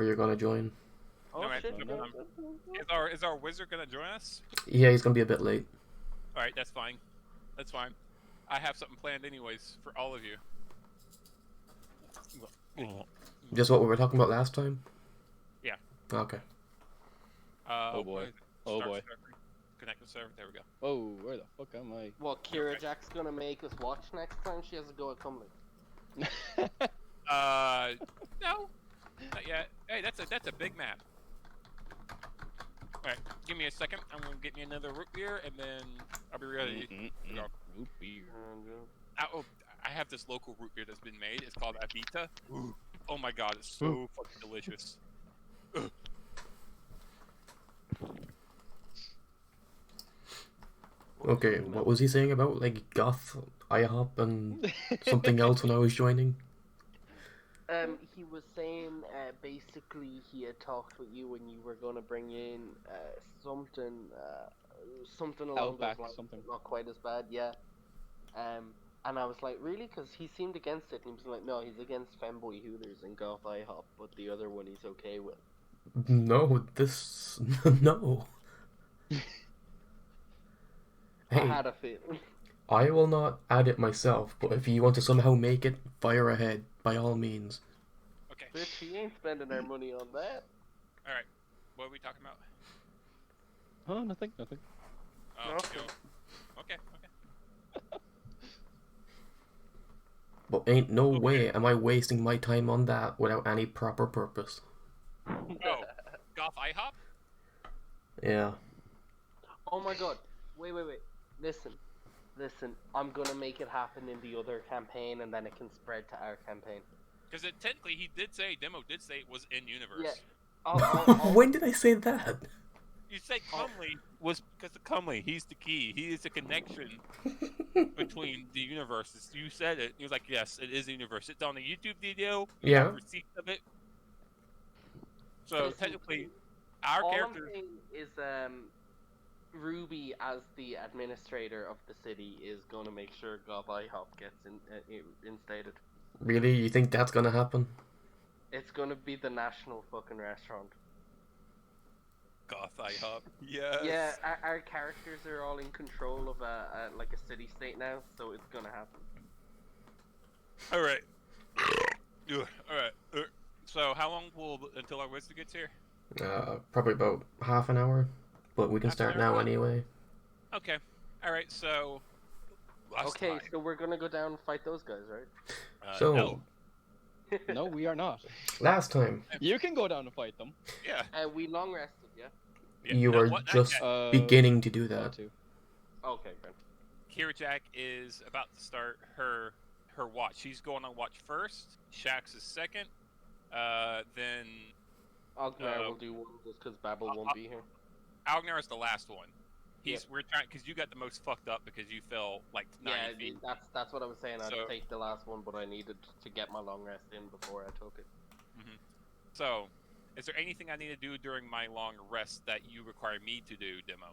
whenever you're gonna join. Oh Alright, shit! no, is our wizard gonna join us? Yeah, he's gonna be a bit late. Alright, that's fine. That's fine. I have something planned anyways for all of you. Just what we were talking about last time? Yeah. Okay. Oh boy. Oh Start boy. server. Connect the server. There we go. Oh, where the fuck am I? What Kira Jack's gonna make us watch next time? She has to go at Cumley. No, not yet. Hey, that's a big map. All right, give me a second. I'm gonna get me another root beer, and then I'll be ready. to go. Root beer. Oh, I have this local root beer that's been made. It's called Avita. Oh my god, it's so fucking delicious. Okay, what was he saying about, like, goth, IHOP, and something else when I was joining? He was saying basically he had talked with you when you were gonna bring in something along Outback, those lines, something. not quite as bad, yeah. And I was like, really? Because he seemed against it. And he was like, no, he's against Femboy Hooters and Goth IHOP, but the other one he's okay with. No, no. I Hey, had a feeling. I will not add it myself, but if you want to somehow make it, fire ahead, by all means. Okay. Bitch, he ain't spending our money on that. All right. What are we talking about? Oh, nothing. Oh, Okay. Okay. But ain't no way am I wasting my time on that without any proper purpose. Oh, Goth IHOP? Yeah. Oh my god. Wait. Listen. I'm gonna make it happen in the other campaign and then it can spread to our campaign. Because technically he did say, Demo did say it was in universe. Yeah. I'll When did I say that? You said Cumley was because of Cumley. He's the key. He is the connection between the universes. You said it. He was like, yes, it is a universe. It's on the YouTube video. You Yeah. have receipts of it. So Listen, technically, our all characters. I'm saying is Ruby as the administrator of the city is gonna make sure Goth IHOP gets instated. Really? You think that's gonna happen? It's gonna be the national fucking restaurant. Goth IHOP. Yes. Yeah, our characters are all in control of like a city state now, so it's gonna happen. All right. All right. So how long until our wizard gets here? Probably about half an hour, but we can Half an start hour? now anyway. Okay. All right. So. Okay, time, so we're gonna go down and fight those guys, right? So, no. No, we are not. last time, You can go down and fight them. Yeah. We long rested, yeah? Yeah. you no, were what- just okay. beginning to do That that. too. Okay, good. Kira Jack is about to start her watch. She's going on watch first. Shax is second. Then Ognar will do one just because Babel won't be here. Algnar is the last one. We're trying because you got the most fucked up because you fell like 90 Yeah, feet. that's what I was saying. I'd So- take the last one, but I needed to get my long rest in before I took it. So, is there anything I need to do during my long rest that you require me to do, Demo?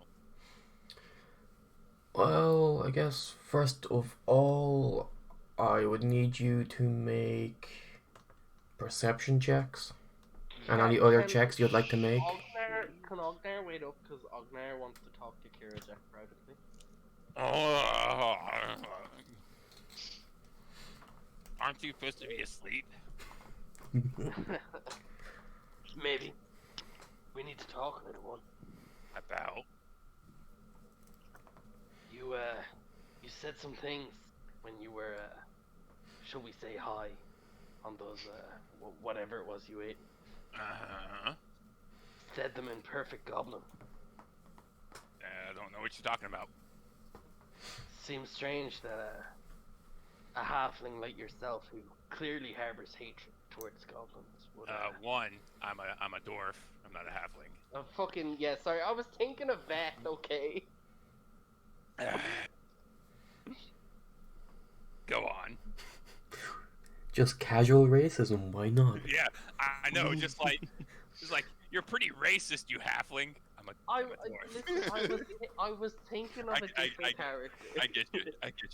Well, I guess first of all, I would need you to make perception checks and any other checks you'd like to make. Can Ognar wait up because Ognar wants to talk to Kira Jack privately? Aren't you supposed to be asleep? Maybe. We need to talk, little one. About? You said some things when you were, shall we say high, on those, whatever it was you ate. Said them in perfect goblin. I don't know what you're talking about. Seems strange that, a halfling like yourself, who clearly harbors hatred towards goblins, would, One, I'm a dwarf. I'm not a halfling. fucking, yeah, sorry, I was thinking of that, okay? Go on. Just casual racism, why not? Yeah, I know. Just like you're pretty racist, you halfling. Listen, I was thinking of a different character. I get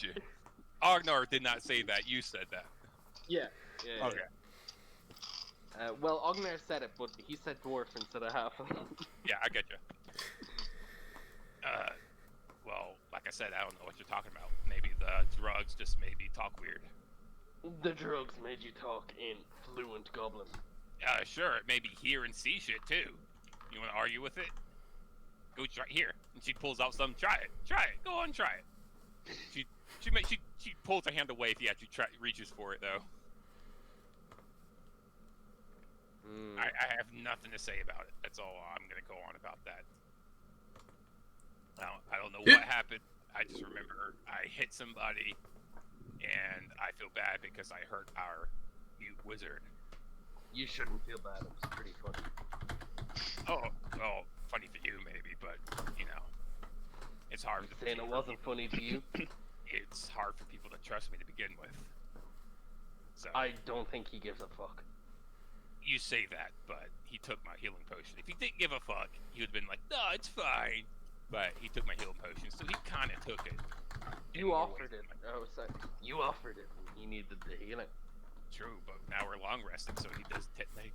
you. Ognar did not say that. You said that. Yeah. Okay. Well, Ognar said it, but he said dwarf instead of half. Yeah, I get you. Well, like I said, I don't know what you're talking about. Maybe the drugs just made me talk weird. The drugs made you talk in fluent goblin. Sure, it made me hear and see shit too. You want to argue with it? Go try here. And she pulls out some. Try it. Go on, try it. She pulls her hand away if he actually reaches for it though. I have nothing to say about it. That's all I'm gonna go on about that. I don't know what happened. I just remember I hit somebody, and I feel bad because I hurt our mute wizard. You shouldn't feel bad. It was pretty funny. Oh, well, funny for you maybe, but you know, it's hard. Saying it wasn't funny to you? It's hard for people to trust me to begin with. So I don't think he gives a fuck. you say that, but he took my healing potion. If he didn't give a fuck, he would have been like, no, it's fine. But he took my healing potion, so he kind of took it. You offered it. Oh, sorry. You offered it. He needed the healing. True, but now we're long rested, so he does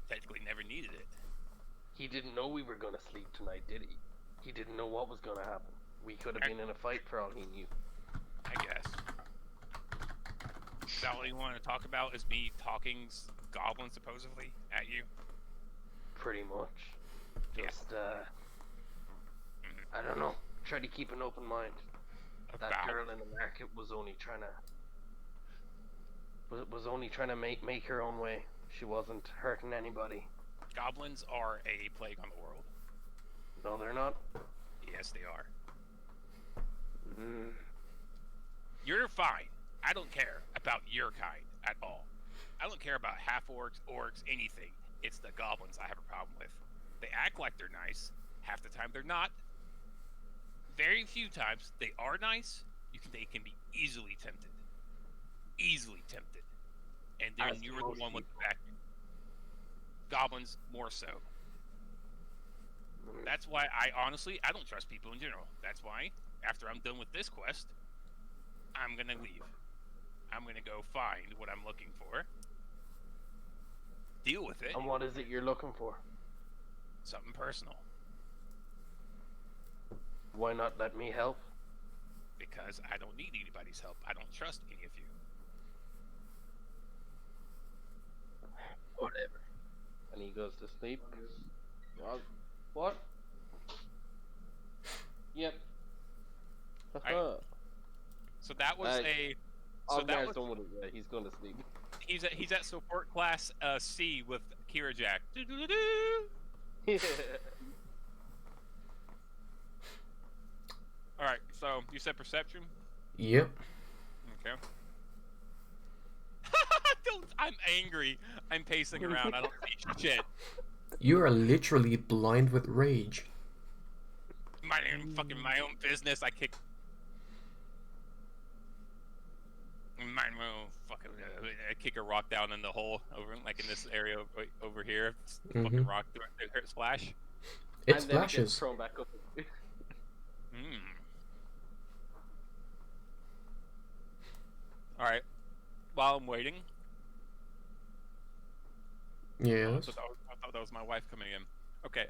technically never needed it. He didn't know we were going to sleep tonight, did he? He didn't know what was going to happen. We could have been in a fight for all he knew. I guess. Is that what you want to talk about? Is me talking goblin supposedly at you? Pretty much. Just, I don't know. Try to keep an open mind. That girl in the market was only trying to make her own way. She wasn't hurting anybody. Goblins are a plague on the world. No, they're not. Yes, they are. You're fine. I don't care about your kind at all. I don't care about half-orcs, orcs, anything. It's the goblins I have a problem with. They act like they're nice. Half the time they're not. Very few times they are nice. They can be easily tempted. Easily tempted. And then you were the one with the back. Goblins more so. That's why I don't trust people in general. That's why after I'm done with this quest, I'm gonna leave. I'm gonna go find what I'm looking for. Deal with it. And what is it you're looking for? Something personal. Why not let me help? Because I don't need anybody's help. I don't trust any of you. Whatever. And he goes to sleep. What? Yep. So that was So that was. Done with it. Yeah, he's going to sleep. He's at support class C with Kira Jack. All right. So you said perception. Yep. Okay. I'm angry. I'm pacing around. I don't see shit. You are literally blind with rage. My own business. I kick. I kick a rock down in the hole over, like in this area over here. Fucking rock splash. It and splashes. Then it gets thrown back up. All right. While I'm waiting. Yes. I thought that was my wife coming in. Okay.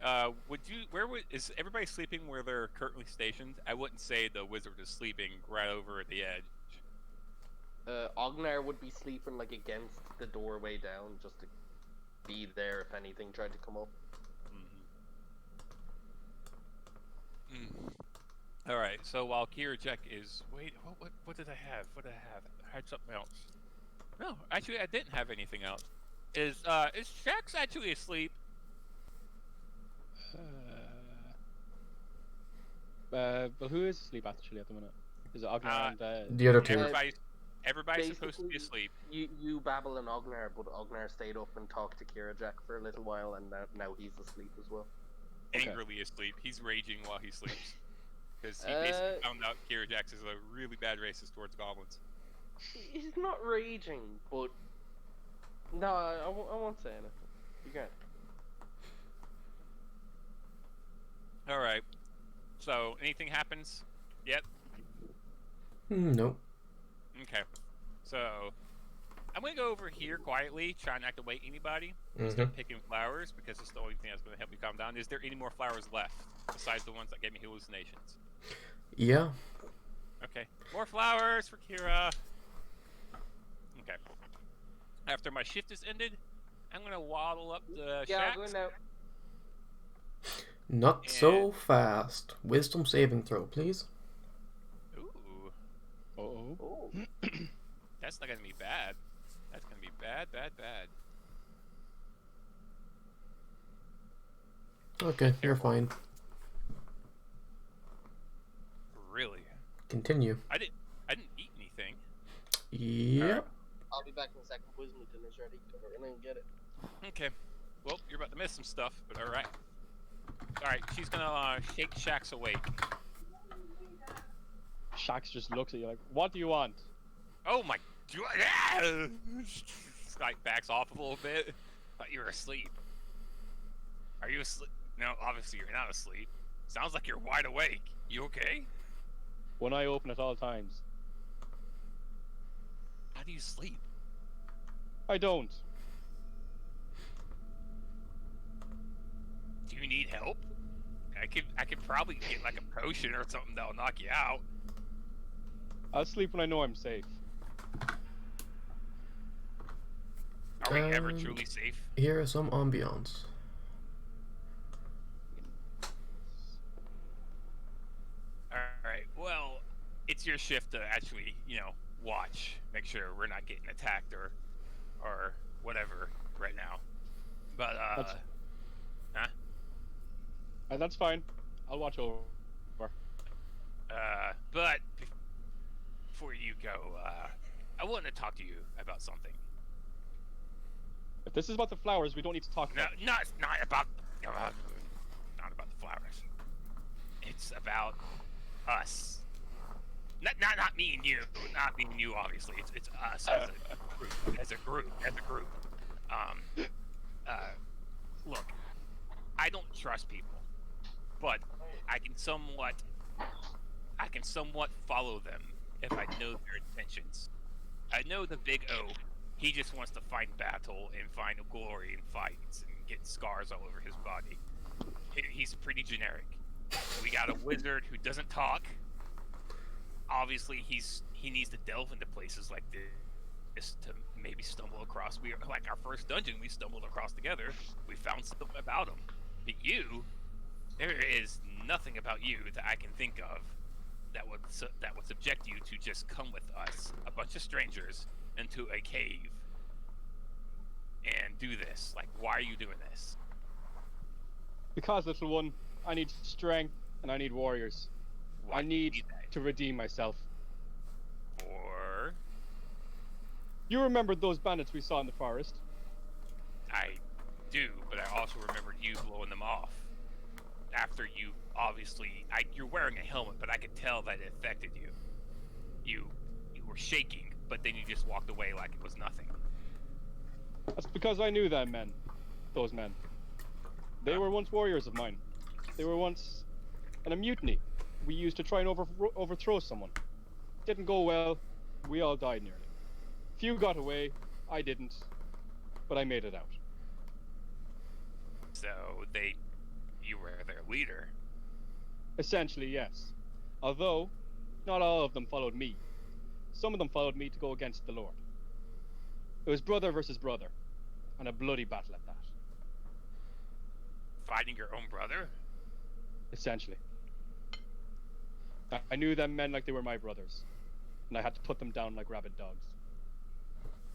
Is everybody sleeping where they're currently stationed? I wouldn't say the wizard is sleeping right over at the edge. Ognar would be sleeping like against the doorway down, just to be there if anything tried to come up. All right. So while Kira Jack is what did I have? What did I have? I had something else. No, actually, I didn't have anything else. Is Shax actually asleep? Well, who is asleep actually at the minute? Is it Ognar and The other two. Everybody's supposed to be asleep. You babble and Ognar, but Ognar stayed up and talked to Kira Jack for a little while, and now he's asleep as well. Angrily asleep. He's raging while he sleeps. Because he basically found out Kira Jax is a really bad racist towards goblins. He's not raging, but... No, I won't say anything. You can't. Alright. So, anything happens yet? Nope. Okay. So, I'm gonna go over here quietly, try not to wake anybody. Mhm. Start picking flowers because it's the only thing that's gonna help me calm down. Is there any more flowers left besides the ones that gave me hallucinations? Yeah. Okay, more flowers for Kira. Okay. After my shift is ended, I'm gonna waddle up the Yeah, shacks. go now. Not so fast. Wisdom saving throw, please. Ooh, Uh-oh. Oh. that's not gonna be bad. That's gonna be bad. Okay, you're fine. Really? Continue. I didn't eat anything. Yep. I'll be back in a second. Wisdom dinner's ready. We're gonna get it. Okay. Well, you're about to miss some stuff, but all right. All right. She's gonna shake Shax awake. Shax just looks at you like, what do you want? Oh my god! Like backs off a little bit. Thought you were asleep. Are you asleep? No, obviously you're not asleep. Sounds like you're wide awake. You okay? One eye open at all times. How do you sleep? I don't. Do you need help? I could probably get like a potion or something that'll knock you out. I'll sleep when I know I'm safe. Are we ever truly safe? Here is some ambiance. Alright, well, it's your shift to actually, watch. Make sure we're not getting attacked or whatever right now. But, That's fine. I'll watch over. But before you go, I want to talk to you about something. If this is about the flowers, we don't need to talk No, about it. not about the flowers. It's about us. Not me and you. Not me and you, obviously. It's us as a group. Look, I don't trust people, but I can somewhat follow them if I know their intentions. I know the Big O. He just wants to find battle and find glory in fights and get scars all over his body. He's pretty generic. We got a wizard who doesn't talk. Obviously, he needs to delve into places like this to maybe stumble across. Like our first dungeon, we stumbled across together. We found something about him. But you, there is nothing about you that I can think of that would subject you to just come with us, a bunch of strangers, into a cave and do this. Like, why are you doing this? Because, little one, I need strength and I need warriors. Why I do you need that? to redeem myself. Or You remembered those bandits we saw in the forest? I do, but I also remembered you blowing them off. After you, obviously, you're wearing a helmet, but I could tell that it affected you. You were shaking, but then you just walked away like it was nothing. That's because I knew them men. Those men. They were once warriors of mine. They were once in a mutiny we used to try and overthrow someone. Didn't go well. We all died nearly. Few got away. I didn't. But I made it out. So you were their leader. Essentially, yes. Although, not all of them followed me. Some of them followed me to go against the Lord. It was brother versus brother, and a bloody battle at that. Fighting your own brother? Essentially. I knew them men like they were my brothers, and I had to put them down like rabid dogs.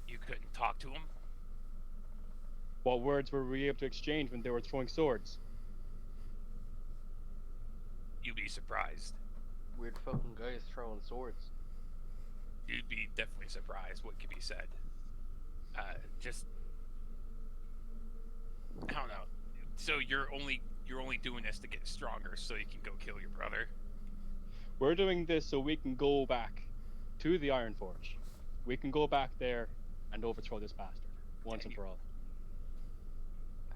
You couldn't talk to him? What words were we able to exchange when they were throwing swords? You'd be surprised. Weird fucking guys throwing swords. You'd be definitely surprised what could be said. I don't know. So you're only doing this to get stronger so you can go kill your brother? We're doing this so we can go back to the Iron Forge. We can go back there and overthrow this bastard once and for all.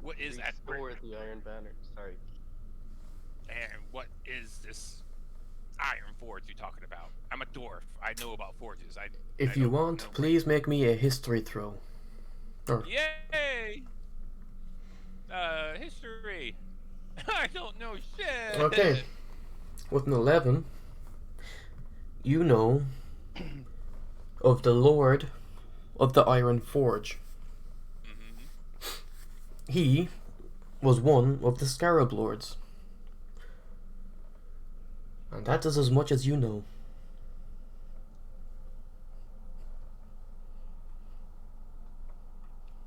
What is that? Restore the Iron Banner. Sorry. And what is this iron forge you're talking about? I'm a dwarf. I know about forges. If I you don't want, know please make me a history throw. Or Yay! History. I don't know shit. okay, with an 11, you know of the Lord of the Iron Forge. He was one of the Scarab Lords. And that is as much as you know.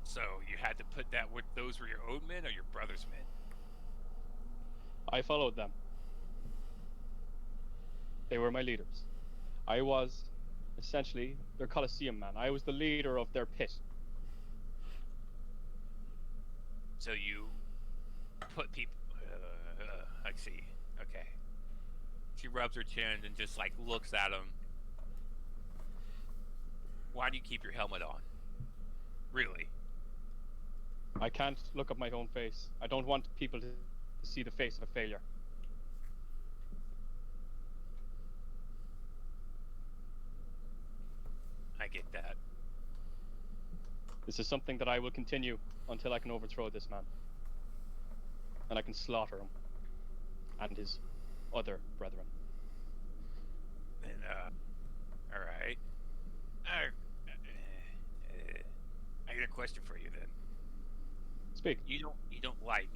So you had to put that with those were your own men or your brother's men? I followed them. They were my leaders. I was essentially their Colosseum man. I was the leader of their pit. So you put people. I see. Okay. She rubs her chin and just like looks at him. Why do you keep your helmet on? Really? I can't look at my own face. I don't want people to see the face of a failure. I get that. This is something that I will continue until I can overthrow this man. And I can slaughter him. And his other brethren. And alright. I got a question for you then. Speak. You don't like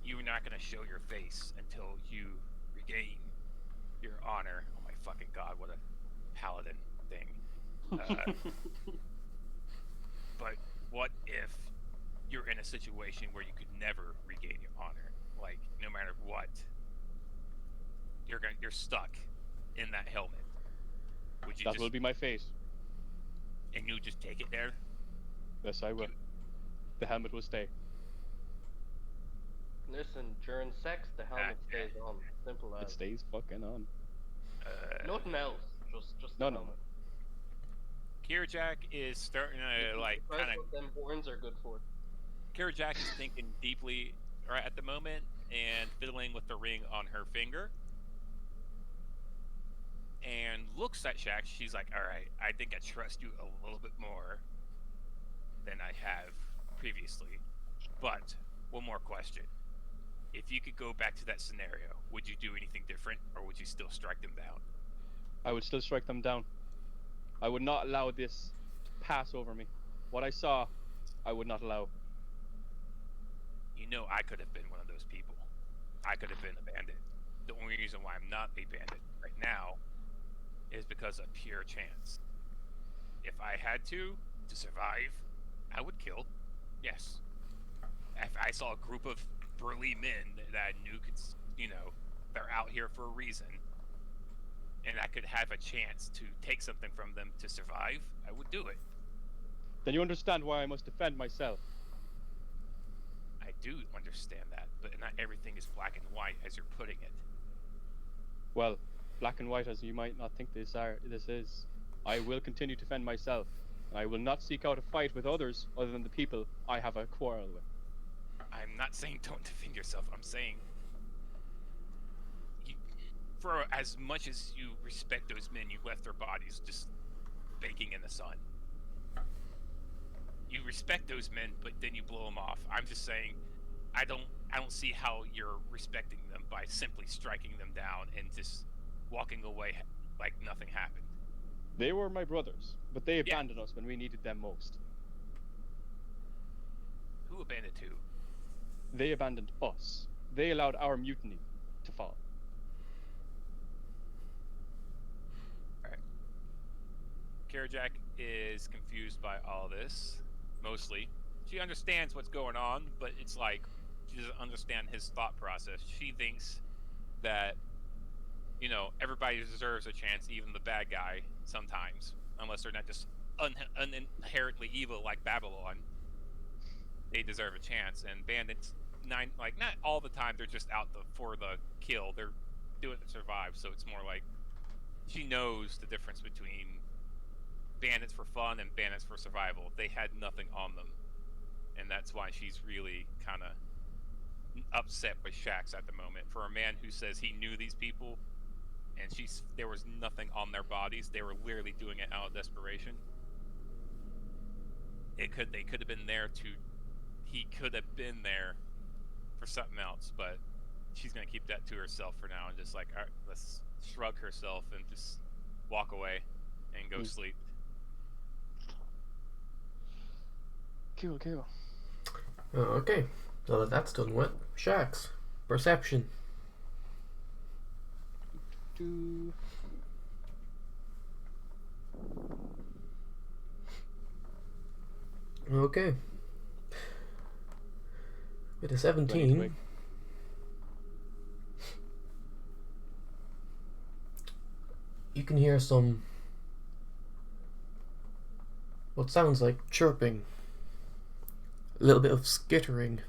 you're not gonna show your face until you regain your honor. Oh my fucking god, what a paladin thing. But what if you're in a situation where you could never regain your honor? Like no matter what, you're stuck in that helmet. Would you That will be my fate. and you just take it there? Yes, I will. The helmet will stay. Listen, during sex, the helmet stays on. Simple It as. stays fucking on. Nothing else. Just No, the no. helmet. Kirjak is starting to like That's kind of. what them horns are good for. Kirjak is thinking deeply right at the moment and fiddling with the ring on her finger. And looks at Shaq. She's like, "All right, I think I trust you a little bit more than I have previously." But one more question: if you could go back to that scenario, would you do anything different, or would you still strike them down? I would still strike them down. I would not allow this to pass over me. What I saw, I would not allow. You know, I could have been one of those people. I could have been a bandit. The only reason why I'm not a bandit right now is because of pure chance. If I had to survive, I would kill. Yes. If I saw a group of burly men that I knew could, they're out here for a reason, and I could have a chance to take something from them to survive, I would do it. Then you understand why I must defend myself. I do understand that, but not everything is black and white as you're putting it. Well, black and white as you might not think this is. I will continue to defend myself. And I will not seek out a fight with others other than the people I have a quarrel with. I'm not saying don't defend yourself. I'm saying, for as much as you respect those men, you left their bodies just baking in the sun. You respect those men, but then you blow them off. I'm just saying, I don't see how you're respecting them by simply striking them down and just walking away like nothing happened. They were my brothers, but they abandoned us when we needed them most. Who abandoned who? They abandoned us. They allowed our mutiny to fall. Alright. Kirjak is confused by all this, mostly. She understands what's going on, but it's like, she doesn't understand his thought process. She thinks that, everybody deserves a chance, even the bad guy, sometimes. Unless they're not just inherently evil like Babylon. They deserve a chance, and bandits, not all the time, they're just out for the kill. They're doing it to survive, so it's more like she knows the difference between bandits for fun and bandits for survival. They had nothing on them, and that's why she's really kind of upset with Shax at the moment. For a man who says he knew these people, and there was nothing on their bodies. They were literally doing it out of desperation. They could have been there to. He could have been there for something else, but she's gonna keep that to herself for now and just like, all right, let's shrug herself and just walk away and go sleep. Cool. Okay, so that's done with. Shax, perception. Okay. With a 17, Wait. you can hear some what sounds like chirping, a little bit of skittering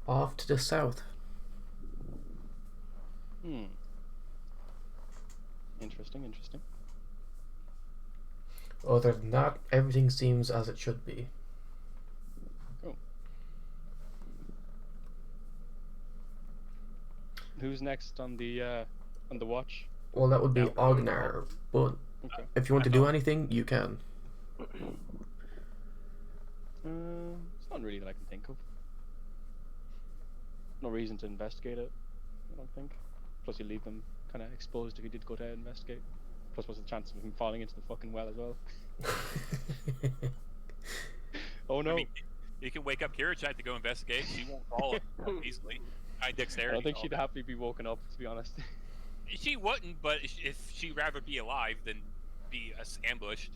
off to the south. Interesting. Other than that, everything seems as it should be. Cool. Who's next on the watch? Well, that would be Yeah. Ognar, but Okay. if you want to do anything, you can. It's not really that I can think of. No reason to investigate it, I don't think. Plus, you leave them kind of exposed if you did go to investigate. Plus, what's the chance of him falling into the fucking well as well? Oh no! I mean, you can wake up Kira Chat to go investigate. She won't fall easily. High I dexterity. don't think all she'd that. happily be woken up, to be honest. She wouldn't, but if she'd rather be alive than be ambushed.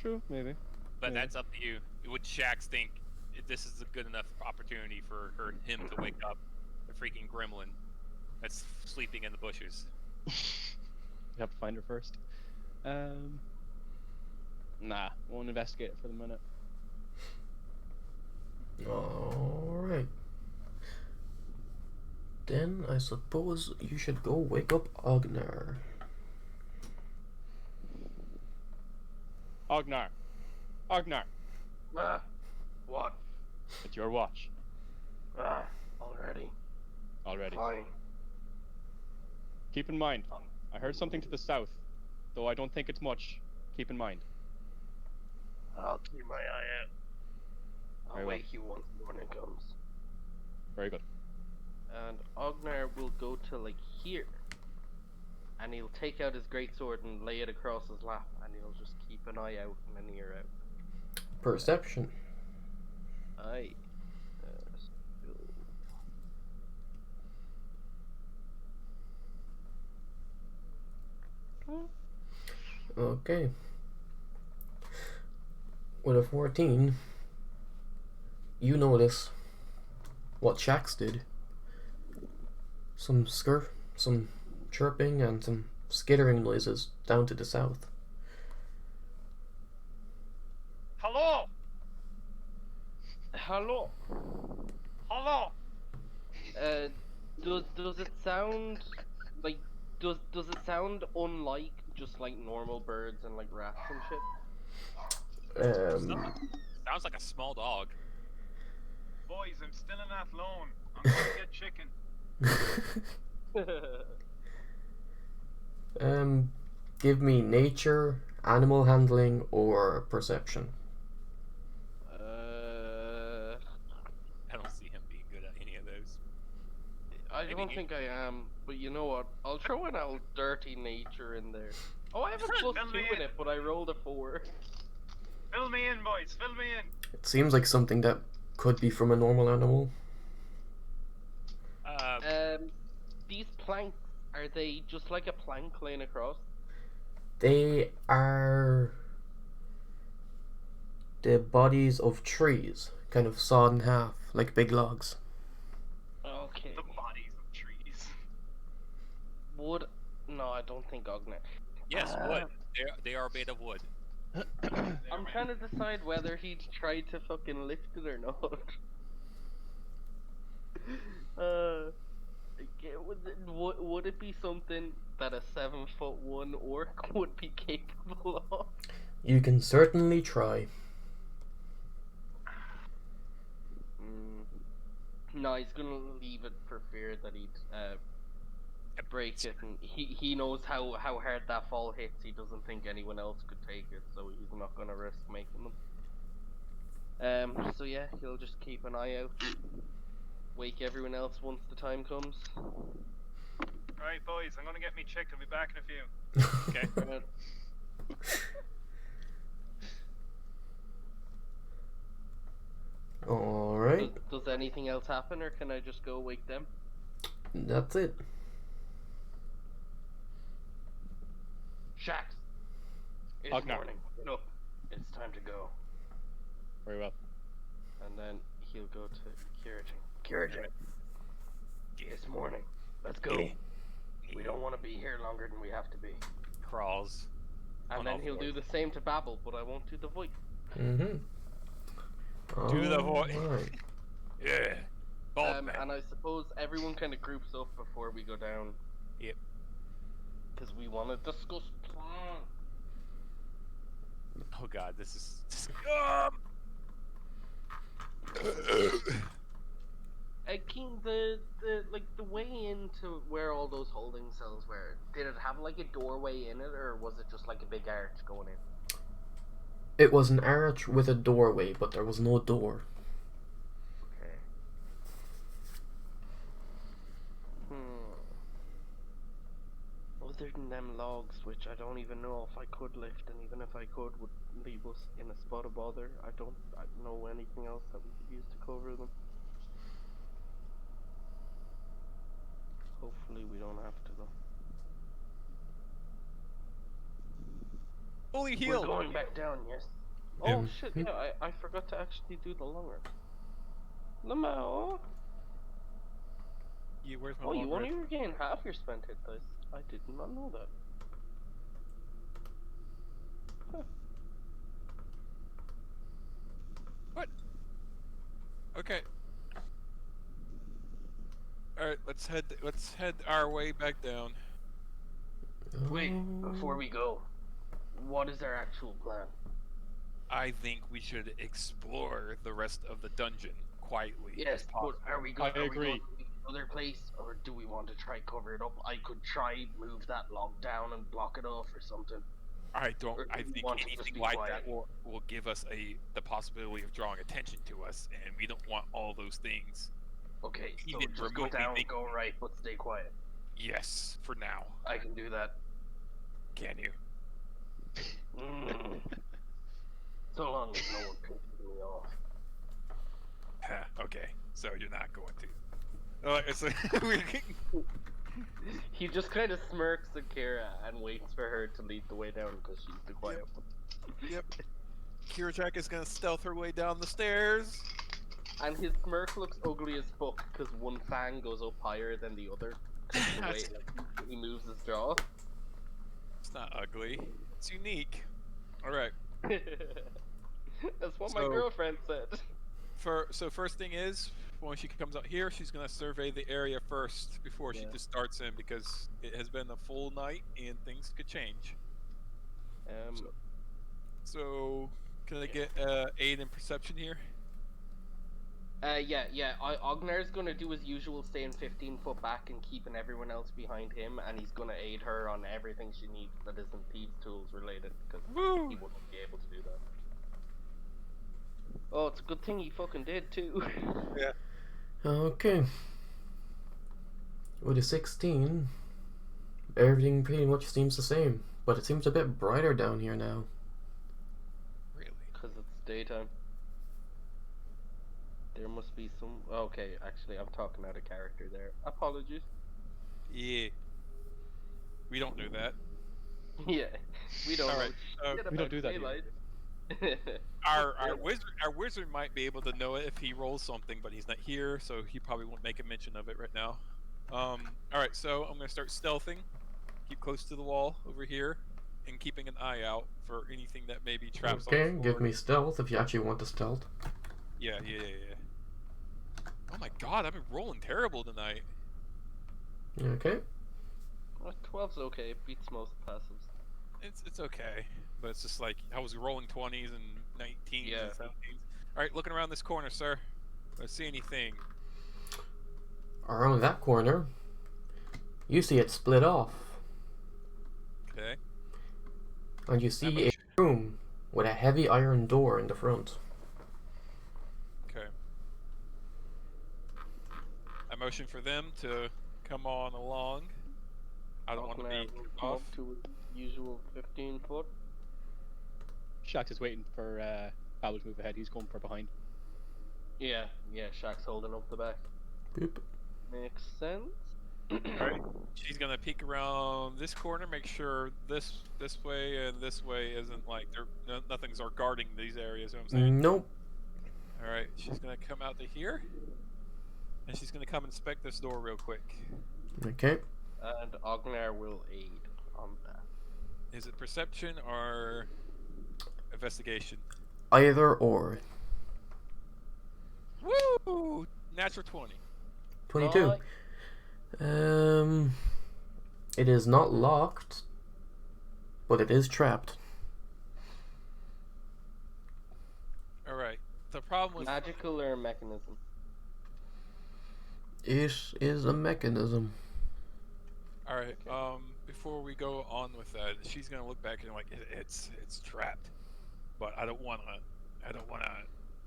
True, maybe. But Yeah. that's up to you. Would Shax think this is a good enough opportunity for him to wake up a freaking gremlin that's sleeping in the bushes? You have to find her first. Nah, won't investigate it for the minute. Alright. Then I suppose you should go wake up Ognar. Ognar! What? It's your watch. Already. Fine. Keep in mind, I heard something to the south, though I don't think it's much. Keep in mind. I'll keep my eye out. I'll Very well. wake you once the morning comes. Very good. And Ognar will go to like here. And he'll take out his greatsword and lay it across his lap, and he'll just keep an eye out and an ear out. Perception. Aye. Okay. With a 14, you notice what Shax did. Some some chirping and some skittering noises down to the south. Hello. Hello. Does it sound like does it sound unlike just like normal birds and like rats and shit? Sounds like a small dog. Boys, I'm still in that loan. I'm gonna get chicken. Give me nature, animal handling, or perception. I don't see him being good at any of those. I Maybe don't you- think I am, but you know what? I'll throw an old dirty nature in there. Oh, I have a Fill +2 me in in. it, but I rolled a 4. Fill me in, boys. Fill me in. It seems like something that could be from a normal animal. These planks, are they just like a plank laying across? They are the bodies of trees, kind of sawed in half, like big logs. Okay. The bodies of trees. Wood? No, I don't think Ognar. Yes, wood. They are made of wood. I'm trying to decide whether he'd try to fucking lift it or not. Would it be something that a 7'1" orc would be capable of? You can certainly try. No, he's gonna leave it for fear that he'd break it, and he knows how hard that fall hits. He doesn't think anyone else could take it, so he's not gonna risk making them. So yeah, he'll just keep an eye out, wake everyone else once the time comes. Right, boys, I'm gonna get me checked. I'll be back in a few. Okay. Alright, Does anything else happen, or can I just go wake them? that's it. Shax! It's Ognar. morning. Get up. It's time to go. Very well. And then he'll go to Kirijan. Kirijan! It's morning. Let's go. We don't want to be here longer than we have to be. Crawls. And On then all he'll do fours. the same to Babel, but I won't do the voice. Mm-hmm. Do the voice. Alright. Yeah. Bald man. And I suppose everyone kind of groups up before we go down. Yep. Because we want to discuss plan. Oh god, this is. Keen, the way into where all those holding cells were, did it have like a doorway in it, or was it just like a big arch going in? It was an arch with a doorway, but there was no door. Okay. Other than them logs, which I don't even know if I could lift, and even if I could, would leave us in a spot of bother. I don't know anything else that we could use to cover them. Hopefully we don't have to though. Fully We're healed. going back down, yes. Yeah. Oh shit, yeah, I forgot to actually do the long rest. Lamau. Where's my Oh, you long only rest? regain half your spent hit dice. I did not know that. Huh. Okay. Alright, let's head our way back down. Wait, Oh. before we go, what is our actual plan? I think we should explore the rest of the dungeon quietly. Yes, as but possible. are we I going agree. to another place, or do we want to try cover it up? I could try move that log down and block it off or something. I don't. Or I do we think want to just anything be like quiet? that will give us the possibility of drawing attention to us, and we don't want all those things. Okay, so Even just go remotely down, think- go right, but stay quiet. Yes, for now. I can do that. Can you? Mm. So long as no one pisses me off. Okay, so you're not going to. Alright, so He just kind of smirks at Kira and waits for her to lead the way down because she's the quiet one. Yep. Kirajak is gonna stealth her way down the stairs. And his smirk looks ugly as fuck because one fang goes up higher than the other. 'Cause the way, he moves his jaw. It's not ugly. It's unique. Alright. That's what my So- girlfriend said. So first thing is, when she comes out here, she's gonna survey the area first before she Yeah. just starts in, because it has been a full night and things could change. So can I get aid in perception here? Yeah. Ognar's gonna do his usual, staying 15 foot back and keeping everyone else behind him, and he's gonna aid her on everything she needs that isn't thieves' tools related, because Woo! he wouldn't be able to do that. Oh, it's a good thing he fucking did too. Okay. With a 16, everything pretty much seems the same, but it seems a bit brighter down here now. Really? Because it's daytime. There must be some. Okay, actually, I'm talking out of character there. Apologies. Yeah. We don't know that. Yeah, we don't Alright, know so shit we don't about do that here. daylight. Our wizard might be able to know it if he rolls something, but he's not here, so he probably won't make a mention of it right now. Alright, so I'm gonna start stealthing. Keep close to the wall over here, and keeping an eye out for anything that may be traps on Okay, the floor. give me stealth if you actually want to stealth. Yeah. Oh my god, I've been rolling terrible tonight. Okay. Well, 12's okay. It beats most passives. It's okay, but it's just like I was rolling 20s and 19s Yeah. and 17s. Alright, looking around this corner, sir. Do I see anything? Around that corner, You see it split off, Okay. and you see a room with a heavy iron door in the front. Okay. I motion for them to come on along. I don't want to Ognar be will cut come off. up to his usual 15 foot. Shax is waiting for Babel to move ahead. He's going for behind. Yeah, Shaq's holding up the back. Boop. Makes sense. Alright. She's gonna peek around this corner, make sure this way and this way isn't like nothing's are guarding these areas. You know what I'm saying? Nope. All right. She's gonna come out to here, and she's gonna come inspect this door real quick. Okay. And Ognar will aid on that. Is it perception or investigation? Either or. Woo! Natural 20. 22. It is not locked, but it is trapped. All right. The problem with Magical or mechanism? It is a mechanism. all right. Before we go on with that, she's gonna look back and like it's trapped, but I don't wanna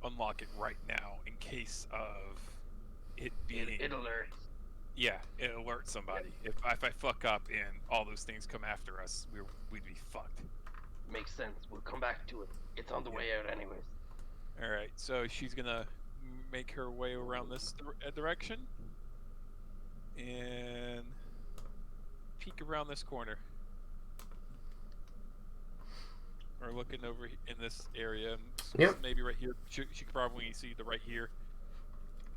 unlock it right now in case of it being. It alerts. Yeah, it alerts somebody. If I fuck up and all those things come after us, we'd be fucked. Makes sense. We'll come back to it. It's on the way out anyways. All right, so she's gonna make her way around this direction and peek around this corner. Or looking over in this area. Yep. Maybe right here. She could probably see the right here.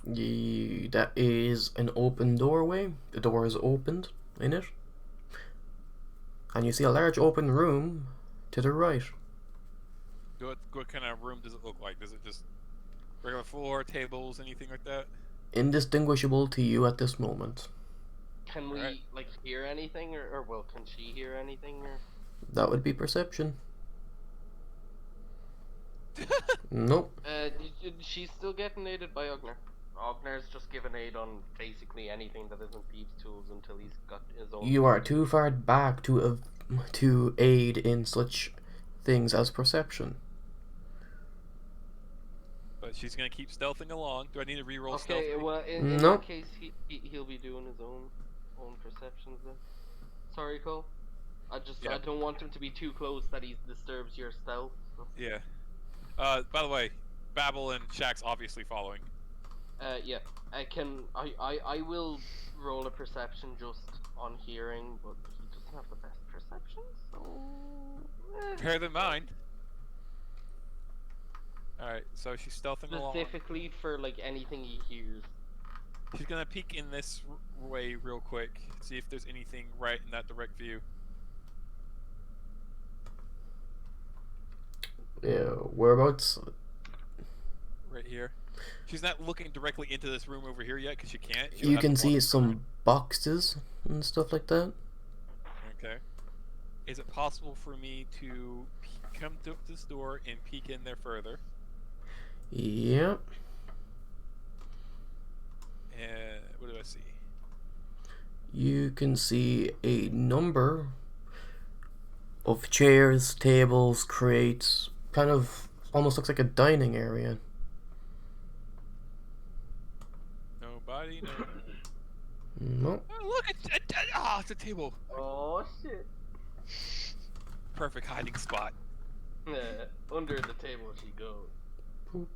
That is an open doorway. The door is opened in it. And you see a large open room to the right. What kind of room does it look like? Does it just regular floor, tables, anything like that? Indistinguishable to you at this moment. Can we Alright. like hear anything, or well, can she hear anything? Or That would be perception. Nope. she's still getting aided by Ognar. Ognar's just given aid on basically anything that isn't thieves' tools until he's got his own. You are too far back to aid in such things as perception. But she's gonna keep stealthing along. Do I need to re-roll stealth? Okay, well, in Nope. that case, he'll be doing his own perceptions then. Sorry, Cole. I Yeah. don't want him to be too close that he disturbs your stealth. So. Yeah. By the way, Babel and Shax's obviously following. Yeah. I will roll a perception just on hearing, but he doesn't have the best perception, so. Better than mine. Alright, so she's stealthing along. Specifically for like anything he hears. She's gonna peek in this way real quick, see if there's anything right in that direct view. Yeah, whereabouts? Right here. She's not looking directly into this room over here yet, because she can't. She'll You have to can see walk- some boxes and stuff like that. Okay. Is it possible for me to come to this door and peek in there further? Yep. And what do I see? You can see a number of chairs, tables, crates. Kind of almost looks like a dining area. Nobody, no. Nope. Oh, look, it's a table. Oh shit. Perfect hiding spot. Under the table she goes.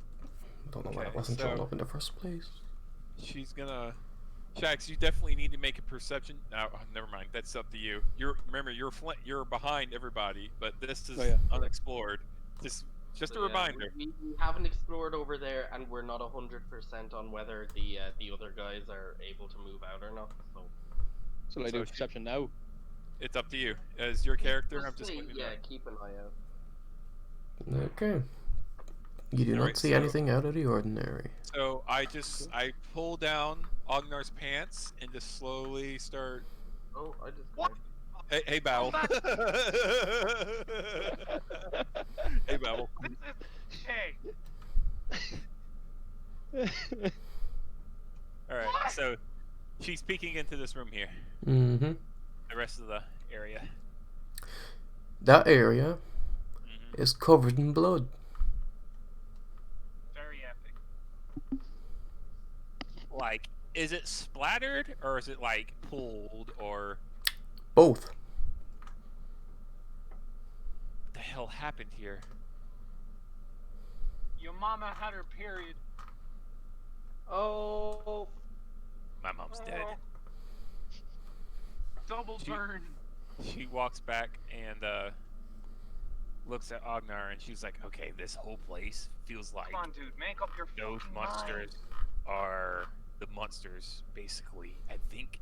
Don't know why Okay, it wasn't so- showing up in the first place. She's gonna. Shax, you definitely need to make a perception. No, never mind. That's up to you. Remember, you're behind everybody, but this is Oh, yeah. unexplored. Just a So, yeah, reminder. we haven't explored over there, and we're not 100% on whether the other guys are able to move out or not. So So I do So she- perception now. It's up to you. As your character, I'm just just say, letting you yeah, know. keep an eye out. Okay. You do not Alright, see so- anything out of the ordinary. So I pull down Ognar's pants and just slowly start. Oh, I just What? Hey, Babel. Hey, Babel. Hey, All right. So She's peeking into this room here. Mm-hmm. The rest of the area. That area Hmm. is covered in blood. Very epic. Like, is it splattered or is it like pulled or Both. what the hell happened here? Your mama had her period. Oh, My mom's dead. Double She- burn. She walks back and looks at Ognar and she's like, okay, this whole place feels like Come on, dude. Make up your those fucking monsters are the monsters, basically. I think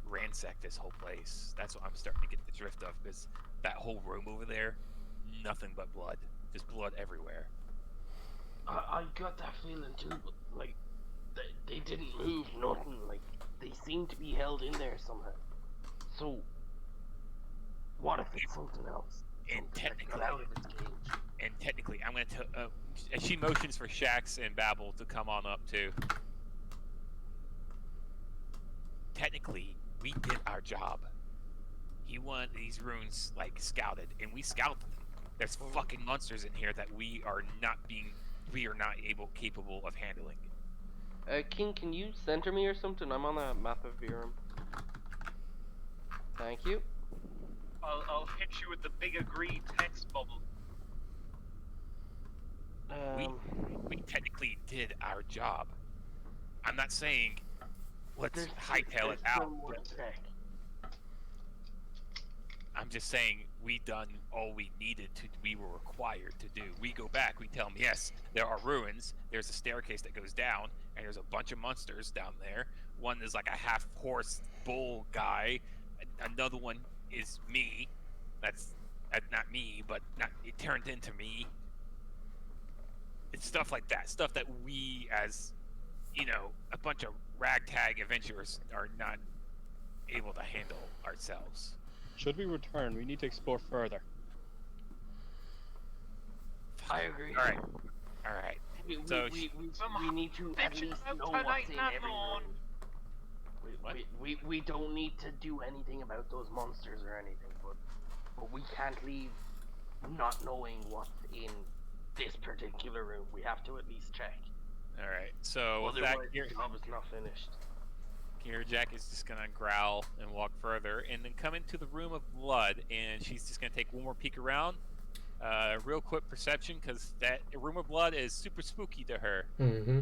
ransacked this whole place. That's what I'm starting to get the drift of, because that whole room over there, nothing but blood. Just blood everywhere. I got that feeling too, but like, they didn't move nothing. Like, they seem to be held in there somehow. So, what if it's something else? And Something that technically, got out of its cage. I'm gonna tell. She motions for Shax and Babel to come on up too. Technically, we did our job. He wanted these runes like scouted, and we scouted them. There's fucking monsters in here that we are not capable of handling. King, can you center me or something? I'm on a map of Virum. Thank you. I'll hit you with the big agree text bubble. We technically did our job. I'm not saying let's there's- hightail it there's out. one more but check. I'm just saying we done all we needed to. We were required to do. We go back. We tell them, yes, there are ruins. There's a staircase that goes down, and there's a bunch of monsters down there. One is like a half-horse bull guy. Another one is me. That's not me, but it turned into me. It's stuff like that. Stuff that we, as a bunch of ragtag adventurers, are not able to handle ourselves. Should we return, we need to explore further. I agree. All right. We So we need to at Bitching least about know tonight what's in not every known. room. What? We don't need to do anything about those monsters or anything, but we can't leave not knowing what's in this particular room. We have to at least check. All right. So with that, Otherwise, the job is not finished. Jack is just gonna growl and walk further, and then come into the room of blood, and she's just gonna take one more peek around. Real quick perception, because that room of blood is super spooky to her. Mm-hmm.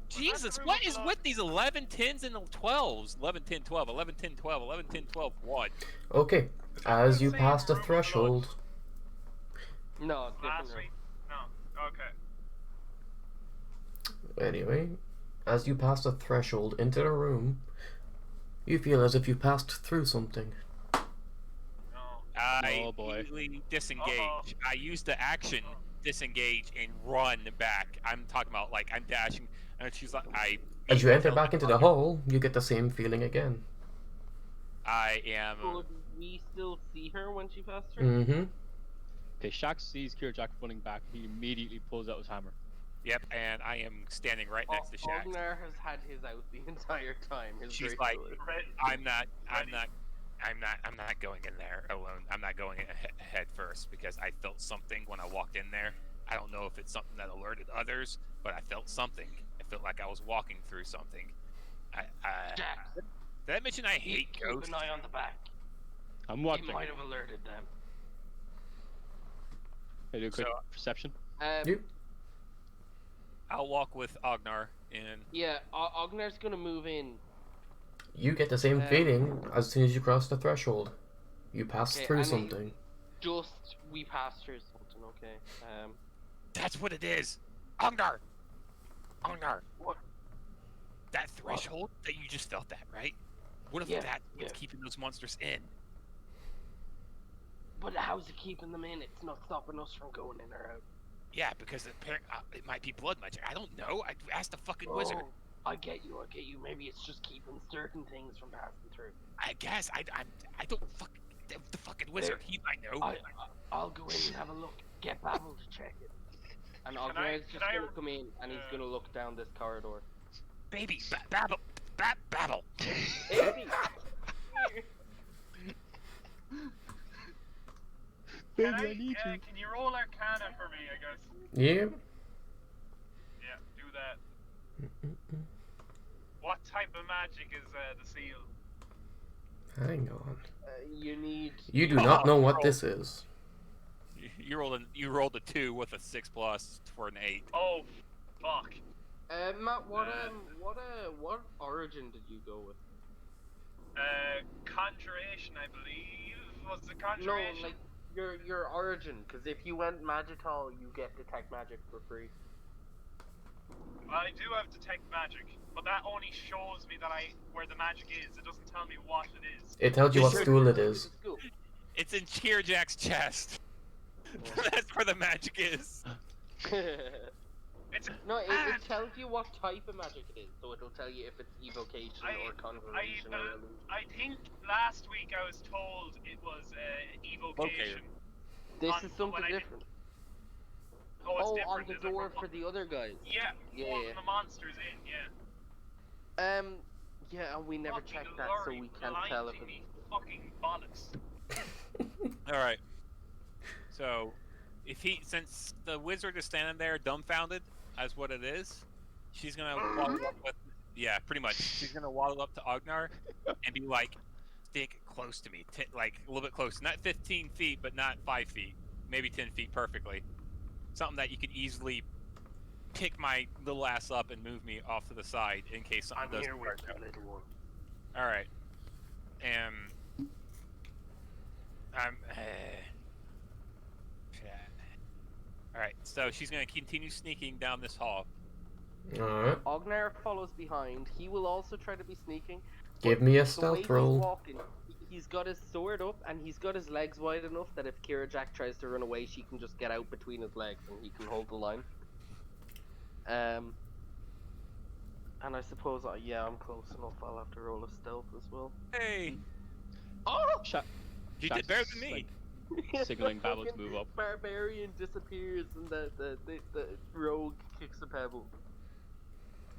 Jesus, room what of is blood? with these 11 10s and the 12s? 11 10 12, 11 10 12, 11 10 12, 1. Okay. As you Same pass the room of threshold, No, different Last room. week? No. Okay. anyway, as you pass the threshold into the room, you feel as if you passed through something. No. I Oh, boy. usually disengage. Uh-oh. I use the action disengage and run back. I'm talking about like I'm dashing, and she's like As you enter tell back the into the fucker hall, you get the same feeling again. I am. Could we still see her when she passed through? Mm-hmm. Okay, Shax sees Kirjak running back. He immediately pulls out his hammer. Yep, and I am standing right next to Shax. Ognar has had his out the entire time. His She's great like, sword. I'm not going in there alone. I'm not going head first because I felt something when I walked in there. I don't know if it's something that alerted others, but I felt something. I felt like I was walking through something. Jack, Did I mention I hate keep ghosts? an eye on the back. I'm He watching. might have alerted them. I do a quick So- perception. Yep. I'll walk with Ognar and Yeah, Ognar's gonna move in. You get the same feeling as soon as you cross the threshold. You pass Okay, through and something. Just we passed through something. Okay. that's what it is. Ognar. What? That threshold that you just felt that, right? What if Yeah, that's what's yeah. keeping those monsters in? But how's it keeping them in? It's not stopping us from going in or out. Yeah, because it might be blood magic. I don't know. I asked the fucking wizard. Oh, I get you. Maybe it's just keeping certain things from passing through. I guess I don't fucking the fucking wizard. He might know. I'll go in and have a look. Get Babel to check it. And Can I- Ognar's just can I- gonna come in and he's gonna look down this corridor. Baby, Babel, Battle. Amy! Baby, I need you. Can you roll Arcana for me, I guess? Yeah. Yeah, do that. What type of magic is the seal? Hang on. You need. You do not know what this is. You rolled a 2 with a 6+ for an 8. Oh, fuck. Matt, what origin did you go with? Conjuration, I believe. Was the No, conjuration? like your origin, because if you went Magital, you get detect magic for free. I do have detect magic, but that only shows me that where the magic is. It doesn't tell me what it is. It tells you what school it is. School. It's in Cheerjack's chest. That's where the magic is. It's No, it tells you what type of magic it is, so it'll tell you if it's evocation or conjuration or illusion. I think last week I was told it was evocation. This on- is something when I did- different. Oh, it's Oh, different. on the is it? door for the other guys. Yeah, Yeah, one yeah. from the monsters in, yeah. Yeah, and we never Fucking checked that, so Lorry we can't tell if blinding it's... me fucking bollocks. Alright. So, since the wizard is standing there dumbfounded as what it is, she's gonna waddle up with, yeah, pretty much. She's gonna waddle up to Ognar and be like, stick close to me, like a little bit close, not 15 feet, but not 5 feet, maybe 10 feet perfectly. Something that you could easily pick my little ass up and move me off to the side in case something I'm does. here with you, little one. All right, I'm. All right, so she's gonna continue sneaking down this hall. Alright. Ognar follows behind. He will also try to be sneaking. Give me a The way stealth he's roll. walking, he's got his sword up and he's got his legs wide enough that if Kira Jack tries to run away, she can just get out between his legs and he can hold the line. And I suppose, yeah, I'm close enough. I'll have to roll a stealth as well. Hey, Oh! you did better than me. Signaling Babel to move up. Barbarian disappears and the rogue kicks a pebble.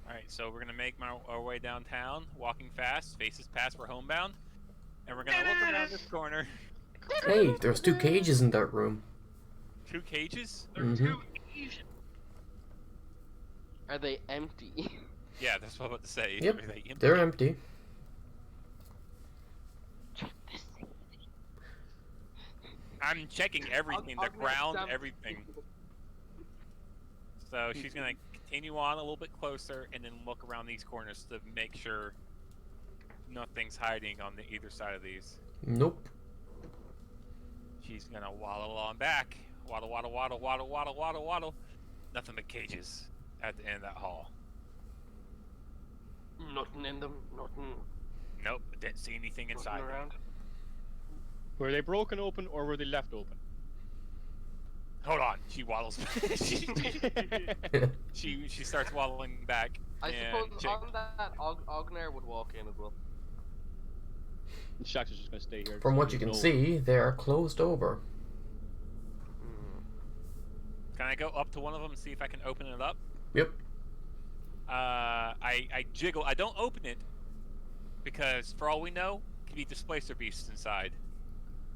All right, so we're gonna make our way downtown, walking fast, faces past, we're homebound, and we're gonna look around this corner. Hey, there's 2 cages in that room. 2 cages? They're Mhm. too Asian. Are they empty? Yeah, that's what I'm about to say. Yep, Are they empty? they're empty. I'm checking everything, the Ognar ground, stabs- everything. So she's gonna continue on a little bit closer and then look around these corners to make sure nothing's hiding on either side of these. Nope. She's gonna waddle on back. Waddle, waddle, waddle, waddle, waddle, waddle, waddle. Nothing but cages at the end of that hall. Nothing in them. Nothing. Nope, didn't see anything inside. Nothing around. Were they broken open or were they left open? Hold on, she waddles. she starts waddling back. I and suppose check- on that, Ognar would walk in as well. Shax is just gonna stay here. From so what you there's can no- see, they are closed over. Can I go up to one of them and see if I can open it up? Yep. I jiggle. I don't open it because, for all we know, could be displacer beasts inside.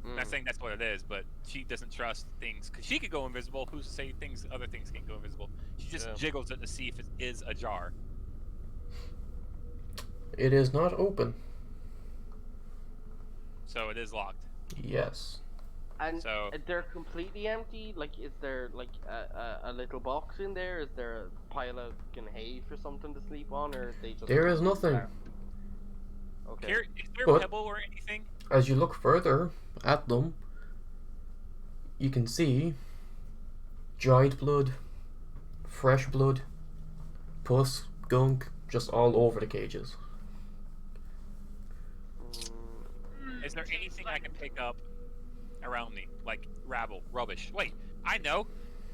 I'm not saying that's what it is, but she doesn't trust things because she could go invisible. Who's to say other things can go invisible? She just Yeah. jiggles it to see if it is ajar. It is not open. So it is locked. Yes. And So- they're completely empty. Like, is there like a little box in there? Is there a pile of hay for something to sleep on, or are they just? There is nothing. Okay. Is there a But- pebble or anything? As you look further at them, you can see dried blood, fresh blood, pus, gunk, just all over the cages. Is there anything I can pick up around me, like rabble, rubbish? Wait, I know.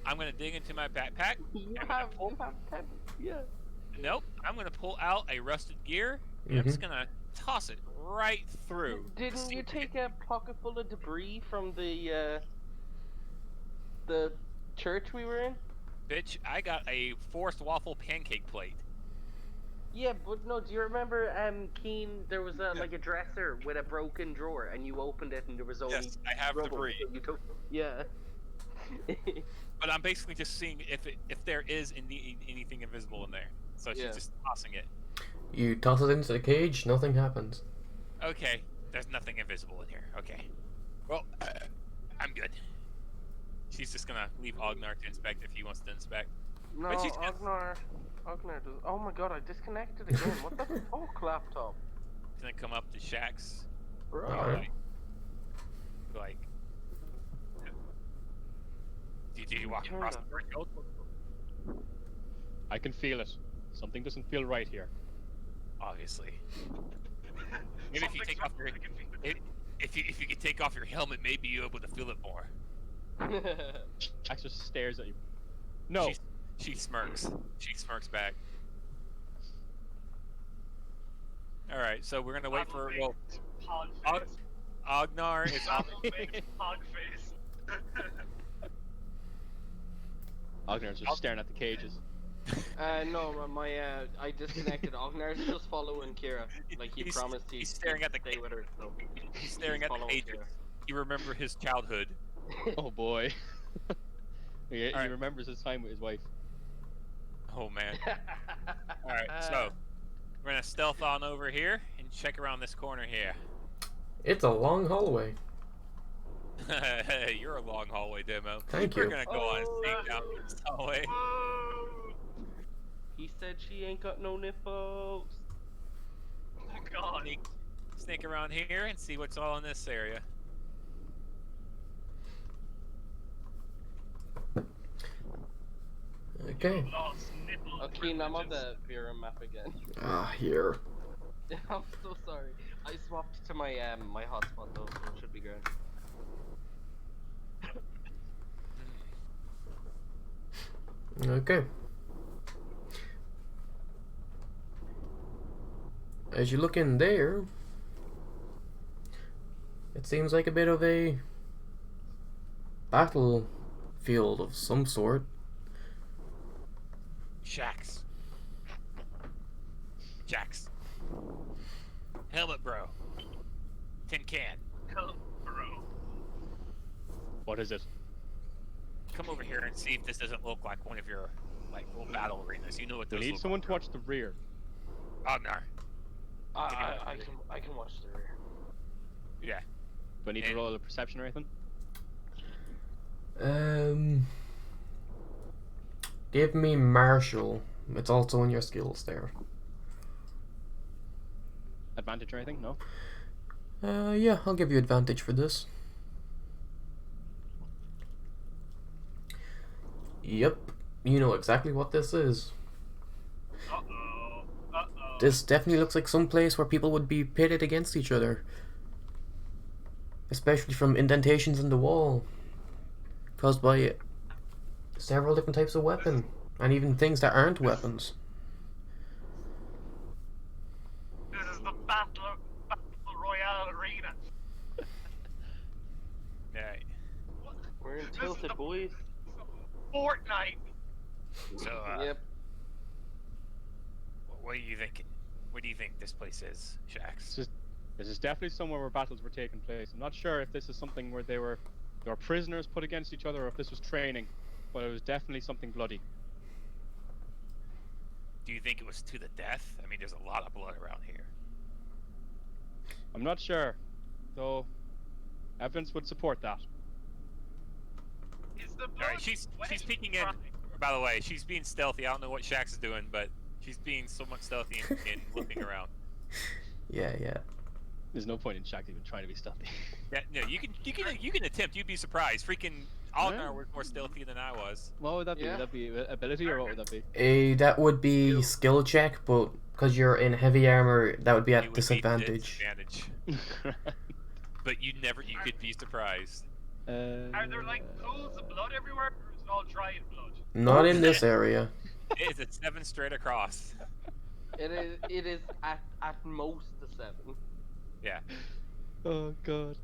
I'm gonna dig into my backpack. You I'm have gonna pebbles, yeah. Nope. I'm gonna pull out a rusted gear. And I'm just gonna toss it right through. Didn't See you if take a pocket full of debris from the church we were in? Bitch, I got a forced waffle pancake plate. Yeah, but no, do you remember, Keen, there was like a dresser with a broken drawer, and you opened it and there was only Yes, I have rubble, debris. so you took... Yeah. But I'm basically just seeing if there is anything invisible in there. So she's Yeah. just tossing it. You toss it into the cage, nothing happens. Okay, there's nothing invisible in here. Okay. Well, I'm good. She's just gonna leave Ognar to inspect if he wants to inspect. No, But she's Ognar does... Oh my god, I disconnected again. What the fuck, laptop? gonna come up to Shax. Bro. Alright. Like, did you walk Turn across the that- threshold? I can feel it. Something doesn't feel right here. Obviously. Maybe if you Something's take off wrong, your I can feel it. if you could take off your helmet, maybe you're able to feel it more. Jax just stares at you. No. She smirks. She smirks back. All right, so we're gonna wait for well, Hog Og- face. Ognar is on. Hog face. Ognar's just staring at the cages. No, I disconnected. Ognar's just following Kira. Like, he He's- promised he's staring at the stay with her, so... He's staring at the following cages. You remember his childhood. Oh boy. He Alright. remembers his time with his wife. Oh man. All right, so we're gonna stealth on over here and check around this corner here. It's a long hallway. Hey, you're a long hallway demo. Thank We're you. gonna go on and sneak down this hallway. Whoa! He said she ain't got no nipples. Oh god. Sneak around here and see what's all in this area. Okay. Lost nipple Okay, I'm on privileges. the Vera map again. Ah, here. I'm so sorry. I swapped to my my hotspot though, so it should be good. Okay. As you look in there, it seems like a bit of a battlefield of some sort. Shax. Jax. Helmet bro. Tin can. Hell, bro. What is it? Come over here and see if this doesn't look like one of your like little battle arenas. You know what We those need look someone like. to watch the rear. Ognar. I can watch the rear. Yeah. Do I need to And- roll a perception or anything? Give me Marshall. It's also in your skills there. Advantage or anything? No? Yeah, I'll give you advantage for this. Yep, you know exactly what this is. Uh-oh. Uh-oh. This definitely looks like some place where people would be pitted against each other. Especially from indentations in the wall. Caused by several different types of weapon. And even things that aren't weapons. This is the Battle Royale arena. Yeah. We're in This is Tilted, the- boys. Fortnite. So Yep. what are you thinking? What do you think this place is, Shax? This is definitely somewhere where battles were taking place. I'm not sure if this is something where they were prisoners put against each other or if this was training, but it was definitely something bloody. Do you think it was to the death? I mean, there's a lot of blood around here. I'm not sure, though evidence would support that. Is the All blood right, she's wet? peeking in. By the way, she's being stealthy. I don't know what Shax is doing, but she's being somewhat stealthy and looking around. Yeah. There's no point in Shaq even trying to be stealthy. Yeah, no, you can attempt. You'd be surprised. Freaking Ognar was more stealthy than I was. What would that be? Yeah. Would that be ability or what would that be? That would be skill check, but because you're in heavy armor, that would be You at would be disadvantage. disadvantage. But you could be surprised. Are there like pools of blood everywhere, or is it all dried blood? Not in this area. It's a 7 straight across. It is at most the 7. Yeah. Oh god.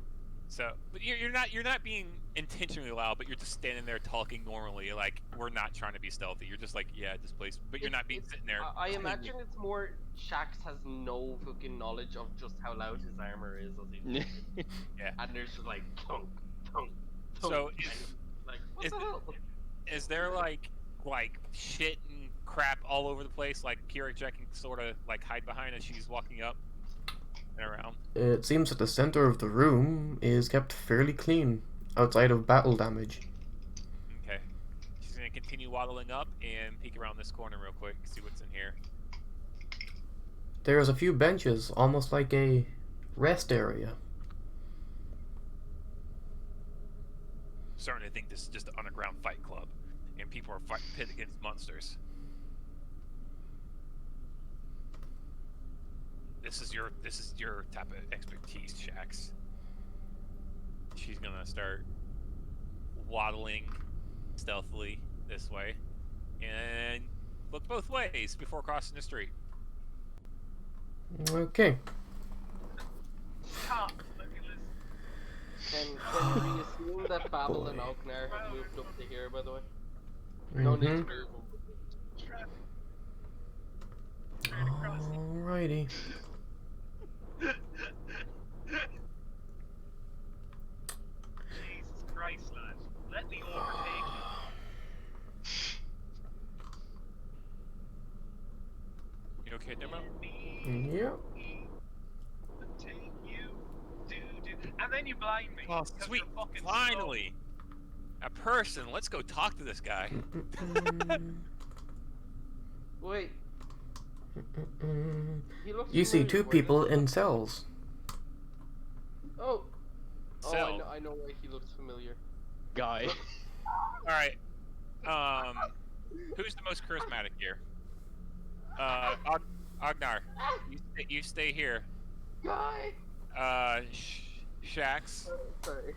So, but you're not being intentionally loud, but you're just standing there talking normally, like we're not trying to be stealthy. You're just like, yeah, this place, but you're not being sitting there. I imagine it's more Shax has no fucking knowledge of just how loud his armor is as he's Yeah. and there's just like thunk, thunk, thunk. So and he's like, what is the hell? Is there like shit and crap all over the place, like Kira Jack can sort of like hide behind as she's walking up and around? It seems that the center of the room is kept fairly clean, outside of battle damage. Okay. She's gonna continue waddling up and peek around this corner real quick, see what's in here. There's a few benches, almost like a rest area. Starting to think this is just an underground fight club, and people are fighting pit against monsters. This is your type of expertise, Shax. She's gonna start waddling stealthily this way, and look both ways before crossing the street. Okay. Stop. Look at this. Can we assume that Babel and Ognar have moved up to here, by the way? No need to Mhm. move them. Alrighty. Jesus Christ, lad. Let me overtake You okay, Demo? you. Yep. Take you. Do. And then you blind me. Oh, 'cause sweet! you're fucking Finally, a person. Let's go talk to this guy. Wait, he looks You see familiar. two Where people does- in cells. Oh! Oh, Cell. I know why he looks familiar. Guy. All right. Who's the most charismatic here? Ognar, you stay here. Guy! Shax, Sorry.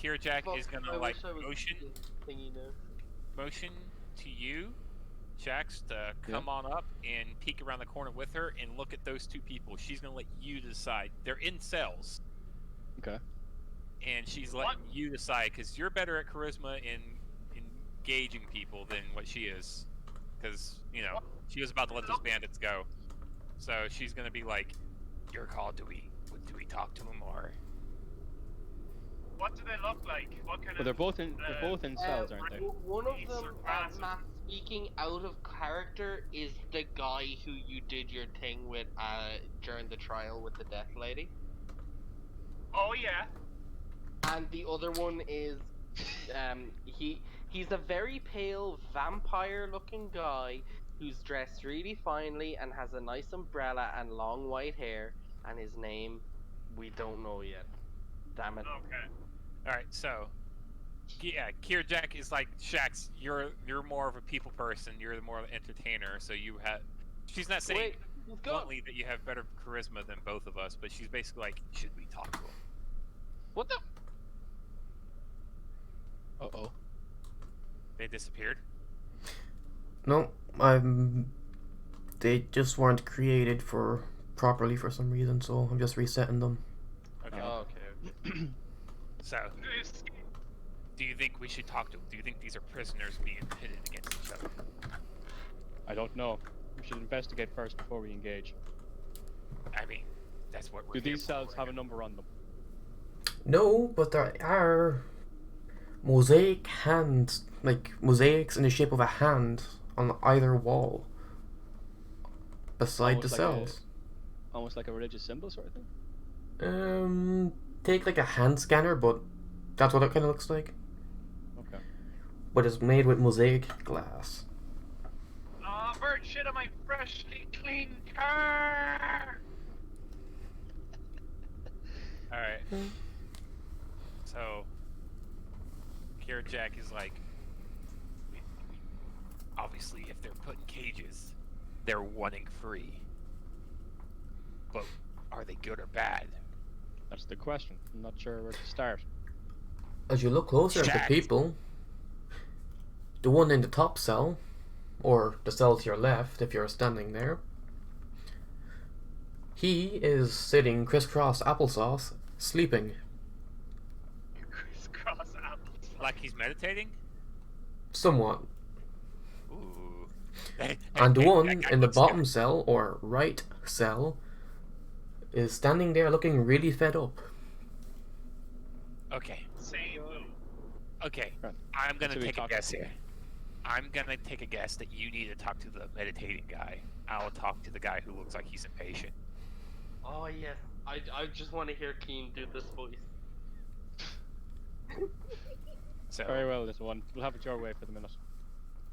Kirjak Fuck, is I gonna like wish I was motion thingy now. to you, Shax, to come on up and peek around the corner with her and look at those two people. She's gonna let you decide. They're in cells, Okay. and she's letting you decide because you're better at charisma and engaging people than what she is. Because she was about to let those bandits go, so she's gonna be like, "Your call. Do we talk to him or?" What do they look like? What kind But they're of... both in cells, aren't they? One of them, Sarcasm. Matt, speaking out of character, is the guy who you did your thing with during the trial with the death lady. Oh, yeah. And the other one is, he's a very pale vampire-looking guy who's dressed really finely and has a nice umbrella and long white hair. And his name, we don't know yet. Damn it. Okay. All right, so yeah, Kirjak is like Shax. You're more of a people person. You're more of an entertainer. So you have. She's not saying Wait, he's gone. bluntly that you have better charisma than both of us, but she's basically like, should we talk to him? What the? Uh-oh. They disappeared. No, they just weren't created properly for some reason, so I'm just resetting them. Okay. Oh, okay. So, do you think we should talk to them? Do you think these are prisoners being pitted against each other? I don't know. We should investigate first before we engage. I mean, that's what we're Do here these cells for. have a number on them? No, but there are mosaic hands, like mosaics in the shape of a hand on either wall beside the Almost like cells. Almost like a religious symbol sort of thing? Take like a hand scanner, but that's what it kind of looks like. Okay. But it's made with mosaic glass. Oh, bird shit on my freshly clean car! Alright. So, Kirjak is like, obviously, if they're put in cages, they're wanting free. But are they good or bad? That's the question. I'm not sure where to start. As you look closer at the Jacked. people, the one in the top cell, or the cell to your left if you're standing there, he is sitting crisscross applesauce, sleeping. like he's meditating? Somewhat. Ooh. Hey, And the hey, one that guy in the looks bottom cell, or right cell, is standing there looking really fed up. good. Okay. Same move. Okay. Right. I'm gonna So we take a talk- guess here. I'm gonna take a guess that you need to talk to the meditating guy. I'll talk to the guy who looks like he's impatient. Oh yes, I just want to hear Keen do this voice. So Very well, little one. We'll have it your way for the minute.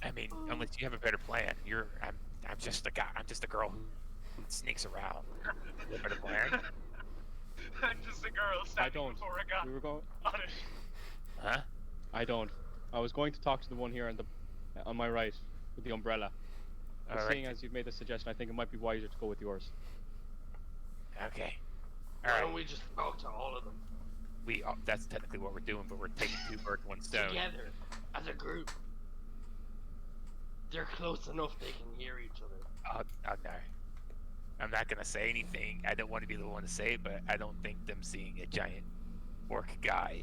I mean, unless you have a better plan, I'm just a guy. I'm just a girl who sneaks around. You have a better plan? I'm just a girl standing don't. before a guy We were going. on it. Huh? I don't. I was going to talk to the one here on my right with the umbrella. But All seeing right. as you've made the suggestion, I think it might be wiser to go with yours. Okay. Why All don't right. we just talk to all of them That's technically what we're doing, but we're taking two birds, one stone. together as a group? They're close enough they can hear each other. Oh no. I'm not gonna say anything. I don't want to be the one to say it, but I don't think them seeing a giant orc guy.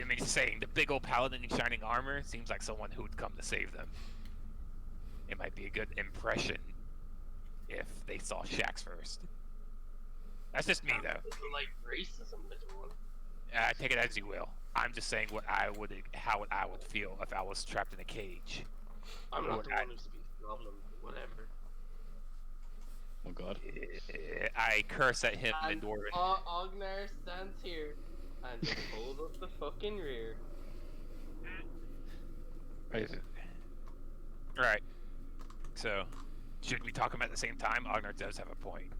I mean, saying the big old paladin in shining armor seems like someone who would come to save them. It might be a good impression if they saw Shax first. That's just me, though. It's like racism, little one. Take it as you will. I'm just saying how I would feel if I was trapped in a cage. I'm not the I- one who speaks problem, whatever. Oh God. I curse at him in And Dwarven. Ognar stands here and just holds up the fucking rear. Right. So, should we talk them at the same time? Ognar does have a point.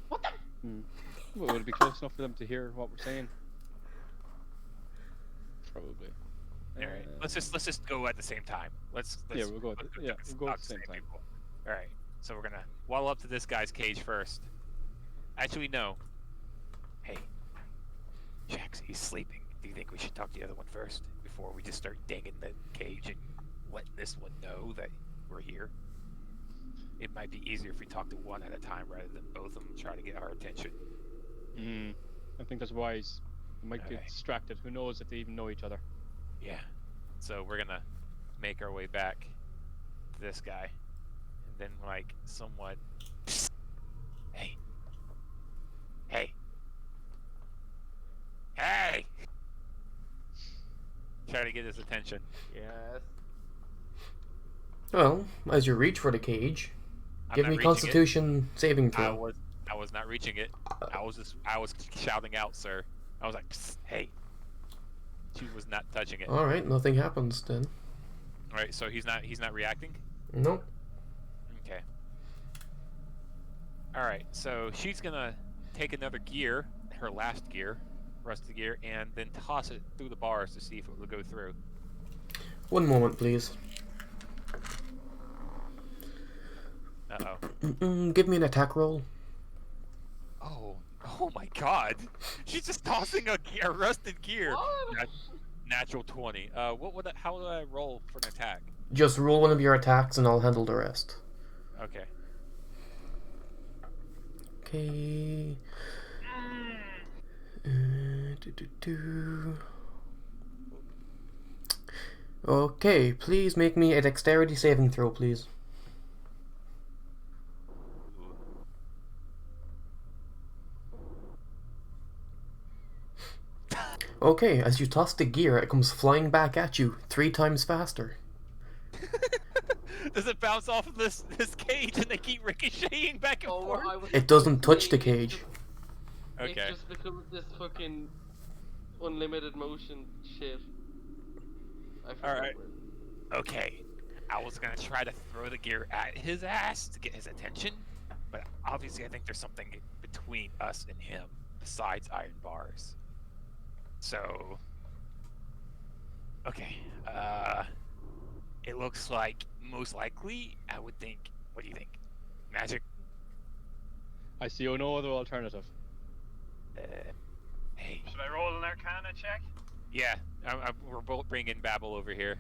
What the? Well, would it be close enough for them to hear what we're saying? Probably. Alright. Let's just go at the same time. Let's Yeah, we'll go at let's the- yeah, we'll go at talk the to same time. people. Alright. So we're gonna waddle up to this guy's cage first. Actually, no. Hey. Jax, he's sleeping. Do you think we should talk to the other one first? Before we just start dinging the cage and letting this one know that we're here? It might be easier if we talk to one at a time rather than both of them try to get our attention. I think that's wise. We might get Alright. distracted. Who knows if they even know each other? Yeah. So we're gonna make our way back to this guy. And then, like, somewhat. Hey. Hey. Hey! Try to get his attention. Yes. Well, as you reach for the cage, I'm give not me reaching Constitution saving it. throw. I was not reaching it. I was shouting out, sir. I was like, "Psst, hey. She was not touching it. Alright, nothing happens then. Alright, so he's not reacting? Nope. Okay. Alright, so she's gonna take another gear, her last gear, rusty gear, and then toss it through the bars to see if it will go through. One moment, please. Uh-oh. Give me an attack roll. Oh my god! She's just tossing a rusted gear! What? Natural 20. How would I roll for an attack? Just roll one of your attacks and I'll handle the rest. Okay. Okay. Do. Okay, please make me a dexterity saving throw, please. Okay, as you toss the gear, it comes flying back at you 3 times faster. Does it bounce off of this cage and they keep ricocheting back and Oh, forth? I was It doesn't touch the it's cage. just- Okay. It's just because of this fucking unlimited motion shit. I forgot Alright. where- Okay. I was gonna try to throw the gear at his ass to get his attention, but obviously I think there's something between us and him besides iron bars. So, okay. It looks like most likely I would think. What do you think? Magic. I see no other alternative. Hey. Should I roll an Arcana check? Yeah, we're both bringing Babel over here.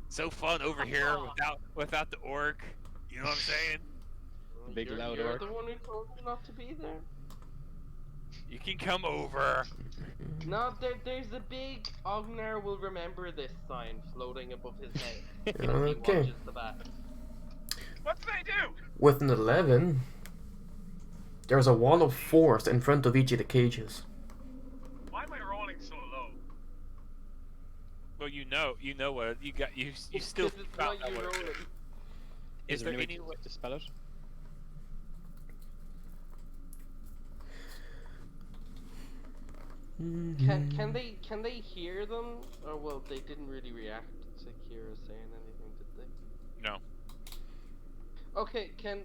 So fun over here without the orc. You know what I'm saying? Big you're, loud you're orc. the one who told me not to be there. You can come over. No, there's a big Ognar will remember this sign floating above his head. As he Okay. watches the bat. What did I do? With an 11, there's a wall of force in front of each of the cages. Why am I rolling so low? Well, you know what you got. You It's still 'cause it's found what out you what it rolling. is. Is there any any way way? to spell it? Can they hear them? Or well, they didn't really react to Kira saying anything, did they? No. Okay, can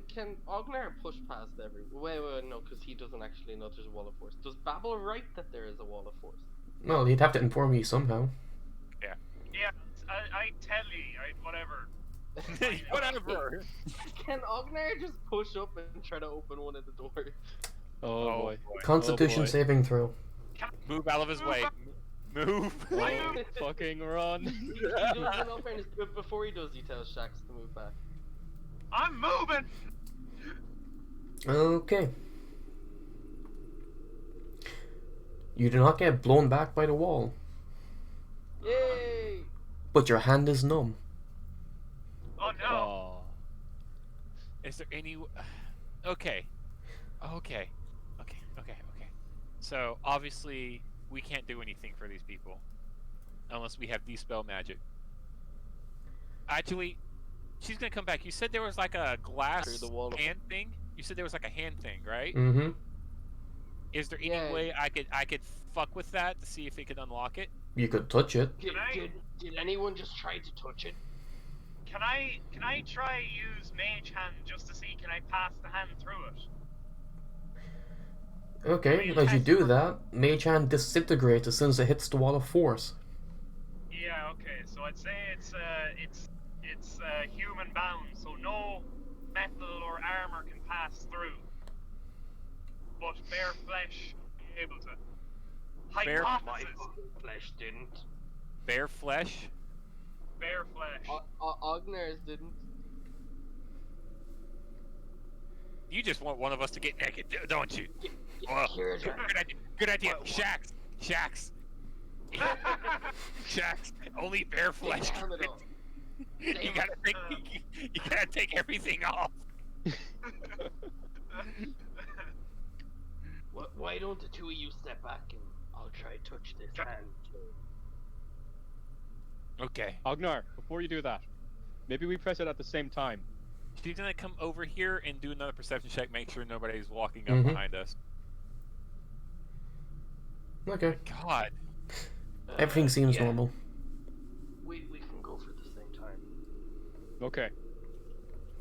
Ognar push past every? Wait, no, because he doesn't actually know there's a wall of force. Does Babel write that there is a wall of force? Well, he'd have to inform me somehow. Yeah, I tell you, whatever. Whatever. Can Ognar just push up and try to open one of the doors? Oh, boy. Constitution boy. saving throw. Move out of his way. Move. Oh, fucking run. He does enough fairness, but before he does, he tells Shax to move back. I'm moving. Okay. You do not get blown back by the wall, Yay! but your hand is numb. Oh no. Oh. Is there any? Okay. So obviously we can't do anything for these people unless we have dispel magic. Actually, she's gonna come back. You said there was like a glass Through the wall of- hand thing. You said there was like a hand thing, right? Mm-hmm. Is there any Yeah. way I could fuck with that to see if it could unlock it? You could touch it. Did anyone just try to touch it? Can I try use Mage Hand just to see can I pass the hand through it? Okay, as you do that, Mage Hand disintegrates as soon as it hits the wall of force. Yeah. Okay. So I'd say it's human bound, so no metal or armor can pass through, but bare flesh able to. Bare- Hypothesis. Flesh didn't. Bare flesh? Bare flesh. Ognar's didn't. You just want one of us to get naked, don't you? Yeah, Well, Kira's good right. idea. Good idea. What? Shax. Shax. Only bare flesh. Take the helmet off. You gotta take everything off. Why don't the two of you step back and I'll try to touch this hand. Okay. Ognar, before you do that, maybe we press it at the same time. She's gonna come over here and do another perception check, make sure nobody's walking up Mhm. behind us. Okay. God. Everything seems yeah. normal. We can go for the same time. Okay.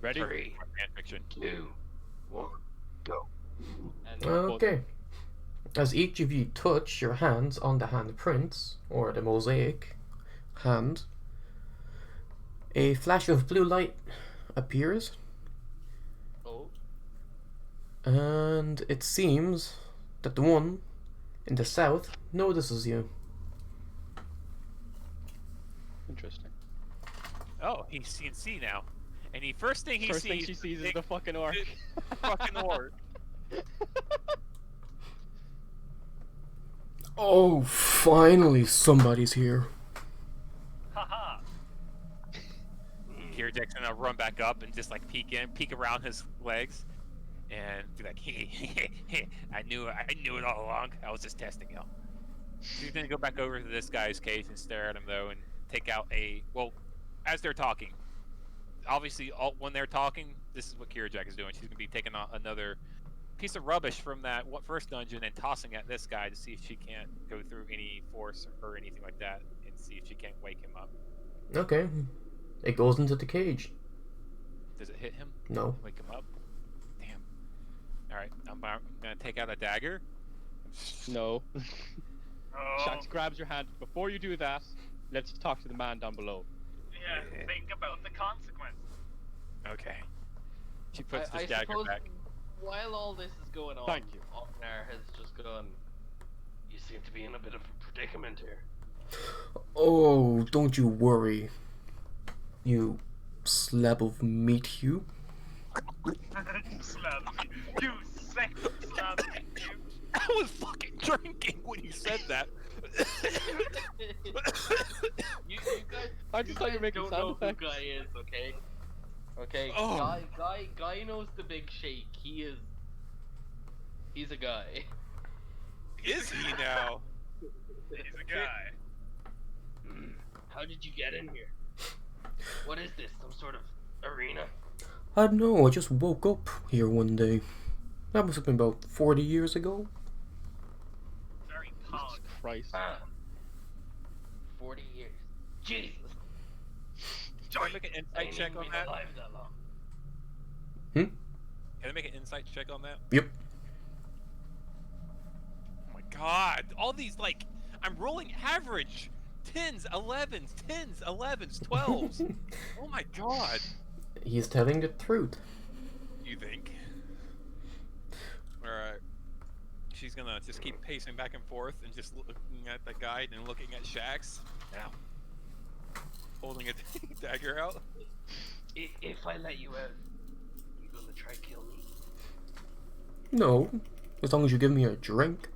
Ready? 3, Fan fiction. 2, 1, go. And Okay. As each of you touch your hands on the handprints, or the mosaic hand, a flash of blue light appears, oh, and it seems that the one in the south notices you. Interesting. Oh, he's CNC now. And the first thing he First sees, thing she sees is the fucking orc. fucking orc. Oh, finally somebody's here. Haha. Here, Jackson, I'll run back up and just like peek around his legs, and be like, I knew it all along. I was just testing you. He's gonna go back over to this guy's cage and stare at him though, and take out as they're talking. Obviously, when they're talking, this is what Kirajak is doing. She's gonna be taking out another piece of rubbish from that first dungeon and tossing at this guy to see if she can't go through any force or anything like that, and see if she can't wake him up. Okay. It goes into the cage. Does it hit him? No. Wake him up? Damn. Alright, I'm gonna take out a dagger. No. Oh. Shax grabs your hand. Before you do that, let's talk to the man down below. Yeah. Think about the consequences. Okay. She puts I this dagger suppose back. while all this is going on, Thank you. Ognar has just gone. You seem to be in a bit of a predicament here. Oh, don't you worry. You slab of meat, you. Slab. You sick slab. You. I was fucking drinking when you said that. You guys, I just thought you were making don't sound know effects. who Guy is, okay? Okay, Oh. Guy knows the big shake. He's a guy. Is he now? He's a guy. How did you get in here? What is this? Some sort of arena? I don't know, I just woke up here one day. That must have been about 40 years ago. Very Jesus pog. Christ. Ah. 40 years. Jesus. Can I make an I insight ain't check even on been that? alive that long. Can I make an insight check on that? Yep. Oh my god! All these, like, I'm rolling average! 10s, 11s, 10s, 11s, 12s! Oh my god! He's telling the truth. You think? Alright. She's gonna just keep pacing back and forth and just looking at the guide and looking at Shax. Now. Holding a dagger out. If I let you out, you gonna try kill me? No, as long as you give me a drink.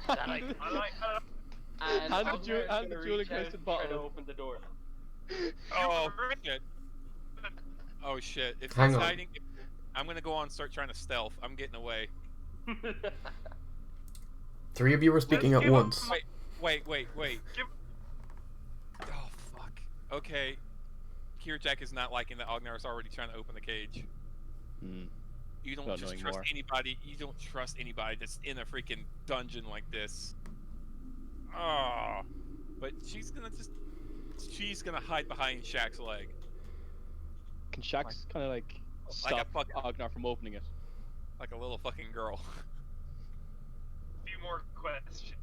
That I I like. And Hand the Ogmar's jewel- hand the gonna jewel reach out encrusted and try to bottle. open the door. Oh shit. Oh shit. If Hang he's on. hiding, I'm gonna go on and start trying to stealth. I'm getting away. 3 of you are speaking Let's at give him once. Wait. Give, Oh fuck. Okay. Kirjak is not liking that Ognar is already trying to open the cage. Hmm. You don't Not just knowing trust more. anybody. You don't trust anybody that's in a freaking dungeon like this. Oh. But she's gonna hide behind Shaq's leg. Can Shax kind of like Like a stop fucking- Ognar from opening it? Like a little fucking girl. a few more questions.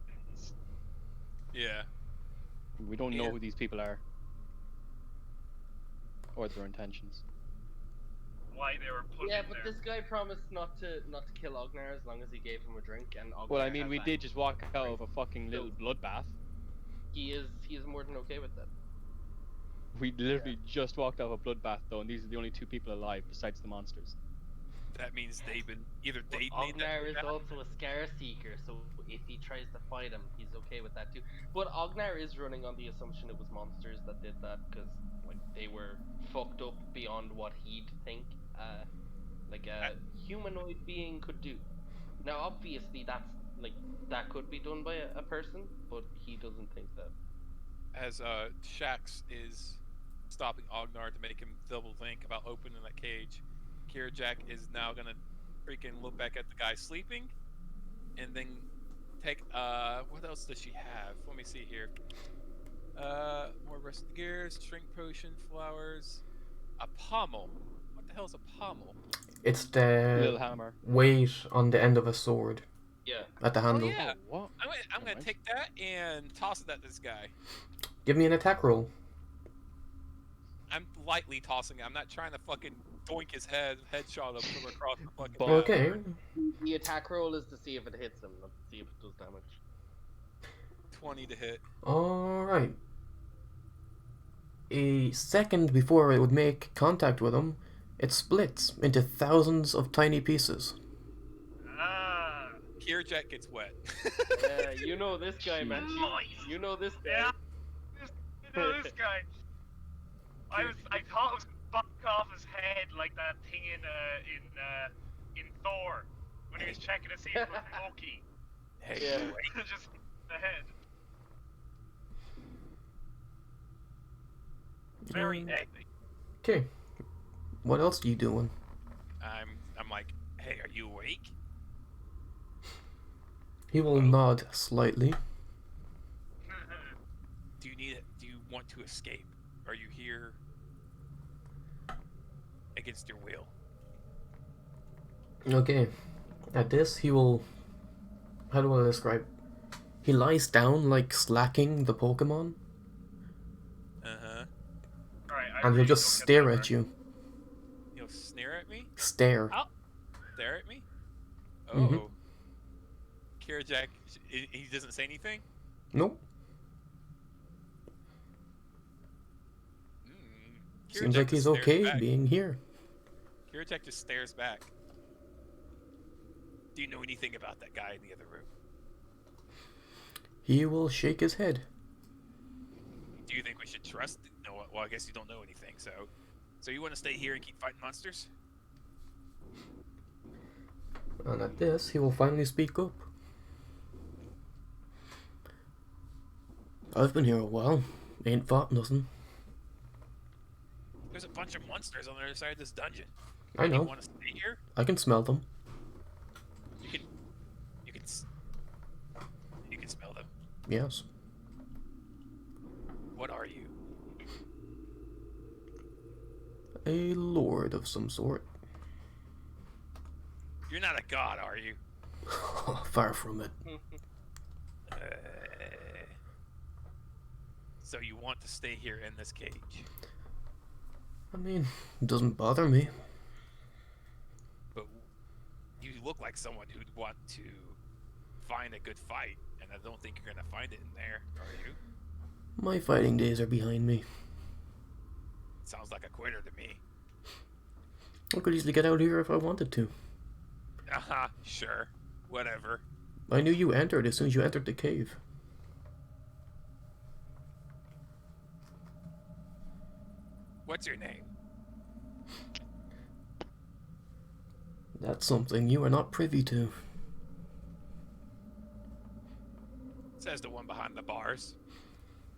Yeah. We don't know Yeah. who these people are. Or their intentions. Why they were put Yeah, in but there. this guy promised not to kill Ognar as long as he gave him a drink, and Ognar Well, I mean, has we that. did just walk out of a fucking little bloodbath. He is more than okay with that. We literally just walked out of a bloodbath, though, and these are the only 2 people alive besides the monsters. That means they've been either But they made that. Ognar is also a Scar Seeker, so if he tries to fight him, he's okay with that too. But Ognar is running on the assumption it was monsters that did that, because like they were fucked up beyond what he'd think like a humanoid being could do. Now, obviously, that could be done by a person, but he doesn't think that. As Shax is stopping Ognar to make him double think about opening that cage, Kirjak is now gonna freaking look back at the guy sleeping, and then take what else does she have? Let me see here. More rusted gears, shrink potion, flowers, a pommel. What the hell is a pommel? It's Little the hammer. weight on the end of a sword Yeah. at the handle. yeah. Oh, what? I'm gonna Alright. take that and toss it at this guy. Give me an attack roll. I'm lightly tossing it. I'm not trying to fucking doink his headshot him from across the fucking But- map. Okay. The attack roll is to see if it hits him, not to see if it does damage. 20 to hit. Alright. A second before it would make contact with him, it splits into thousands of tiny pieces. Ah. Kirjak gets wet. Yeah, you know this guy, man. Nice. You know this guy. Yeah. You know this guy. I thought it was gonna buck off his head like that thing in Thor when he was checking to see if it was Loki. Hey, Yeah. boy. Just the head. Very deadly. Okay. What else are you doing? I'm like, hey, are you awake? He will nod slightly. Do you want to escape? Are you here against your will? Okay. At this, he will. How do I describe? He lies down like slacking the Pokemon, Uh-huh. Alright, and he'll just stare at you. He'll sneer at me? Stare. Stare at me? Oh. Mhm. Kirjak, he doesn't say anything? Nope. Mm. Seems Kirjak like just he's stares okay back. being here. Kirjak just stares back. Do you know anything about that guy in the other room? He will shake his head. Do you think we should trust? No, well, I guess you don't know anything, so... So you want to stay here and keep fighting monsters? And at this, he will finally speak up. I've been here a while. Ain't fought nothing. There's a bunch of monsters on the other side of this dungeon. I You know. want to stay here? I can smell them. You can... You can smell them. Yes. What are you? A lord of some sort. You're not a god, are you? Far from it. So you want to stay here in this cage? I mean, it doesn't bother me. But you look like someone who'd want to find a good fight, and I don't think you're gonna find it in there, are you? My fighting days are behind me. Sounds like a quitter to me. I could easily get out here if I wanted to. Sure. Whatever. I knew you entered as soon as you entered the cave. What's your name? That's something you are not privy to. Says the one behind the bars.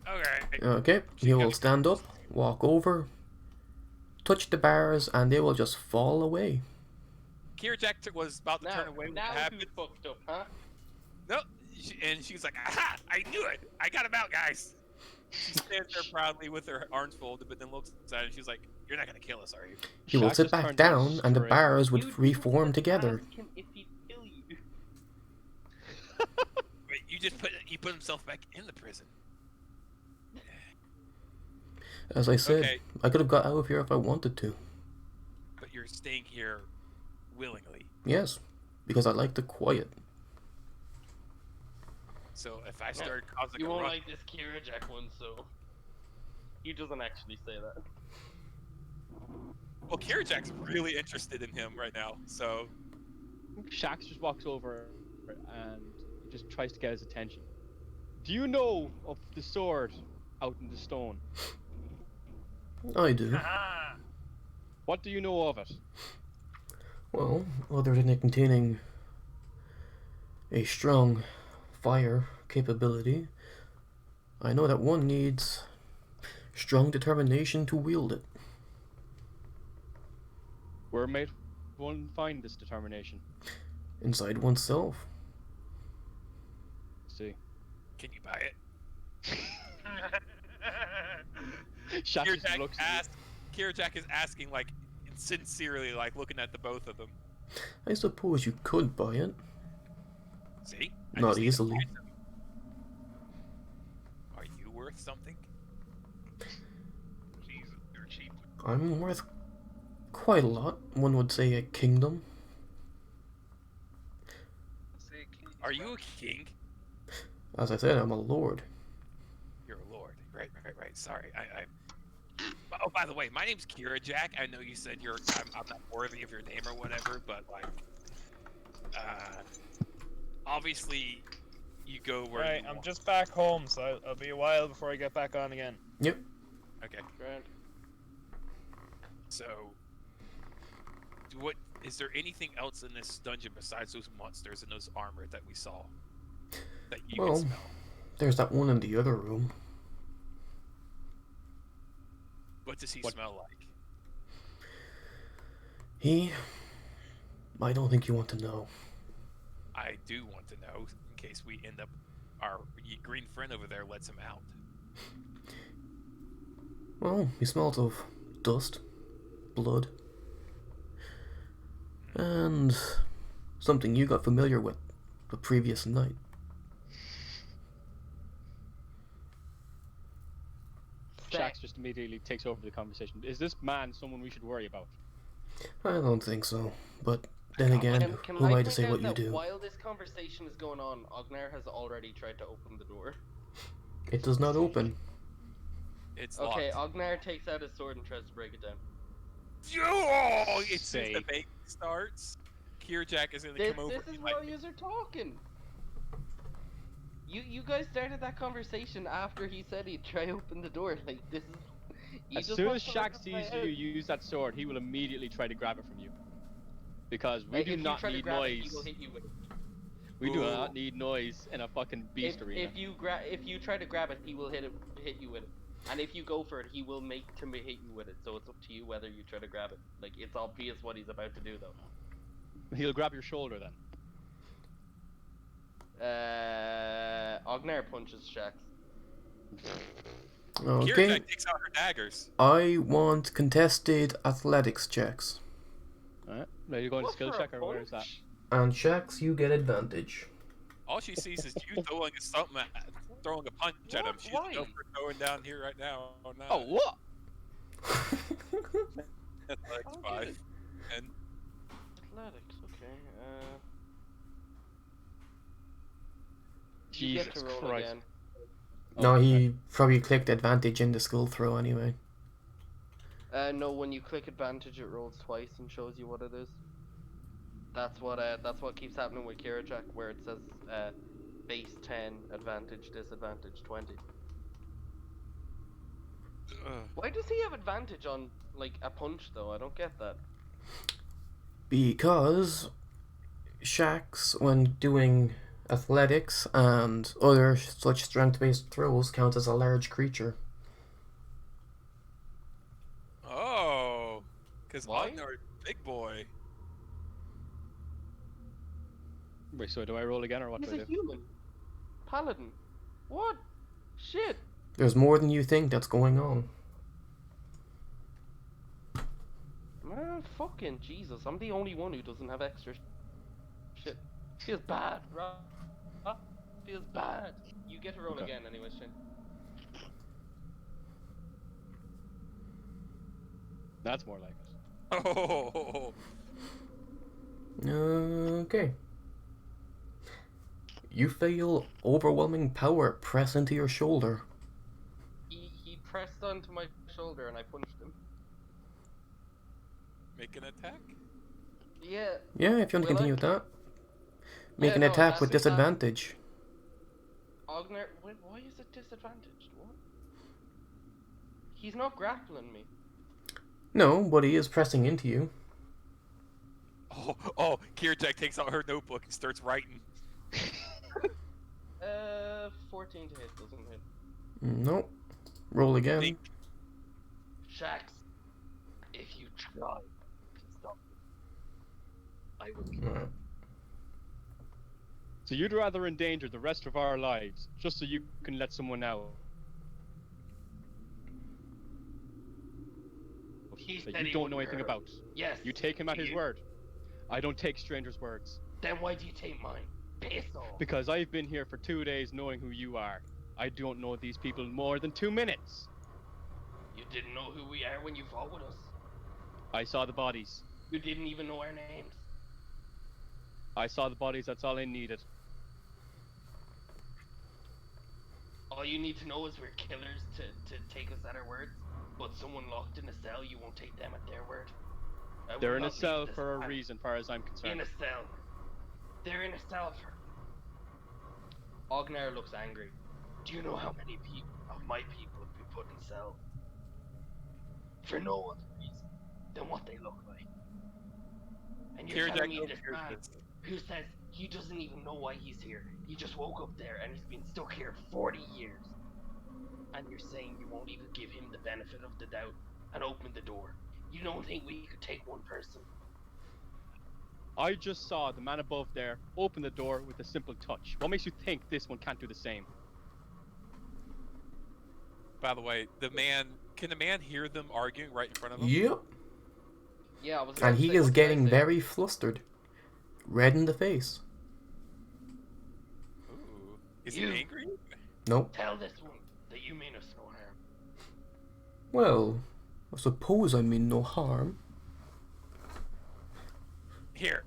Okay. Okay, he will stand up, walk over, touch the bars, and they will just fall away. Kirjak was about to turn away when it now happened. who fucked up, huh? No, and she was like, "Aha! I knew it! I got him out, guys!" She stands there proudly with her arms folded, but then looks inside and she's like, "You're not gonna kill us, are you?" He will Shaq sit just back turned down, and the straight. bars would You reform didn't together. ask him if he'd kill you. Wait, you put himself back in the prison. As I said, Okay. I could have got out of here if I wanted to. But you're staying here willingly. Yes, because I like the quiet. So if I started causing You a won't rush, like this Kira Jack one, so he doesn't actually say that. well, Kirjak's really interested in him right now. So Shax just walks over and just tries to get his attention. Do you know of the sword out in the stone? I do. Aha! What do you know of it? Well, other than it containing a strong fire capability, I know that one needs strong determination to wield it. Where might one find this determination? Inside oneself. See. can you buy it? Shax just looks at Kirjak is asking like sincerely, like looking at the both of them. I suppose you could buy it. See? Not just need to easily. find them. Are you worth something? Jesus, you're cheap. I'm worth quite a lot. One would say a kingdom. Say king Are is you a well. king? As I said, I'm a lord. You're a lord. Right. Sorry. Oh, by the way, my name's Kirjak. I know you said I'm not worthy of your name or whatever, but like, obviously, you go where Right, you I'm want. just back home, so I'll be a while before I get back on again. Yep. Okay. Grand. So, what is there anything else in this dungeon besides those monsters and those armor that we saw that you Well, can smell? there's that one in the other room. What does he What- smell like? I don't think you want to know. I do want to know in case we end up our green friend over there lets him out. Well, he smells of dust, blood, and something you got familiar with the previous night. Shax just immediately takes over the conversation. Is this man someone we should worry about? I don't think so, but then again, Can who I am I point to say out what you that do? while this conversation is going on, Ognar has already tried to open the door. It does not open. It's Okay, locked. Ognar takes out his sword and tries to break it down. Oh, as soon as the Say. bait starts, Kierjack is gonna This, come over. this is and, like, while yous are talking. You guys started that conversation after he said he'd try open the door. Like this is. You As just soon want as someone Shaq to sees play you out. use that sword, he will immediately try to grab it from you. Because we Like, do if you not try to need grab it, he noise. will hit you with it. We do Ooh. not need noise in a fucking beast arena. If you try to grab it, he will hit you with it. And if you go for it, he will make to hit you with it. So it's up to you whether you try to grab it. Like it's obvious what he's about to do, though. He'll grab your shoulder then. Ognar punches Shax. Okay. Kierjack takes out her daggers. I want contested athletics checks. Alright. Are you going to What skill for a check or where is that? punch? And Shax, you get advantage. All she sees is you throwing a punch at him. What? She's Why? over going down here right now. Oh, no. Oh, what? That's like I don't get 5. it. And Athletics, okay. You Jesus get to roll Christ. again. No, Okay. he probably clicked advantage in the skill throw anyway. No, when you click advantage, it rolls twice and shows you what it is. That's what keeps happening with Kierjack, where it says base 10, advantage, disadvantage 20. Why does he have advantage on like a punch though? I don't get that. Because Shax, when doing athletics and other such strength-based throws, count as a large creature. oh, because Why? Ognar, big boy. Wait, so do I roll again or what He's do I a do? human. Paladin. What? Shit. There's more than you think that's going on. Man, fucking Jesus. I'm the only one who doesn't have extra shit. Feels bad, bro. Feels bad. You get to roll Okay. again anyway, Shin. That's more like it. Oh, Okay. You feel overwhelming power press into your shoulder. He pressed onto my shoulder and I punched him. make an attack. Yeah. Yeah, if you want to Will continue I? with that. Make Yeah, an no, attack with that's- disadvantage. Ognar, wait, why is it disadvantaged? What? He's not grappling me. No, but he is pressing into you. Oh, Kierjack takes out her notebook and starts writing. 14 to hit doesn't hit. Nope. Roll again. Think. Shax, if you try to stop me, I will kill you. Alright. So you'd rather endanger the rest of our lives just so you can let someone out He that said you he don't know wouldn't anything hurt. about. Yes. You take him at his You- word. I don't take strangers' words. Then why do you take mine? Piss off. Because I've been here for 2 days knowing who you are. I don't know these people more than 2 minutes. You didn't know who we are when you fought with us. I saw the bodies. You didn't even know our names. I saw the bodies, that's all I needed. All you need to know is we're killers to take us at our words. But someone locked in a cell, you won't take them at their word. I will They're in a not leave cell this for a planet. reason, far as I'm In concerned. a cell. They're in a cell for. Ognar looks angry. Do you know how many people of my people have been put in cells? For no other reason than what they look like. And you're telling me this man who says he doesn't even know why he's here. He just woke up there and he's been stuck here 40 years. And you're saying you won't even give him the benefit of the doubt and open the door. You don't think we could take one person? I just saw the man above there open the door with a simple touch. What makes you think this one can't do the same? By the way, can the man hear them arguing right in front of him? Yep. Yeah, I was. And gonna he say, is what did I getting say? very flustered. Red in the face. Ooh. Is You- he angry? Nope. Tell this one that you mean us no harm. Well, I suppose I mean no harm. Here.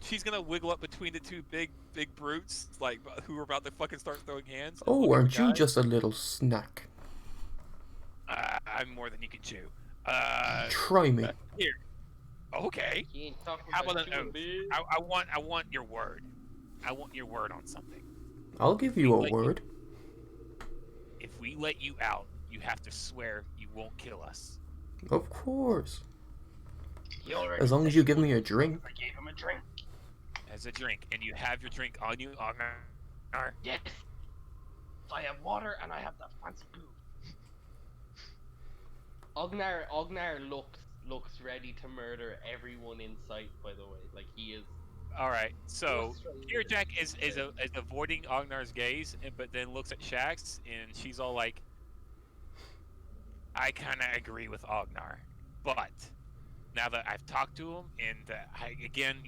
She's gonna wiggle up between the two big brutes, like who are about to fucking start throwing hands. and Oh, look at aren't the you guy. just a little snack? I'm more than you can chew. Try me. Okay. He ain't talking How about about an you, oath? bitch. I want your word. I want your word on something. I'll give you a Like- word. If we let you out, you have to swear you won't kill us. Of course. He already As long as said you he give me a wouldn't, drink. I gave him a drink. As a drink, and you have your drink on you, Ognar. Yes. I have water and I have that fancy booze. Ognar looks ready to murder everyone in sight. By the way, like he is. All right. So frustrated. here Jack is avoiding Ognar's gaze, but then looks at Shax, and she's all like, "I kind of agree with Ognar, but now that I've talked to him, and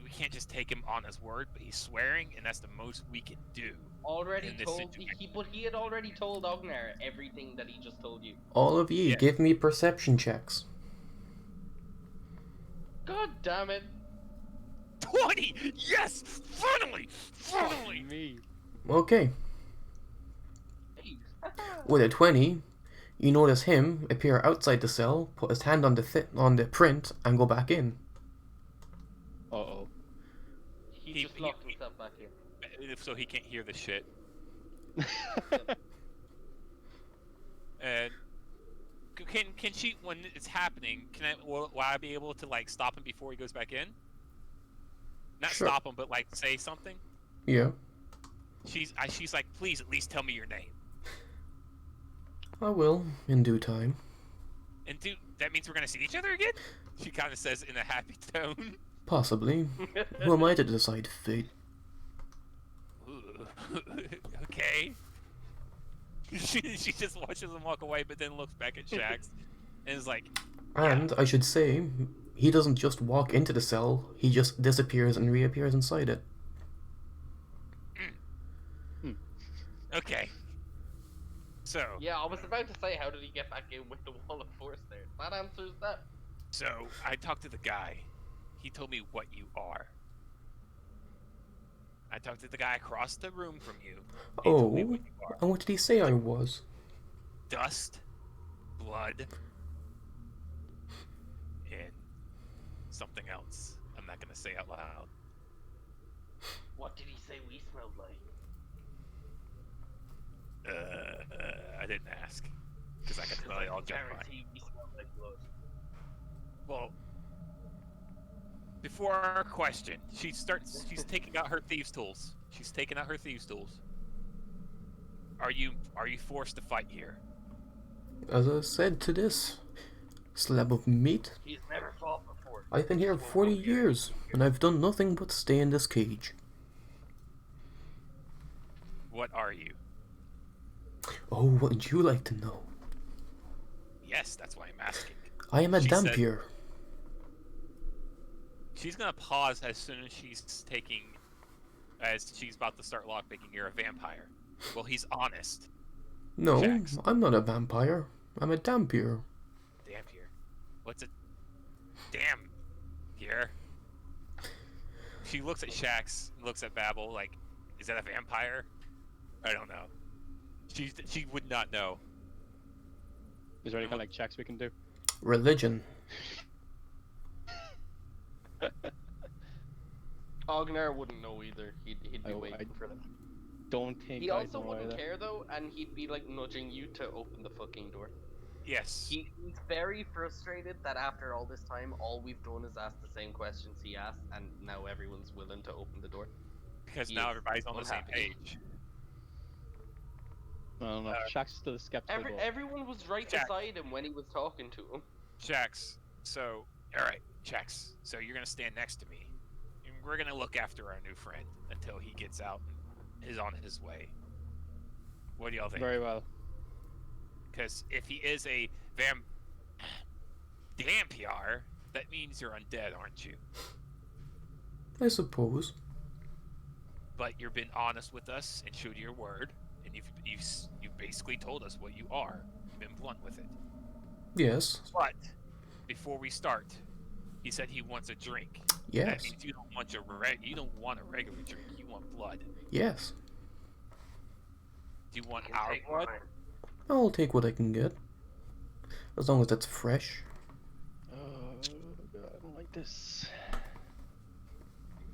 we can't just take him on his word, but he's swearing, and that's the most we can do." Already in this told situation. but he had already told Ognar everything that he just told you. All of you, Yeah. give me perception checks. God damn it! 20! Yes! Finally! Finally! Me. Okay. Hey. With a 20, you notice him appear outside the cell, put his hand on the print, and go back in. Uh-oh. He just locked himself back in. So he can't hear the shit. And can she, when it's happening, will I be able to like stop him before he goes back in? Not Sure. stop him, but like say something. Yeah. She's like, please at least tell me your name. I will, in due time. And that means we're gonna see each other again? She kind of says in a happy tone. Possibly. Who am I to decide fate? Ooh. Okay. She just watches him walk away, but then looks back at Shax and is like, And I should say, he doesn't just walk into the cell, he just disappears and reappears inside it. okay. So, Yeah, I was about to say, how did he get back in with the wall of force there? That answers that. so I talked to the guy. He told me what you are. I talked to the guy across the room from you. He told me Oh, what you are. and what did he say I was? Dust, blood, and something else. I'm not gonna say out loud. What did he say we smelled like? I didn't ask because I could smell it all jump by. Guarantee we smelled like blood. Well, before our question, she's taking out her thieves' tools. She's taking out her thieves' tools. Are you forced to fight here? As I said to this slab of meat, He's never fought before. I've been here 40 years, and I've done nothing but stay in this cage. What are you? Oh, wouldn't you like to know? Yes, that's why I'm asking. I am a She said- Dampier. She's gonna pause as soon as she's about to start lockpicking. You're a vampire. Well, he's honest. No, Jax. I'm not a vampire. I'm a Dampier. Dampier. What's a damn here? She looks at Shax, looks at Babel, like, is that a vampire? I don't know. She would not know. Is there any kind of like checks we can do? Religion. Ognar wouldn't know either. He'd be Oh, waiting for them. Don't think He I also know wouldn't either. care though, and he'd be like nudging you to open the fucking door. Yes. He's very frustrated that after all this time, all we've done is ask the same questions he asked, and now everyone's willing to open the door. Because he now is everybody's on the same unhappy. page. I don't know. Shaq's still skeptical. Everyone was right Jack. beside him when he was talking to him. Shax, so, alright, Shax, so you're gonna stand next to me. And we're gonna look after our new friend until he gets out and is on his way. What do y'all think? Very well. Because if he is a Dampier, that means you're undead, aren't you? I suppose. But you've been honest with us and showed your word, and you've basically told us what you are. Been blunt with it. Yes. But before we start, he said he wants a drink. That Yes. means you don't want a regular drink. You want blood. Yes. Do you want Can our take blood? mine. I'll take what I can get. As long as it's fresh. Oh, God, I don't like this.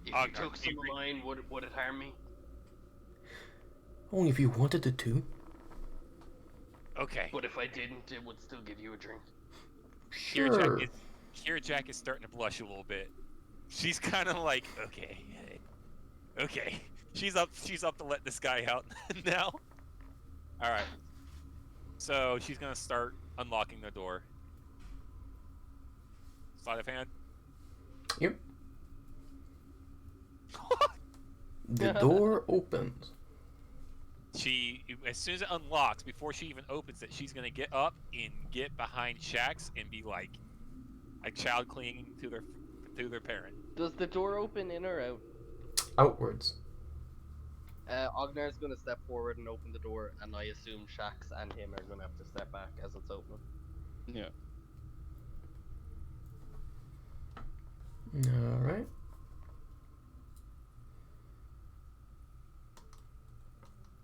If Oh, you God, took do some you of mine, would it harm me? Only if you wanted it to. Okay. But if I didn't, it would still give you a drink. Sure. Kira Jack is starting to blush a little bit. She's kind of like, okay. She's up to let this guy out now. All right. So she's gonna start unlocking the door. Sleight of hand. Yep. The door opens. She, as soon as it unlocks, before she even opens it, she's gonna get up and get behind Shax and be like a child clinging to their parent. Does the door open in or out? Outwards. Ognar's gonna step forward and open the door, and I assume Shax and him are gonna have to step back as it's opening. Yeah. Alright.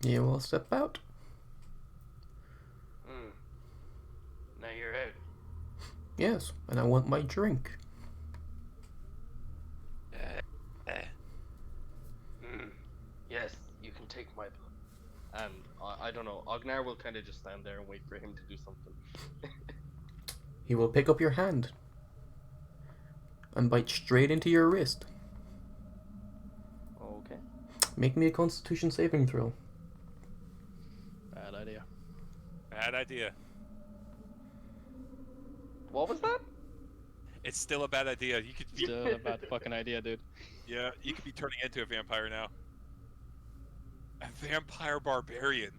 You will step out. Now you're out. Yes, and I want my drink. Yes, you can take my blood. And I don't know, Ognar will kind of just stand there and wait for him to do something. He will pick up your hand and bite straight into your wrist. Okay. Make me a Constitution saving throw. Bad idea. Bad idea. What was that? It's still a bad idea. You could be, Still a bad fucking idea, dude. yeah, you could be turning into a vampire now. A vampire barbarian.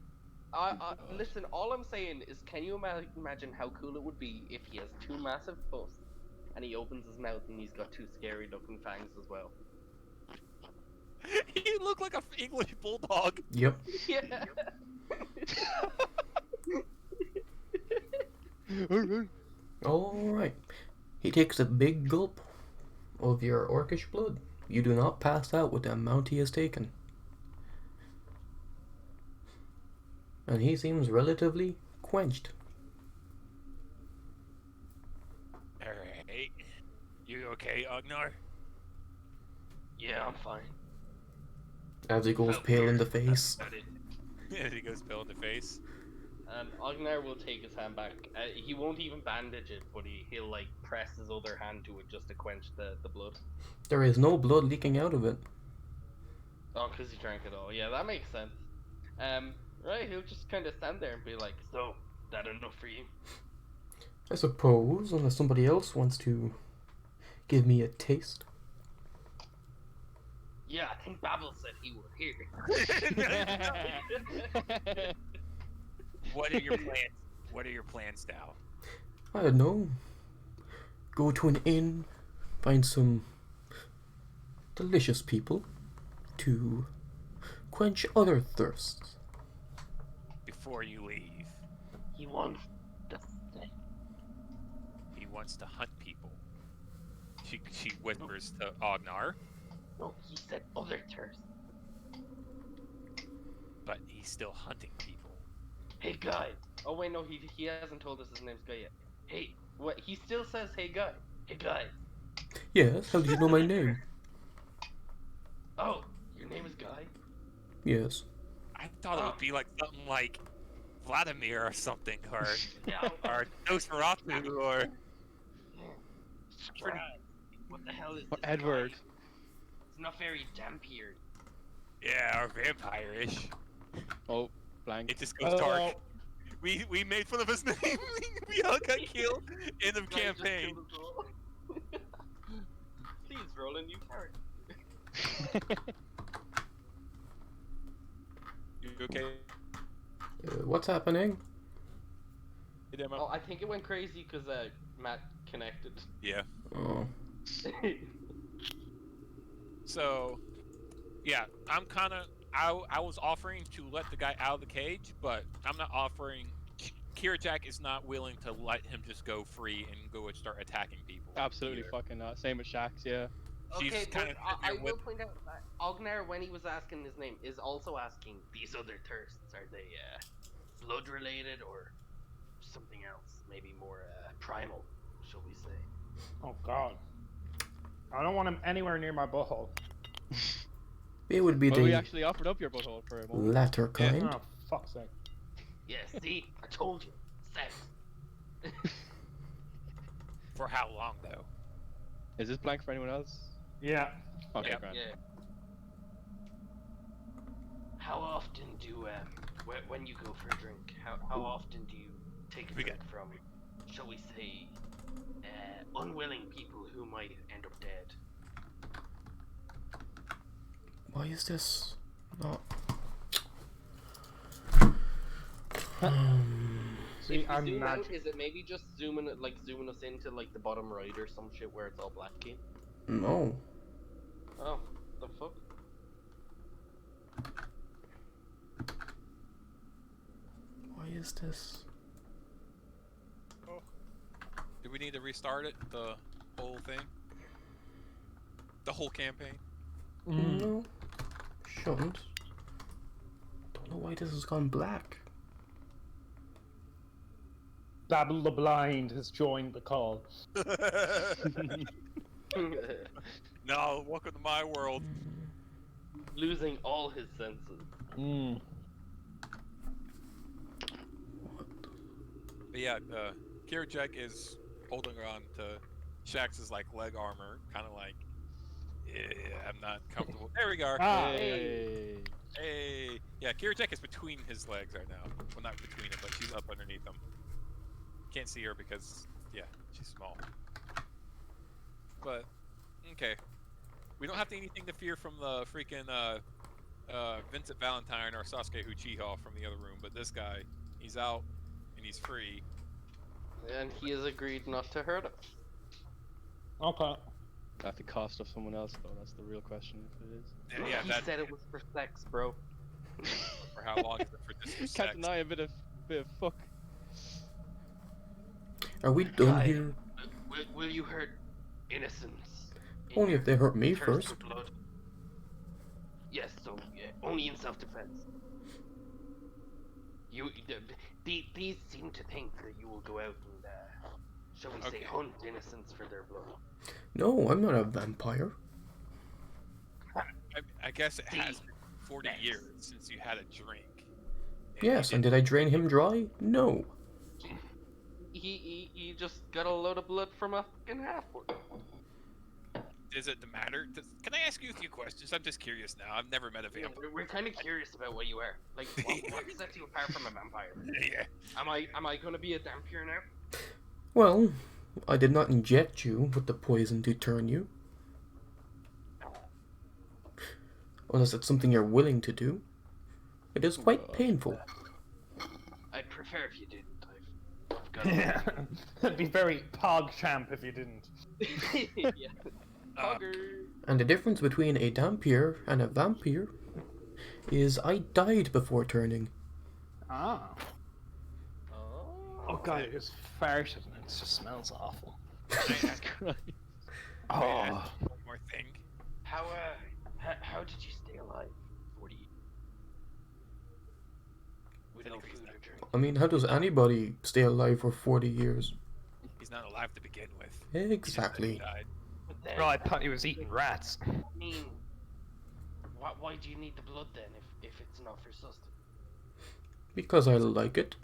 Listen, all I'm saying is, can you imagine how cool it would be if he has two massive tusks, and he opens his mouth and he's got two scary looking fangs as well? You look like a English bulldog. Yep. Yeah. Alright. He takes a big gulp of your orcish blood. You do not pass out with the amount he has taken. And he seems relatively quenched. Alright. You okay, Ognar? Yeah, I'm fine. As he goes pale in the face. That's about it. Yeah, he goes pale in the face. And Ognar will take his hand back. He won't even bandage it, but he'll like press his other hand to it just to quench the blood. There is no blood leaking out of it. Oh, because he drank it all. Yeah, that makes sense. Right, he'll just kind of stand there and be like, so, that enough for you? I suppose, unless somebody else wants to give me a taste. Yeah, I think Babel said he would. Here. What are your plans? What are your plans now? I don't know. Go to an inn, find some delicious people to quench other thirsts. Before you leave, He wants the he wants to hunt people. She whispers to Ognar, No, he said other thirst. but he's still hunting people. Hey, guy. Oh, wait, no, he hasn't told us his name's Guy yet. Hey, what? He still says, hey, guy. Hey, guy. Yes, how did you know my name? Oh, your name is Guy? Yes. I thought it would be like something like Vladimir or something, or Yeah. or Nosferatu, or What the hell is Or this Edward. guy? It's not very damp-eared. yeah, or vampire-ish. Oh, blank. It just goes dark. We made fun of his name. We all got killed. End of Guy just campaign. killed us all. Please roll a new character. You okay? What's happening? Hey, Demo? Oh, I think it went crazy because Matt connected. Yeah. Oh. So, yeah, I'm kind of. I was offering to let the guy out of the cage, but I'm not offering. Kira Jack is not willing to let him just go free and go and start attacking people. Absolutely either. fucking not. Same with Shax, yeah. She's Okay, kind but of I will point out that Ognar, when he was asking his name, is also asking these other thirsts. Are they blood related or something else? Maybe more primal, shall we say? Oh god. I don't want him anywhere near my butthole. It would be Well, we the actually offered up your butthole for a moment. latter kind. Oh, fuck's sake. Yeah, see? I told you. Sex. For how long though? Is this blank for anyone else? Yeah. Okay, Yeah. grand. Yeah. How often do when you go for a drink? How often do you take a We drink from, shall we say, unwilling people who might end up dead? Why is this not? See, If we I'm zoom mad. out, is it maybe just zooming us into like the bottom right or some shit where it's all black key? No. Oh, the fuck? Why is this? Do we need to restart it? The whole thing? The whole campaign? No. Shouldn't. Don't know why this has gone black. Babble the Blind has joined the call. No, welcome to my world. Losing all his senses. Mm. But yeah, Kirajek is holding on to Shax's like leg armor, kind of like, yeah, I'm not comfortable. There we go. Ah. Hey. Hey, yeah, Kirajek is between his legs right now. Well, not between him, but she's up underneath him. Can't see her because, yeah, she's small. But okay, we don't have anything to fear from the freaking Vincent Valentine or Sasuke Uchiha from the other room, but this guy, he's out and he's free. And he has agreed not to hurt us. Okay. At the cost of someone else, though. That's the real question. If it is. Yeah, he that said it was for sex, bro. for how long is it for just for Can't sex? deny a bit of fuck. Are we done Guy, here? Will you hurt innocents? in Only if they hurt me thirst first. for blood? Yes, so yeah, only in self-defense. These seem to think that you will go out and, shall we say, Okay. hunt innocents for their blood. No, I'm not a vampire. I guess it has See, been 40 next. years since you had a drink. Yes, you and did I drain him dry? No. He just got a load of blood from a fucking half-orc. Does it matter? Can I ask you a few questions? I'm just curious now. I've never met a Yeah, vampire. we're kind of curious about what you are. Like, what sets you apart from a vampire? Yeah. Am I gonna be a vampire now? Well, I did not inject you with the poison to turn you. Unless it's something you're willing to do. It is quite painful. I'd prefer if you didn't. I've got Yeah. It'd be very PogChamp if you didn't. yeah. Um, Pogger. And the difference between a Dhampir and a vampire is I died before turning. Ah. Oh. Oh god, it just farted and it just smells awful. Jesus Christ. Can I Oh. ask you one more thing. How did you stay alive 40 years? With no food or drink? I mean, how does anybody stay alive for 40 years? He's not alive to begin with. He just said he Exactly. died. But then, Bro, I thought he was eating rats. I mean, why do you need the blood then if it's not for sustenance? Because I like it.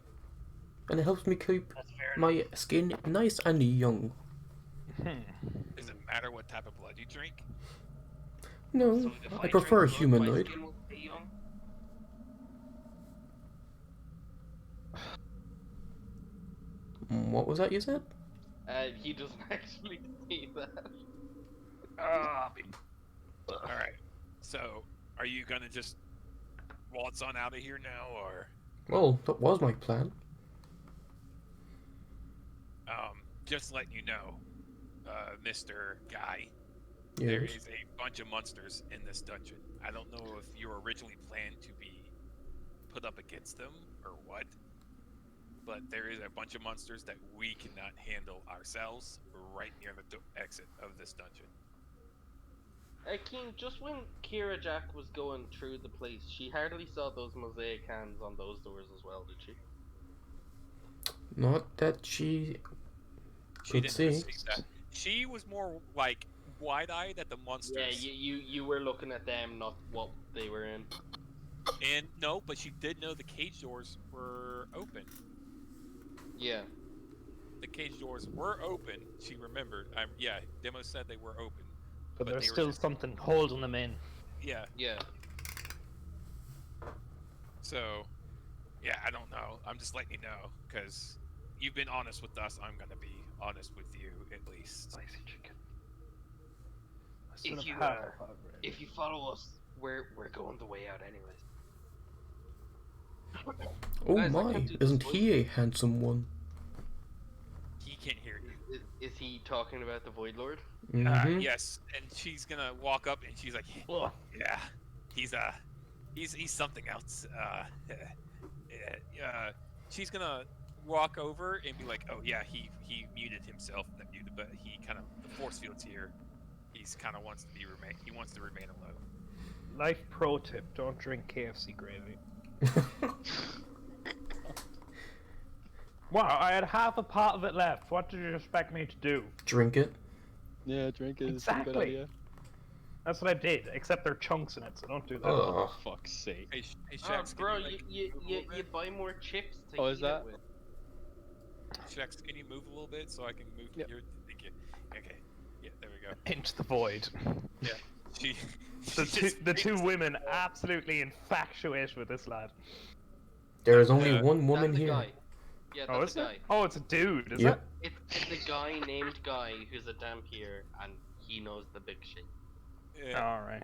And it helps me keep That's fair. my skin nice and young. Does it matter what type of blood you drink? No, So if I drink prefer blood, my humanoid. skin will stay young? What was that you said? He doesn't actually say that. Alright. So, are you gonna just waltz on out of here now, or Well, that was my plan. just letting you know, Mr. Guy, there Yes. is a bunch of monsters in this dungeon. I don't know if you originally planned to be put up against them or what, but there is a bunch of monsters that we cannot handle ourselves right near the exit of this dungeon. Keen, just when Kira Jack was going through the place, she hardly saw those mosaic hands on those doors as well, did she? Not that she She could didn't see. receive that. She was more like wide-eyed at the monsters. Yeah, you were looking at them, not what they were in. And no, but she did know the cage doors were open. Yeah. The cage doors were open. She remembered. Yeah, Demo said they were open. But But there's they were still just- something holding them in. Yeah. Yeah. So, yeah, I don't know. I'm just letting you know because you've been honest with us. I'm gonna be honest with you at least. Spicy chicken. I If still have you, half uh, a hog brain. If you follow us, we're going the way out anyways. Oh Guys, I my, can't do this isn't voice. he a handsome one? He can't hear you. Is he talking about the Void Lord? Mm-hmm. Yes, and she's gonna walk up and she's like, Ugh. yeah, he's something else. She's gonna walk over and be like, oh yeah, he muted himself, not muted, but he kind of the force field's here. He's kind of wants to remain alone. Life pro tip: don't drink KFC gravy. Wow, I had half a pot of it left. What did you expect me to do? Drink it. Yeah, drink it. It's a good Exactly. idea. That's what I did, except there are chunks in it, so don't do that. Ugh. Fuck's sake. Hey, Oh, Shax, bro, can you you buy more chips to Oh, is eat that- it with. Shax, can you move a little bit so I can move Yep. your? Thank you. Okay. Yeah, there we go. Into the void. She. The she two, just the two makes- women absolutely infatuated with this lad. There is only Yeah. one woman That's the here. guy. Yeah, Oh, that's is the it? guy. Oh, it's a dude, is Yep. it? It's the guy named Guy who's a Dampier, and he knows the big shit. Yeah. Alright.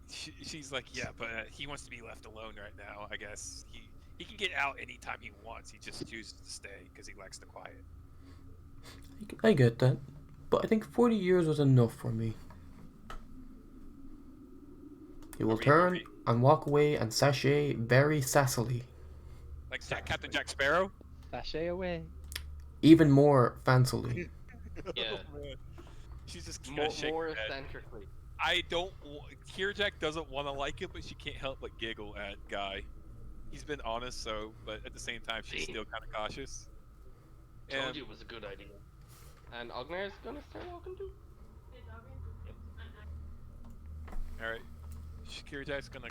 She's like, yeah, but he wants to be left alone right now. I guess he can get out anytime he wants. He just chooses to stay because he likes the quiet. I get that, but I think 40 years was enough for me. He will Are we- turn and walk away and sashay very sassily. Like Captain Jack Sparrow. Sashay away. Even more fancily. Yeah. Oh, man. She's just More, gonna shake more her head. eccentrically. I don't. Kierjack doesn't want to like it, but she can't help but giggle at Guy. He's been honest, so but at the same time, she's See? still kind of cautious. Told And you it was a good idea. And Ognar's gonna start walking too. all right, Kierjack's gonna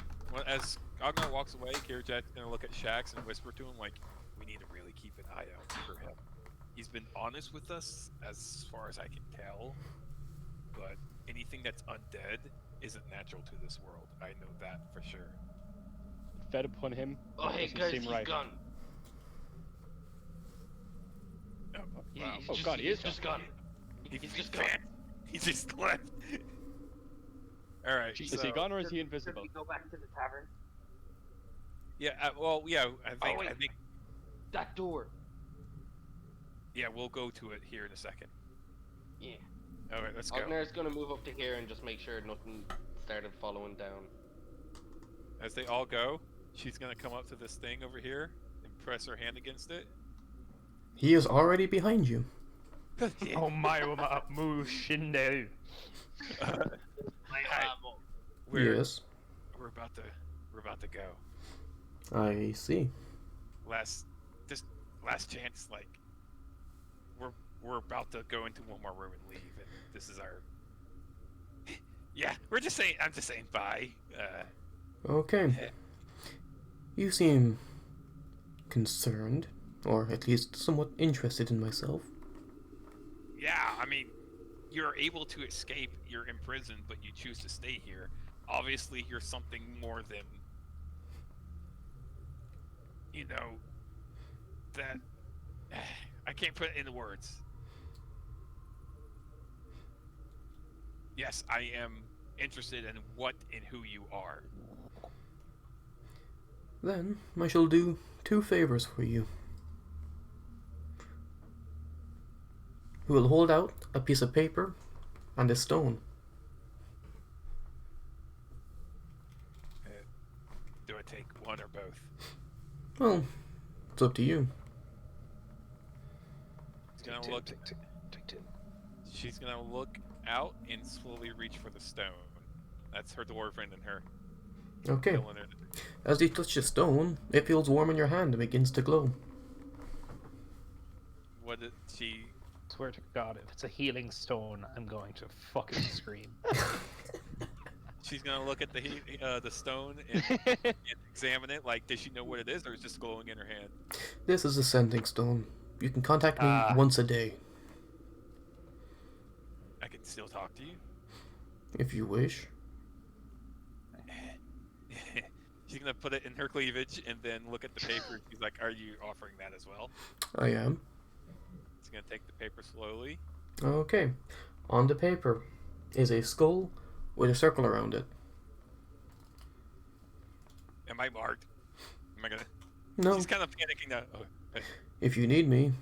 as Ognar walks away, Kierjack's gonna look at Shax and whisper to him like, "We need to really keep an eye out for him. He's been honest with us as far as I can tell, but anything that's undead isn't natural to this world. I know that for sure." Fed upon him. Oh, hey doesn't guys, seem he's right. gone. Oh, He- wow. he's Oh, just, God, he he's is just gone. gone. He's just just gone. He just left. All right. Is so, he gone or is he Should invisible? we go back to the tavern? Yeah. Well, yeah. I think. wait. I think. That door. Yeah, we'll go to it here in a second. Yeah. All right, let's go. Ognar's gonna move up to here and just make sure nothing started following down. As they all go, she's gonna come up to this thing over here and press her hand against it. He is already behind you. Oh my, Mushindo. We're Yes, we're about to go. I see. Last chance. Like we're about to go into one more room and leave, and this is our. Yeah, I'm just saying bye. Okay. You seem concerned, or at least somewhat interested in myself. Yeah, I mean, you're able to escape. You're imprisoned, but you choose to stay here. Obviously, you're something more than, you know, that. I can't put it into words. Yes, I am interested in what and who you are. Then I shall do 2 favors for you. You will hold out a piece of paper and a stone. Do I take one or both? Well, it's up to you. She's gonna look. She's gonna look out and slowly reach for the stone. That's her dwarven and her. Okay. Killing her. As you touch the stone, it feels warm in your hand and begins to glow. What did she? swear to God, if it's a healing stone, I'm going to fucking scream. She's gonna look at the stone and examine it. Like, does she know what it is, or is it just glowing in her hand? This is a sending stone. You can contact me Ah. once a day, I can still talk to you. if you wish. She's gonna put it in her cleavage and then look at the paper. She's like, "Are you offering that as well?" I am. She's gonna take the paper slowly. Okay. On the paper is a skull with a circle around it. Am I marked? Am I gonna? No, She's kind of panicking now. Oh, hey. if you need me,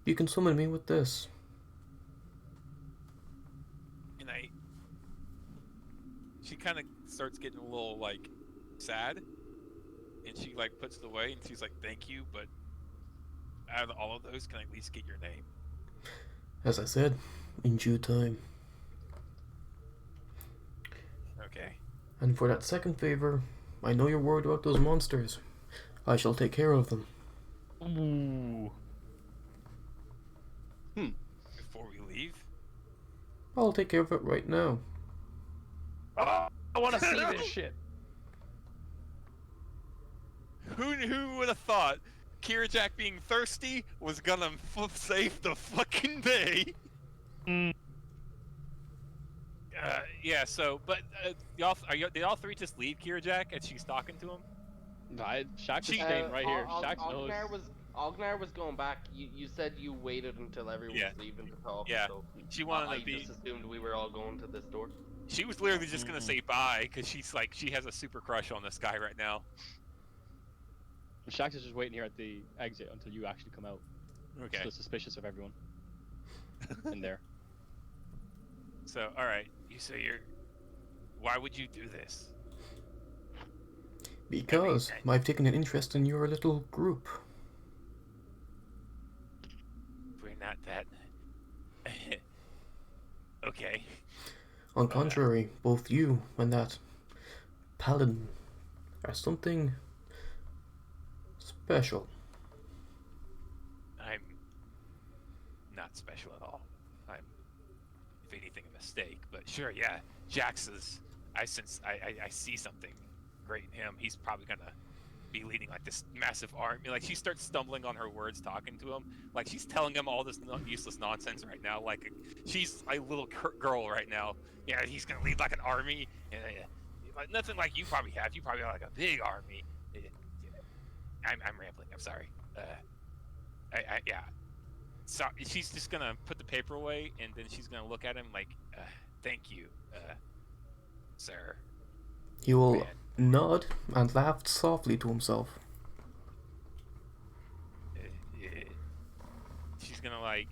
you can summon me with this. And she kind of starts getting a little like sad, and she like puts it away, and she's like, "Thank you, but out of all of those, can I at least get your name?" As I said, in due time. Okay. And for that second favor, I know you're worried about those monsters. I shall take care of them. Ooh. Before we leave, I'll take care of it right now. Oh, I want to see this shit. who would have thought Kira Jack being thirsty was gonna save the fucking day? Yeah. So, but did all three just leave Kira Jack and she's talking to him? Shax is staying right here. Shax knows. Ognar was going back. You said you waited until everyone Yeah. was leaving to talk. Yeah. So She wanted I to be. just assumed we were all going to this door. She was literally just gonna say bye because she's like she has a super crush on this guy right now. Shax is just waiting here at the exit until you actually come out. Okay. Still suspicious of everyone in there. So, all right. You say you're. Why would you do this? Because I've taken an interest in your little group. We're not that. Okay. On contrary, both you and that paladin are something special. I'm not special at all. I'm, if anything, a mistake. But sure, yeah. Jax is. I see something great in him. He's probably gonna be leading like this massive army. Like she starts stumbling on her words, talking to him. Like she's telling him all this useless nonsense right now. Like she's a little girl right now. Yeah, he's gonna lead like an army, and like nothing like you probably have. You probably have like a big army. I'm rambling. I'm sorry. Yeah. So she's just gonna put the paper away, and then she's gonna look at him like, "Thank you, sir." He will Man. nod and laugh softly to himself. She's gonna like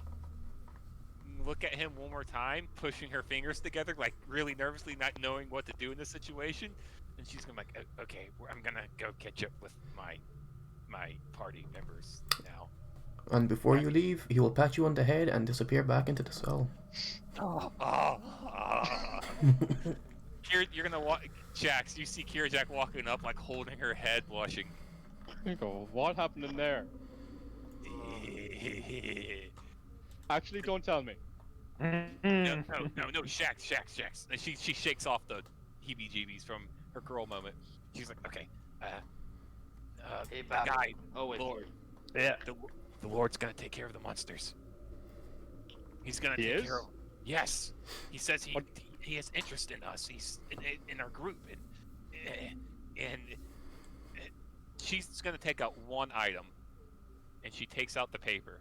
look at him one more time, pushing her fingers together, like really nervously, not knowing what to do in this situation. And she's gonna be like, "Okay, I'm gonna go catch up with my party members now." And before you leave, he will pat you on the head and disappear back into the cell. You're gonna walk, Jax. You see Kira Jack walking up, like holding her head, blushing. You go, what happened in there? Actually, don't tell me. No, Shax. And she shakes off the heebie-jeebies from her girl moment. She's like, "Okay, Hey, the Babby. guy, Oh wait. Lord, Yeah. the Lord's gonna take care of the monsters. He's gonna He take is? care of. Yes, he says What? he has interest in us. He's in our group, and she's gonna take out one item, and she takes out the paper,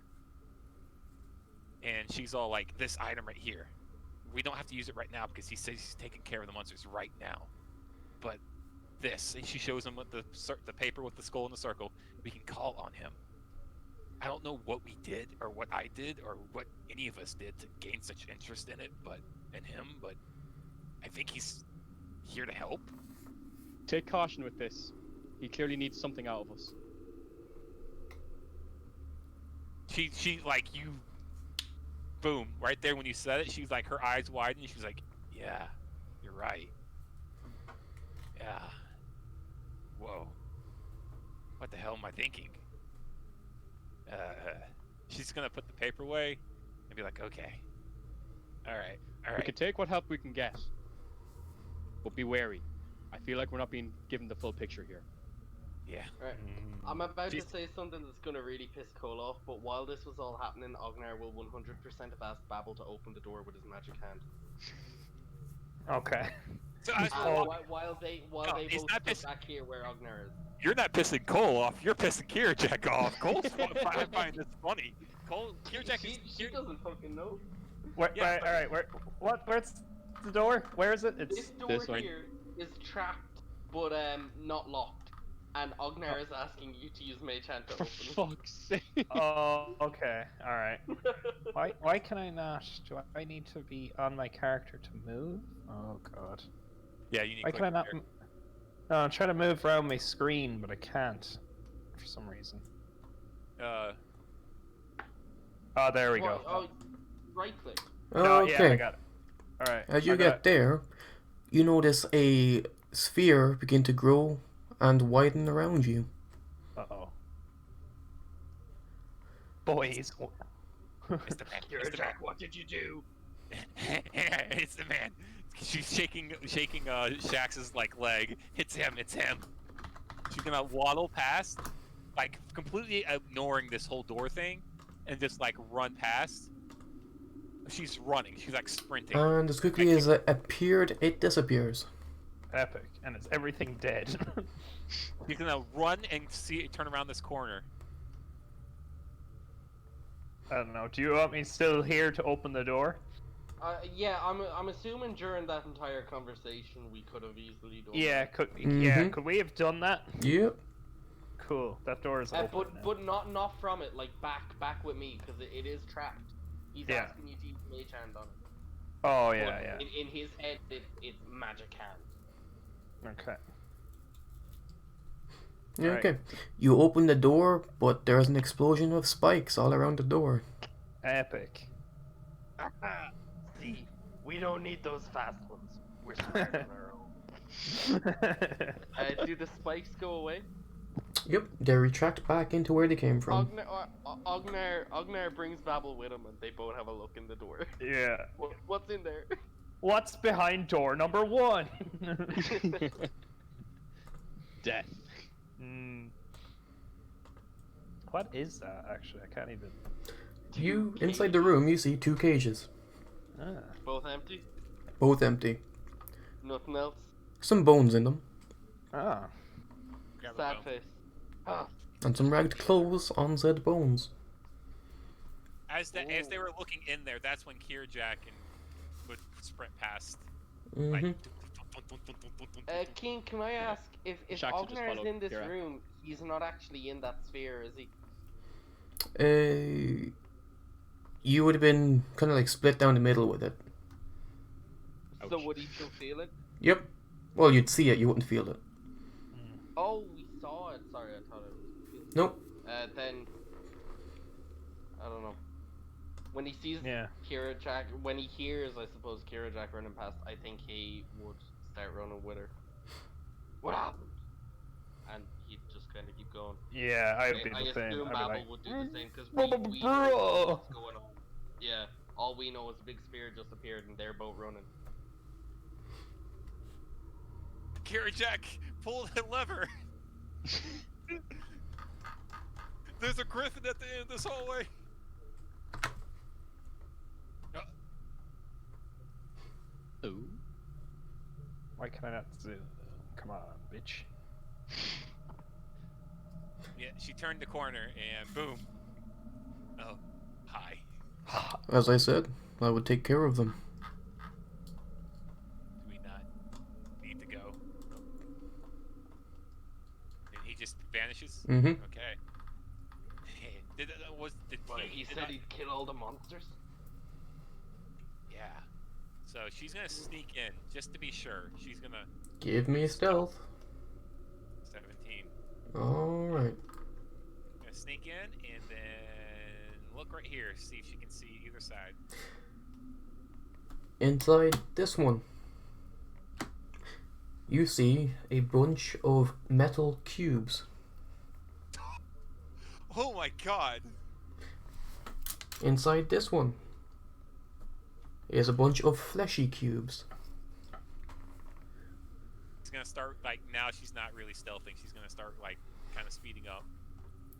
and she's all like, "This item right here, we don't have to use it right now because he says he's taking care of the monsters right now, but this," and she shows him with the paper with the skull in the circle. We can call on him. I don't know what we did or what I did or what any of us did to gain such interest in it, but I think he's here to help. Take caution with this. He clearly needs something out of us. She like you, boom, right there when you said it. She's like her eyes widened. She's like, "Yeah, you're right. Yeah. Whoa. What the hell am I thinking?" she's gonna put the paper away and be like, okay, all right. We can take what help we can get, but be wary. I feel like we're not being given the full picture here. Yeah. Right. I'm about to Jeez. say something that's gonna really piss Cole off, but while this was all happening, Ognar will 100% have asked Babel to open the door with his magic hand. Okay. So I was, While they No, both he's not stood pissed- back here where Ognar is. you're not pissing Cole off. You're pissing Kirajek off. Cole's I find this funny. Kirajek She doesn't fucking know. Yeah, but- All right. Where's the door? Where is it? This It's door this way. here is trapped, but not locked. And Ognar is asking you to use Mage Hand to For open fuck's sake. Oh, okay. All right. it. Why can I not? Do I need to be on my character to move? Oh god. Yeah, you need. Why can I not? No, I'm trying to move around my screen, but I can't for some reason. Oh, there we go. Oh, right click. No, Okay. yeah, I got it. All right. As you I got get there, you notice a sphere begin to grow and widen around you. Uh oh. Boys. It's the man. Kirajek, what did you do? It's the man. She's shaking Shax's like leg. It's him. She's gonna waddle past, like completely ignoring this whole door thing, and just like run past. She's running. She's like sprinting. And as quickly as it appeared, it disappears. Epic, and it's everything dead. She's gonna run and turn around this corner. I don't know. Do you want me still here to open the door? Yeah, I'm assuming during that entire conversation we could have easily done. Yeah, that. Mhm. could we have done that? Yep. Cool. That door is open. now. But not from it. Like back with me because it is trapped. He's Yeah. asking you to use Mage Hand on it. Oh But yeah, yeah. In his head, it's magic hand. Okay. Yeah, Right. okay. You open the door, but there's an explosion of spikes all around the door. Epic. See, we don't need those fast ones. We're smart on our own. Do the spikes go away? Yep, they retract back into where they came from. Ognar brings Babel with him, and they both have a look in the door. Yeah. What's in there? What's behind door number 1? Death. What is that? Actually, I can't even. You, inside the room, you see 2 cages. Ah. Both empty. Both empty. Nothing else. Some bones in them, Ah. Grab a Sad bone. face. Ah, and some ragged clothes on said bones. As they were looking in there, that's when Kirajek would sprint past. hmm Like, King, can I ask if Shaxi just Ognar is followed in this Kira. room, he's not actually in that sphere, is he? You would have been kind of like split down the middle with it. So Ouch. would he still feel it? Yep. Well, you'd see it, you wouldn't feel it. Oh, we saw it. Sorry, I thought it was. Nope. Then I don't know. When he sees Yeah. Kirajek, when he hears, I suppose Kirajek running past, I think he would start running with her. What happened? And he'd just kind of keep going. Yeah, I'd be I the same. assume I'd Babel be like, would do the same because we know bro. what's going on. Yeah, all we know is a big spear just appeared and they're both running. Kirajek, pull the lever. There's a griffin at the end of this hallway. Oh. why can I not zoom? Come on, bitch. Yeah, she turned the corner and boom. Oh, hi. As I said, I would take care of them. Do we not need to go? And he just vanishes? Mm-hmm. Okay. He did said not- he'd kill all the monsters. Yeah. So she's gonna sneak in, just to be sure. She's gonna... Give me stealth. 17. Alright. Gonna sneak in, and then look right here, see if she can see either side. Inside this one, you see a bunch of metal cubes. Oh my god! Inside this one is a bunch of fleshy cubes. She's gonna start like now. She's not really stealthing. She's gonna start like kind of speeding up.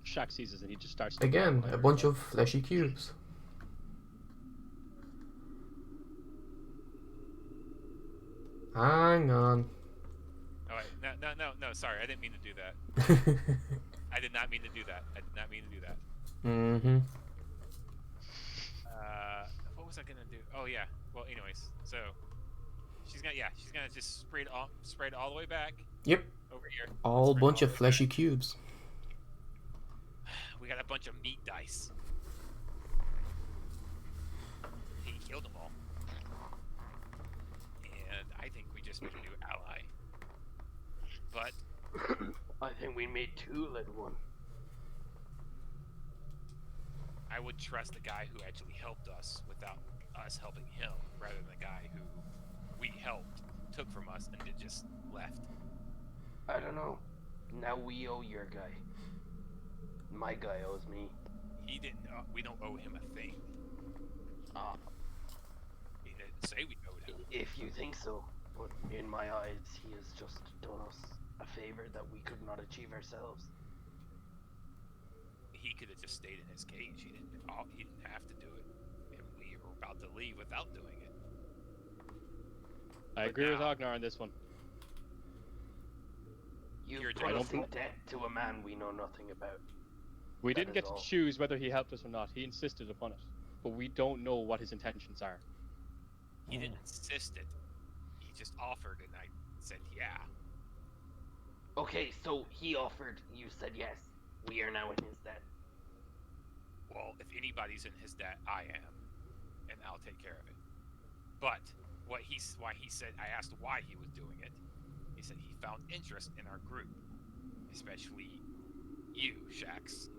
Shaq sees us and he just starts to Again, grab a bunch of fleshy cubes. Hang on. Oh wait, no. Sorry, I didn't mean to do that. I did not mean to do that. Mm-hmm. What was I gonna do? Oh yeah. Well, anyways, so she's gonna just spread all the way back Yep. over here. All Spread bunch all of the way fleshy cubes. back. We got a bunch of meat dice. He killed them all, and I think we just made a new ally. But I think we made two, let one. I would trust the guy who actually helped us without us helping him, rather than the guy who we helped, took from us, and then just left. I don't know. Now we owe your guy. My guy owes me. He didn't. We don't owe him a thing. Ah, He didn't say we owed him. if you think so. But in my eyes, he has just done us a favor that we could not achieve ourselves. He could have just stayed in his cage. He didn't have to do it, and we were about to leave without doing it. I But agree with now- Ognar on this one. You You're put us joking. in debt to a man we know nothing about. We That didn't get is to all. choose whether he helped us or not. He insisted upon it. But we don't know what his intentions are. He didn't insist it. He just offered, and I said yeah. Okay, so he offered, you said yes. We are now in his debt. Well, if anybody's in his debt, I am, and I'll take care of it. But why he said, I asked why he was doing it. He said he found interest in our group, especially you, Shax.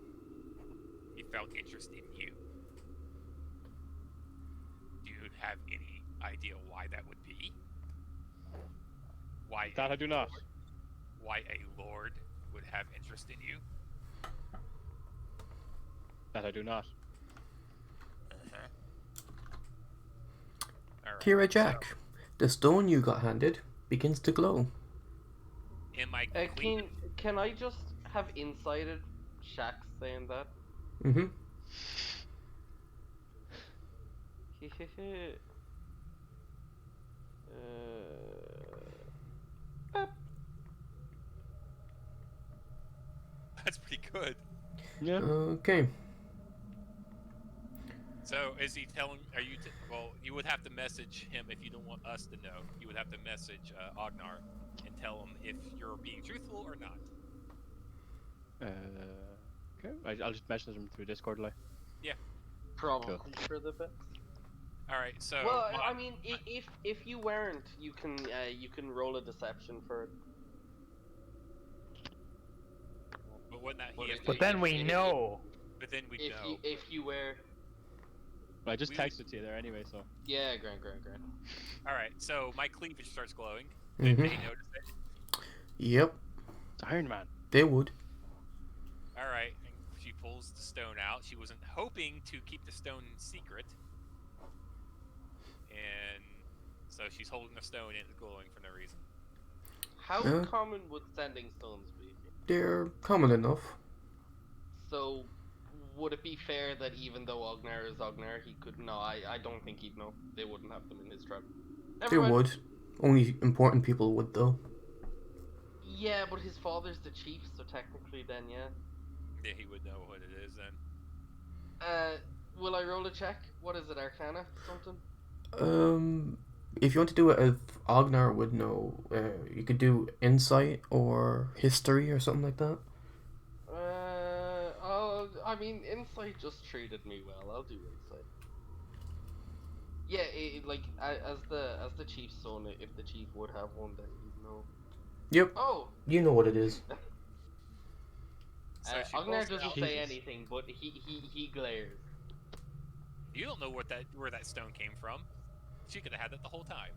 He found interest in you. Do you have any idea why that would be? Why That I do not. Why a lord would have interest in you? That I do not. All right, Kira Jack, the stone you got handed begins to glow. so, in my clean, Can I just have incited Shaq saying that? Mm-hmm. that's pretty good. Yeah. Okay. So is he telling? Are you? Well, you would have to message him if you don't want us to know. You would have to message Ognar and tell him if you're being truthful or not. Okay. I'll just message him through Discord, like. Probably Cool. for the best. All right. So Well, I mean, if you weren't, you can roll a deception for it. but wouldn't that But he? if- But then we know. But then we If know. you were, I just We- texted to you there anyway, so. yeah, grand. All right. So my cleavage starts glowing. Mhm. Did they notice it? Yep, Iron Man. they would. All right. And she pulls the stone out. She wasn't hoping to keep the stone secret, and so she's holding the stone and it's glowing for no reason. How Yeah. common would sending stones be? They're common enough. So, would it be fair that even though Ognar is Ognar, he could? No, I don't think he'd know. They wouldn't have them in his tribe. Never They mind. would. Only important people would, though. Yeah, but his father's the chief, so technically, then yeah. Yeah, he would know what it is then. Will I roll a check? What is it, Arcana? Something? If you want to do it as Ognar would know, you could do Insight or History or something like that. I mean, Insight just treated me well. I'll do Insight. Yeah, as the chief's son, if the chief would have one, then he'd know. Yep, Oh, you know what it is. So she Ognar pulls it doesn't out. say Jesus. anything, but he glares. You don't know where that stone came from. She could have had that the whole time.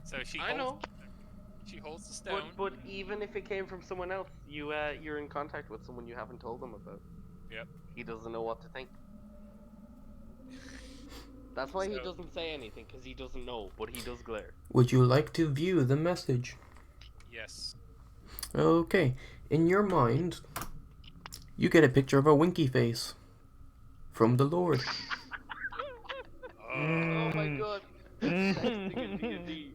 So she I know. She holds the stone. But even if it came from someone else, you're in contact with someone you haven't told them about. Yep. He doesn't know what to think. That's why he So- doesn't say anything, because he doesn't know, but he does glare. Would you like to view the message? Yes. Okay. In your mind, you get a picture of a winky face from the Lord. Oh my Mm. god. Sexting in D&D.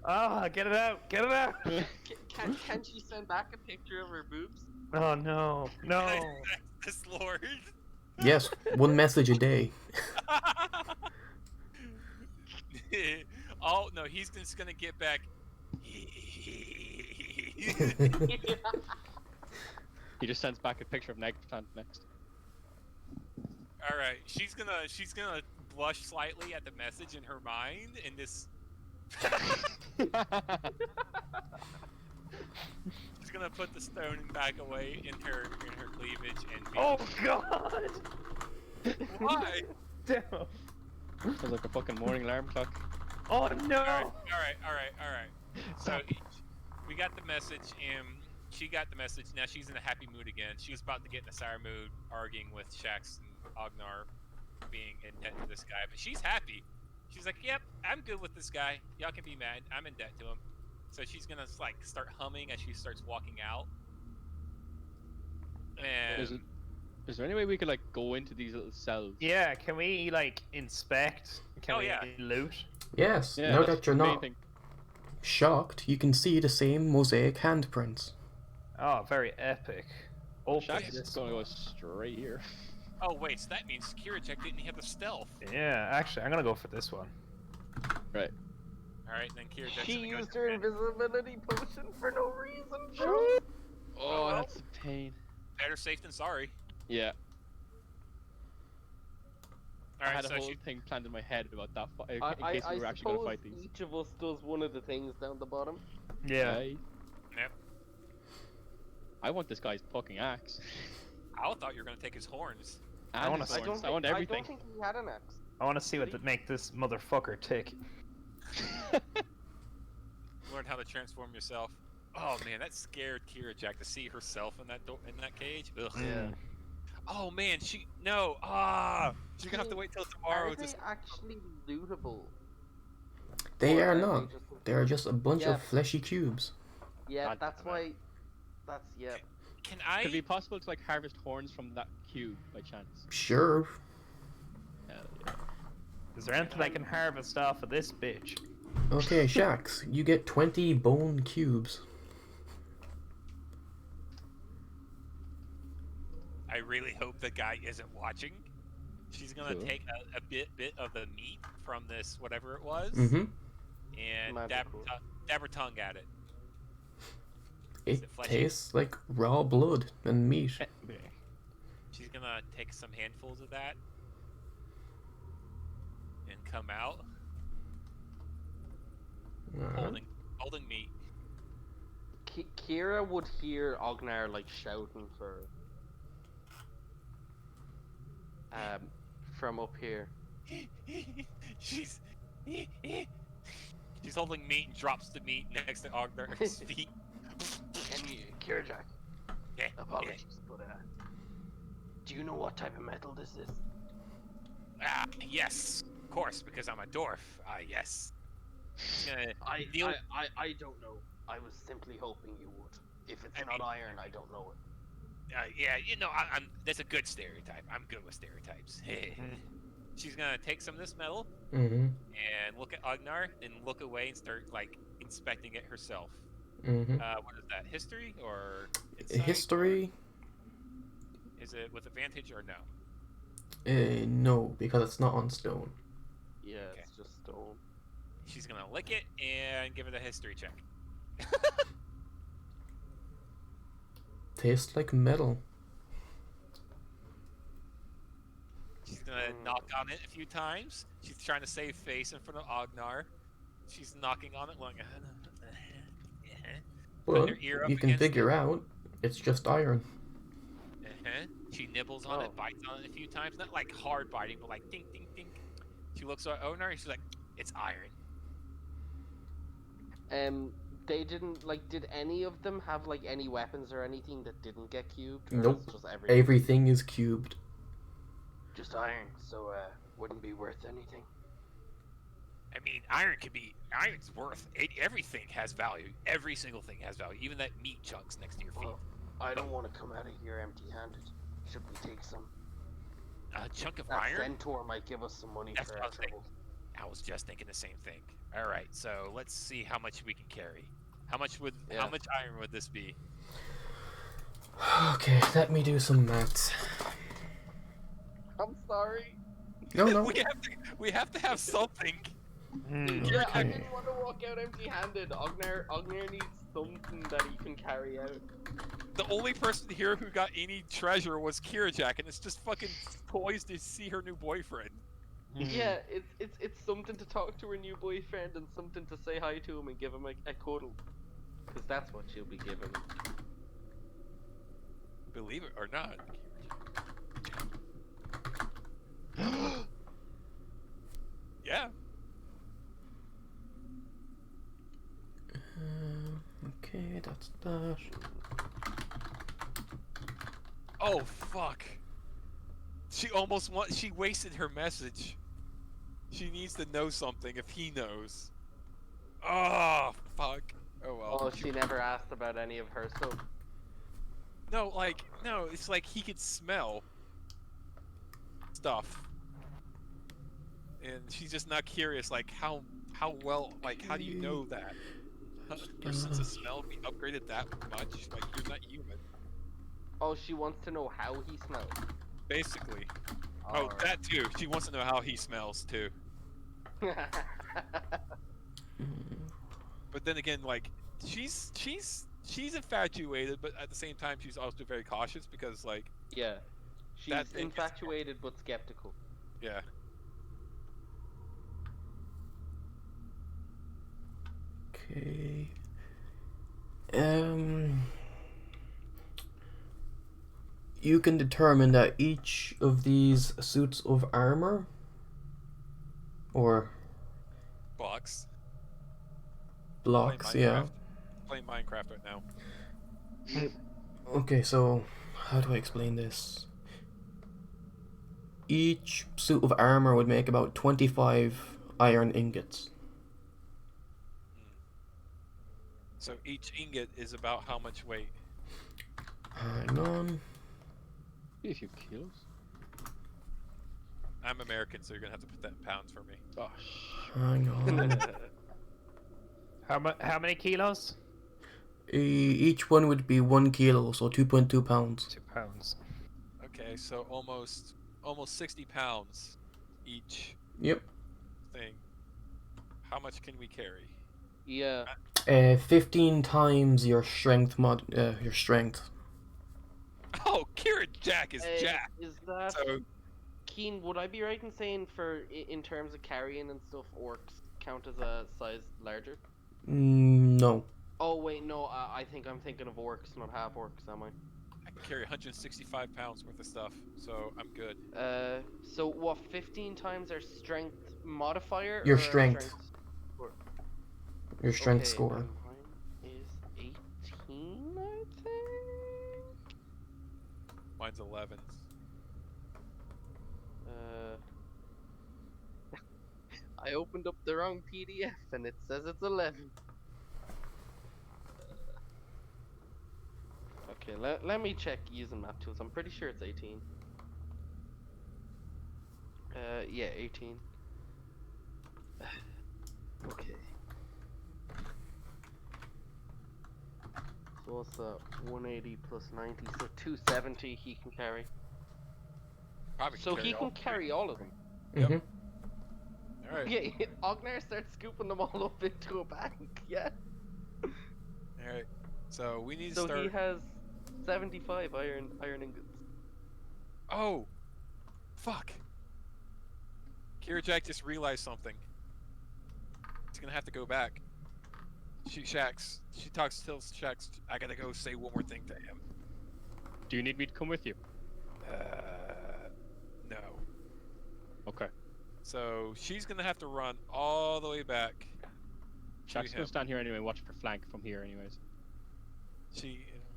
Ah, get it out! Get it out! Can she send back a picture of her boobs? Oh no, no. This Lord. Yes, one message a day. Oh no, he's just gonna get back. He just sends back a picture of Negaplant next. All right, she's gonna blush slightly at the message in her mind, and this. She's gonna put the stone back away in her cleavage and. Be, Oh god! Why? Damn. Sounds like a fucking morning alarm clock. Oh no! All right. So we got the message, and she got the message. Now she's in a happy mood again. She was about to get in a sour mood, arguing with Shax and Ognar, being in debt to this guy. But she's happy. She's like, "Yep, I'm good with this guy. Y'all can be mad. I'm in debt to him." So she's gonna like start humming as she starts walking out. And Is there any way we could like go into these little cells? Yeah, can we like inspect? Can Oh, we yeah. loot? Yes, Yeah, now that's that you're the main not thing. shocked, you can see the same mosaic handprints. Oh, very epic. Open Shax is this gonna go one. straight here. oh wait, so that means Kirajek didn't have the stealth. Yeah, actually, I'm gonna go for this one. Right. All right, then Kirajak's She gonna go used her invisibility potion for no reason. Oh, well. that's a pain. Better safe than sorry. Yeah. All I right, had a so whole she, thing planned in my head about that in I case we were actually gonna suppose fight these. each of us does one of the things down the bottom. Yeah. Right. Yep. I want this guy's fucking axe. I thought you were gonna take his horns. And wanna his see- horns. I want everything. I don't think he had an axe. I want to see what would make this motherfucker tick. Learn how to transform yourself. Oh man, that scared Kirajak to see herself in that cage. Ugh. Yeah. Oh man, she's gonna have to wait till tomorrow Are to. they actually lootable? They Or are they not. just- They are just a bunch Yeah. of fleshy cubes. Yeah, God that's damn it. why. That's yeah. Can Could it be I? possible to like harvest horns from that cube by chance? Sure. Hell yeah. Is there anything I can harvest off of this bitch? Okay, Shax, you get 20 bone cubes. I really hope the guy isn't watching. She's gonna Cool. take a bit of the meat from this whatever it was, Mm-hmm. and Magical. dab her tongue at it. It it fleshy? tastes like raw blood and meat. She's gonna take some handfuls of that and come out Alright. holding meat. Kira would hear Ognar like shouting for from up here. she's holding meat and drops the meat next to Ognar's feet. And you, Kirajak, Yeah, apologies, but do you know what type of metal this is? Ah, yes, of course, because I'm a dwarf. Ah, yes. She's gonna deal- I don't know. I was simply hoping you would. If it's I not mean- iron, I don't know it. yeah, you know, I'm. That's a good stereotype. I'm good with stereotypes. She's gonna take some of this metal Mm-hmm. and look at Ognar, and look away and start like inspecting it herself. Mm-hmm. What is that? History or insight? History? Is it with advantage or no? No, because it's not on stone. Yeah, Okay. it's just stone. She's gonna lick it and give it a history check. Tastes like metal. She's gonna knock on it a few times. She's trying to save face in front of Ognar. She's knocking on it, going. But her ear up you can against figure out it's just iron. She nibbles on it, Oh. bites on it a few times. Not like hard biting, but like ding, ding, ding. She looks at Ognar and she's like, "It's iron." They didn't like. Did any of them have like any weapons or anything that didn't get cubed? Or Nope. it's just everything. Everything is cubed. Just iron. So wouldn't be worth anything. I mean, iron's worth everything has value. Every single thing has value. Even that meat chunks next to your feet. Well, I don't want to come out of here empty-handed. Should we take some? A chunk of That iron. centaur might give us some money That's for what I our was thinking. trouble. I was just thinking the same thing. All right, so let's see how much we can carry. How much Yeah. iron would this be? Okay, let me do some maths. I'm sorry. No, no. we have to have something. Yeah, I Okay. didn't want to walk out empty-handed. Ogner needs something that he can carry out. The only person here who got any treasure was Kira Jack, and it's just fucking toys to see her new boyfriend. Yeah, it's something to talk to her new boyfriend and something to say hi to him and give him a cuddle. Because that's what she'll be giving him. Believe it or not. Yeah. Okay, that's that. Oh fuck. She wasted her message. She needs to know something if he knows. Oh fuck. Oh well. Oh, she never asked about any of her stuff. No, it's like he could smell stuff. And she's just not curious, like how well, like how do you know that? Your sense of smell be upgraded that much? Like you're not human. Oh, she wants to know how he smells. Basically. Oh, Alright. that too. She wants to know how he smells too. But then again, like she's infatuated, but at the same time she's also very cautious because like Yeah. She's That thing is- infatuated but skeptical. yeah. Okay. You can determine that each of these suits of armor, or Blocks. blocks, Playing yeah. Minecraft. Playing Minecraft right now. Okay, so how do I explain this? Each suit of armor would make about 25 iron ingots. So each ingot is about how much weight? Hang on. Be a few kilos. I'm American, so you're gonna have to put that in pounds for me. Oh, Hang on. How many kilos? Each one would be 1 kilo, so 2.2 pounds. 2 pounds. Okay, so almost 60 pounds each Yep. thing. How much can we carry? Yeah. 15 times your strength your strength. Oh, Kira Jack is Jack. Is that So Keen? Would I be right in saying in terms of carrying and stuff, orcs count as a size larger? No. Oh wait, no. I think I'm thinking of orcs, not half orcs. Am I? I can carry 165 pounds worth of stuff, so I'm good. So what? 15 times our strength modifier? Your or our strength. score? Your strength Okay, score. and mine is 18, I think. Mine's 11. I opened up the wrong PDF and it says it's 11. Okay, let me check using map tools. I'm pretty sure it's 18. Yeah, 18. Okay. So what's that? 180 plus 90, so 270 he can carry. Probably So he can all. carry all of them. Mm-hmm. All right. Yeah, Ognar starts scooping them all up into a bag. Yeah. All right. So we need to So start. he has 75 iron ingots. Oh, fuck. Kira Jack just realized something. He's gonna have to go back. She tells Shax, I gotta go say one more thing to him. do you need me to come with you? No. Okay. So she's gonna have to run all the way back. Jack's him. gonna stand here anyway and watch for flank from here anyways.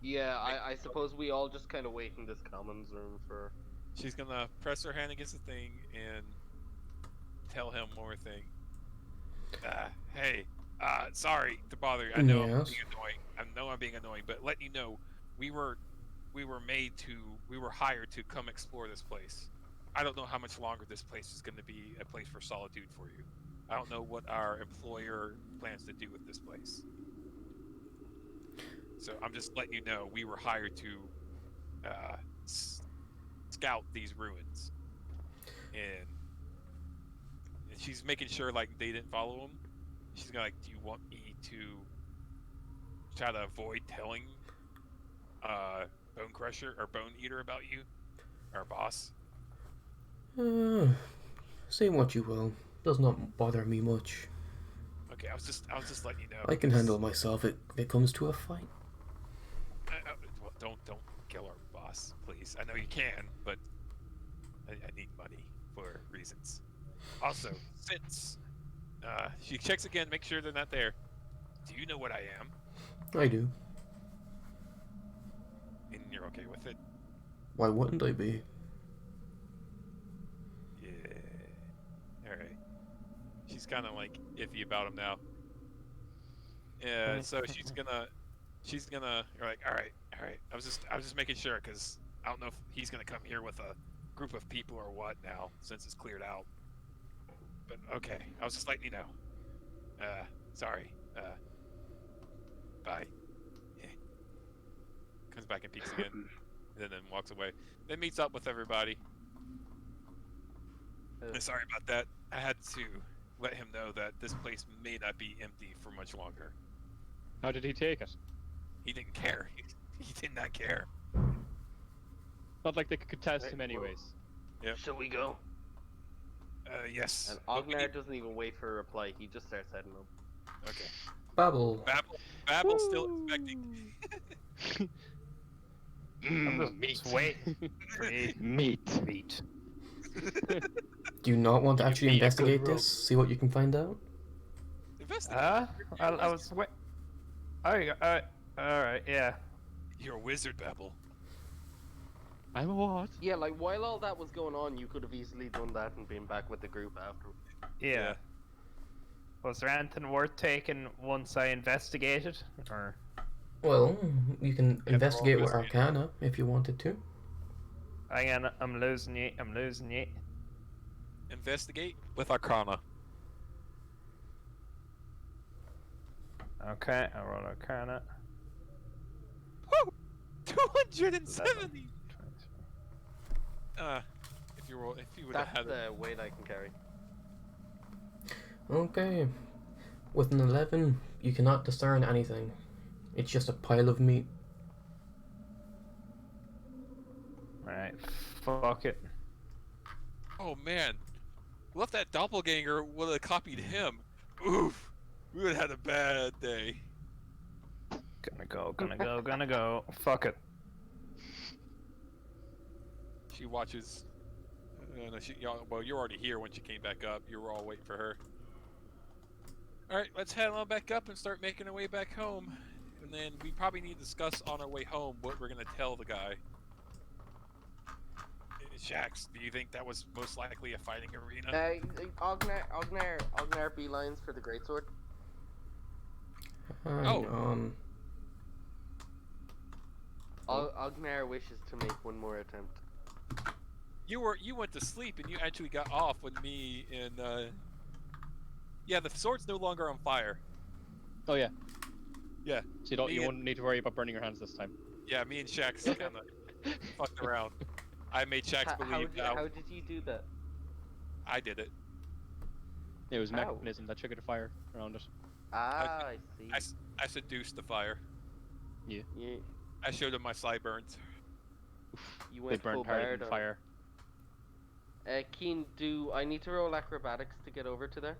Yeah, I suppose we all just kind of wait in this commons room for. She's gonna press her hand against the thing and tell him one more thing. Hey, sorry to bother you. I know I'm Yes. being annoying. I know I'm being annoying, but let you know, we were hired to come explore this place. I don't know how much longer this place is going to be a place for solitude for you. I don't know what our employer plans to do with this place. So I'm just letting you know, we were hired to scout these ruins, and she's making sure like they didn't follow him. She's gonna like, do you want me to try to avoid telling Bone Crusher or Bone Eater about you, our boss? Say what you will. Does not bother me much. Okay, I was just letting you know. I can handle myself if it comes to a fight. Well, don't kill our boss, please. I know you can, but I need money for reasons. Also, since she checks again, make sure they're not there. Do you know what I am? I do. And you're okay with it? Why wouldn't I be? Yeah. All right. She's kind of like iffy about him now. Yeah. So she's gonna. You're like, all right. I was just making sure, because I don't know if he's gonna come here with a group of people or what now, since it's cleared out. But okay, I was just letting you know. Sorry. Bye. Yeah. Comes back and peeks again, and then walks away. Then meets up with everybody. Sorry about that. I had to let him know that this place may not be empty for much longer. How did he take it? He didn't care. He did not care. Not like they could contest him anyways. Yep. Shall we go? Yes. And But we Ognar need- doesn't even wait for a reply. He just starts heading up. Okay. Babble. Babel's still expecting. I'm just waiting for you. Meat. Do you not want to actually Be a good investigate rogue. this? See what you can find out? Investigate. I was wait. Alright, yeah. You're a wizard, Babel. I'm a what? Yeah, like while all that was going on, you could have easily done that and been back with the group after. Yeah. Was there anything worth taking once I investigated? Or Well, you can they're all investigate with investigating. Arcana if you wanted to. hang on, I'm losing you. Investigate with Arcana. Okay, I roll Arcana. Woo! 270. If you would have That's had the weight I can carry. Okay. With an 11, you cannot discern anything. It's just a pile of meat. Alright, fuck it. Oh man, what if that doppelganger would have copied him? Oof, we would have had a bad day. Gonna go. Fuck it. She watches. No, well, you're already here when she came back up. You were all waiting for her. All right, let's head on back up and start making our way back home. And then we probably need to discuss on our way home what we're gonna tell the guy. Shax, do you think that was most likely a fighting arena? Ognar beelines for the greatsword. Hang Oh. on. Ognar wishes to make one more attempt. You went to sleep and you actually got off when me and yeah, the sword's no longer on fire. Oh yeah. Yeah. So you Me won't need to worry about burning your hands this time. Yeah, me and Shax kind of fucked around. I made Shax believe that How did you do that? I did it. It was a How? mechanism that triggered a fire around it. Ah, I see. I seduced the fire. You I showed him my sideburns. you They went full burned harder bard than on fire. Keen, do I need to roll acrobatics to get over to there?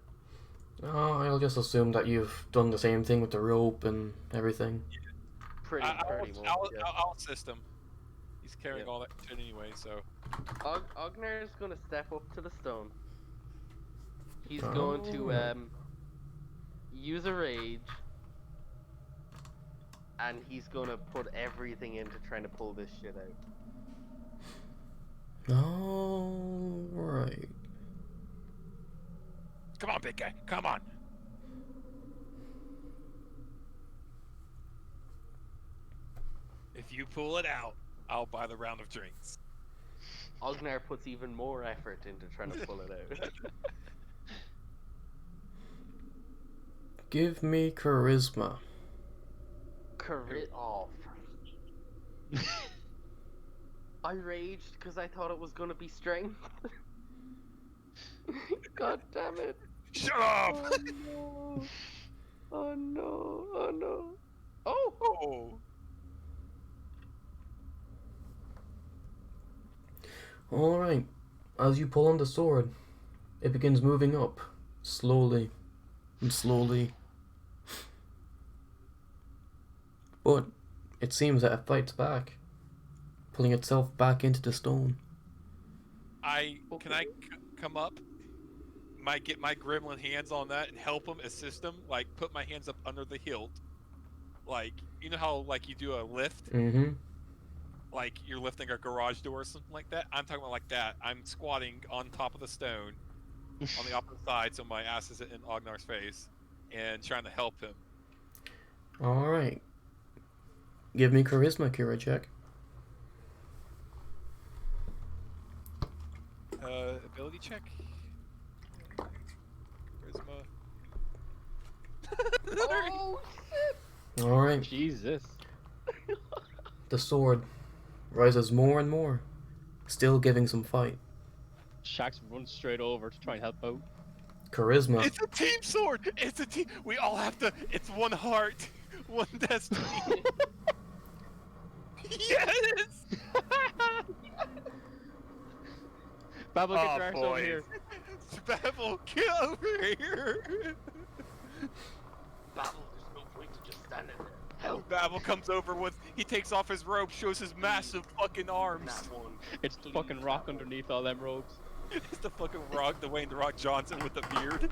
Oh, I'll just assume that you've done the same thing with the rope and everything. Pretty much. Yeah. I'll assist him. He's carrying Yep. all that shit anyway, so. Ognar is going to step up to the stone. He's Oh. going to use a rage, and he's going to put everything into trying to pull this shit out. Alright. Come on, big guy. Come on. If you pull it out, I'll buy the round of drinks. Ognar puts even more effort into trying to pull it out. Give me charisma. Oh. I raged because I thought it was gonna be strength. God damn it. Shut up! Oh no. Oh no. Oh no. Oh! Oh. Alright. As you pull on the sword, it begins moving up. Slowly. And slowly. But it seems that it fights back. Pulling itself back into the stone. Can I come up? Get my gremlin hands on that and help him, assist him? Like, put my hands up under the hilt. Like, you know how, like, you do a lift? Mm-hmm. Like, you're lifting a garage door or something like that? I'm talking about like that. I'm squatting on top of the stone on the opposite side so my ass is in Ognar's face and trying to help him. Alright. Give me charisma, Kira check. Ability check? Charisma. Oh shit! Alright. Jesus. The sword rises more and more. Still giving some fight. Shax runs straight over to try and help out. Charisma. It's a team sword! It's a team! We all have to... It's one heart. One destiny. Yes! Babel, get your ass over boys. here. Babel, get over here! Babel, there's no point to just standing there. Help! Babel comes over with... He takes off his robe, shows his massive fucking arms. That one. It's the fucking rock underneath all them robes. It's the fucking Rock, the Wayne the Rock Johnson with the beard.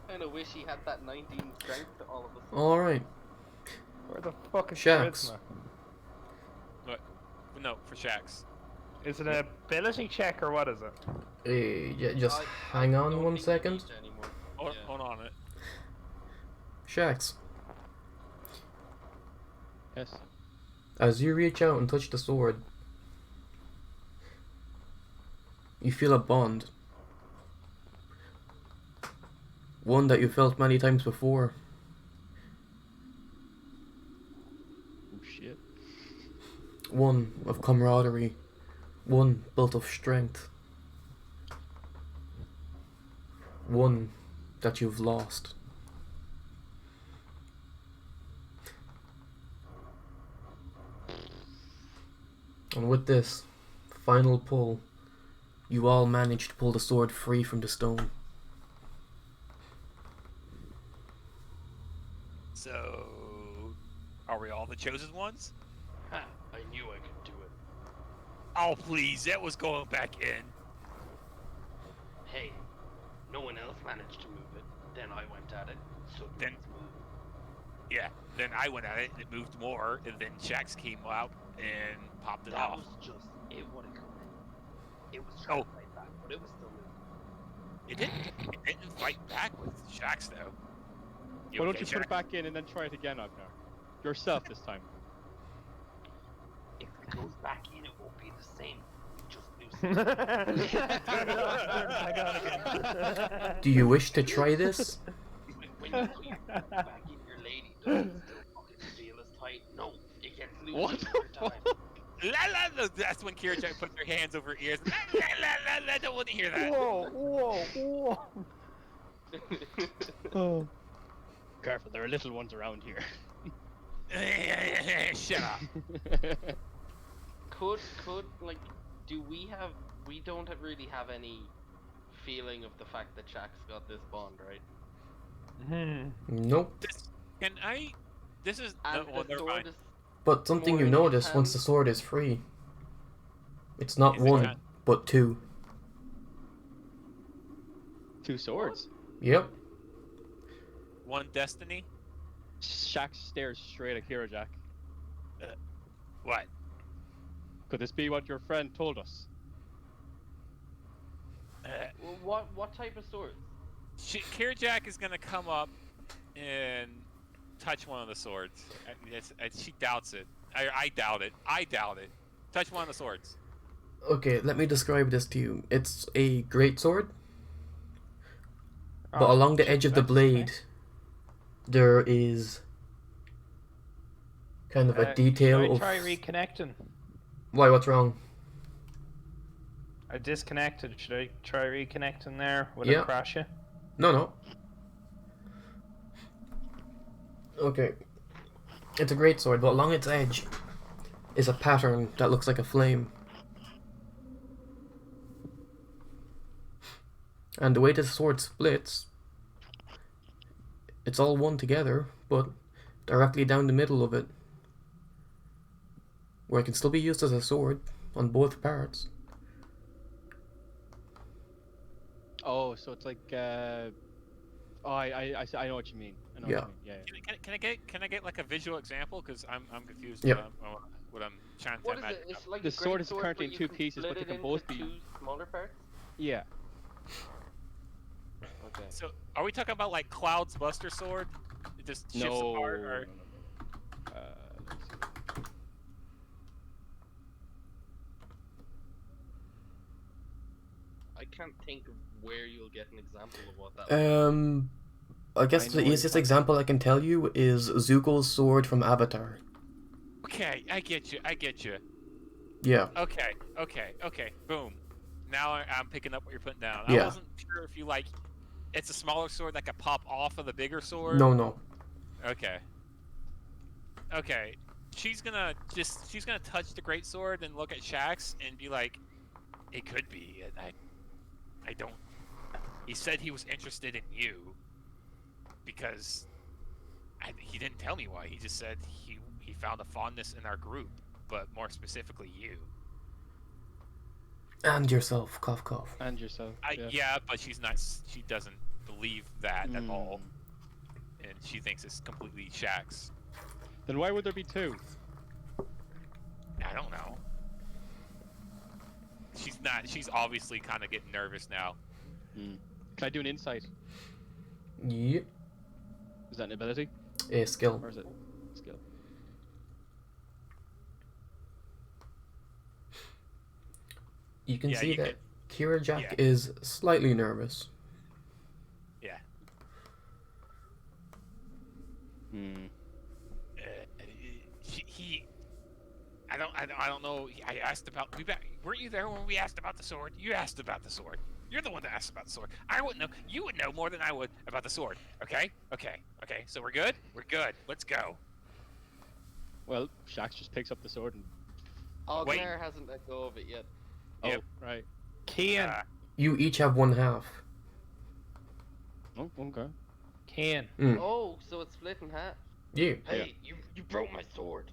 Kinda wish he had that 19 strength to all of us. Alright. Where the fuck is Shax. charisma? What? No, for Shax. Is it an ability check or what is it? Yeah, just hang on don't one think we second. need to anymore. Hold on it. Shax, Yes. as you reach out and touch the sword, you feel a bond. One that you felt many times before. Oh shit. One of camaraderie. One built of strength. One that you've lost. And with this final pull, you all manage to pull the sword free from the stone. So, are we all the chosen ones? Ha! I knew I could do it. Oh please, that was going back in. Hey, no one else managed to move it. Then I went at it. So Then- let's move. Yeah, then I went at it and it moved more, and then Shax came out and popped it That off. was just it. What it could be. It was Oh. trying to fight back, but it was still moving. It didn't fight back with Shax though. Why don't okay, you put it Shax? back in and then try it again, Ognar? Yourself this time. If it goes back in, it won't be the same. Just lose it. Do you wish to try this? When you put your foot back in your lady, does it still fucking feel as tight? No, it gets loose What every time. La la la! That's when Kira Jack puts her hands over her ears. La la la la! Don't want to hear that. Whoa, whoa, whoa. Oh. Careful, there are little ones around here. Shut up. could like, do we have? We don't really have any feeling of the fact that Jack's got this bond, right? Nope. Can I? This is. And No, well, the never sword mind. is But something More you in his notice once the hands. sword is free. It's not Is it one, not- but two. 2 swords. Yep. One destiny. Shax stares straight at Kirajak. What? Could this be what your friend told us? Well, what type of swords? Kira Jack is gonna come up and touch one of the swords. She doubts it. I doubt it. I doubt it. Touch one of the swords. Okay, let me describe this to you. It's a great sword, but Oh, along the edge of the that's blade, nice. there is kind of a detail Should I of. try reconnecting? Why? What's wrong? I disconnected. Should I try reconnecting there? Will Yeah. it crash you? No. Okay. It's a great sword, but along its edge is a pattern that looks like a flame. And the way the sword splits, it's all one together, but directly down the middle of it, where it can still be used as a sword on both parts. Oh, so it's like oh, I know what you mean. I know Yeah. what you mean. Yeah. Can I get like a visual example? Because I'm confused. Yep. What I'm trying to What is imagine. it? It's like The a sword great is currently but in you two can pieces, split but they it can into both be- two smaller parts. Yeah. Okay. So, are we talking about like Cloud's Buster Sword? It just shifts No. apart, or Let's see. I can't think of where you'll get an example of what that. I guess I know the what you're easiest talking example I can tell you is Zuko's sword from Avatar. okay, I get you. I get you. Yeah. Okay. Boom. Now I'm picking up what you're putting down. Yeah. I wasn't sure if you like. It's a smaller sword that could pop off of the bigger sword. No. Okay. Okay. She's gonna touch the great sword and look at Shax and be like, "It could be." I don't. He said he was interested in you because he didn't tell me why. He just said he found a fondness in our group, but more specifically you. And yourself, cough cough. And yourself. Yeah, but she's not. She doesn't believe that at all, Mm. and she thinks it's completely Shax. Then why would there be two? I don't know. She's not. She's obviously kind of getting nervous now. Can I do an insight? Yep. Is that an ability? A skill. Or is it skill? You can Yeah, see you that Kira Jack yeah. is slightly nervous. Yeah. Hmm. He. I don't know. I asked about. Weren't you there when we asked about the sword? You asked about the sword. You're the one that asked about the sword. I wouldn't know. You would know more than I would about the sword. Okay. So we're good. We're good. Let's go. Well, Shax just picks up the sword and. Ogner hasn't let go of it yet. Yep. Oh, right. Kian. You each have one half. Oh, okay. Kian. Oh, so it's split in half. Yeah. Hey, you broke my sword.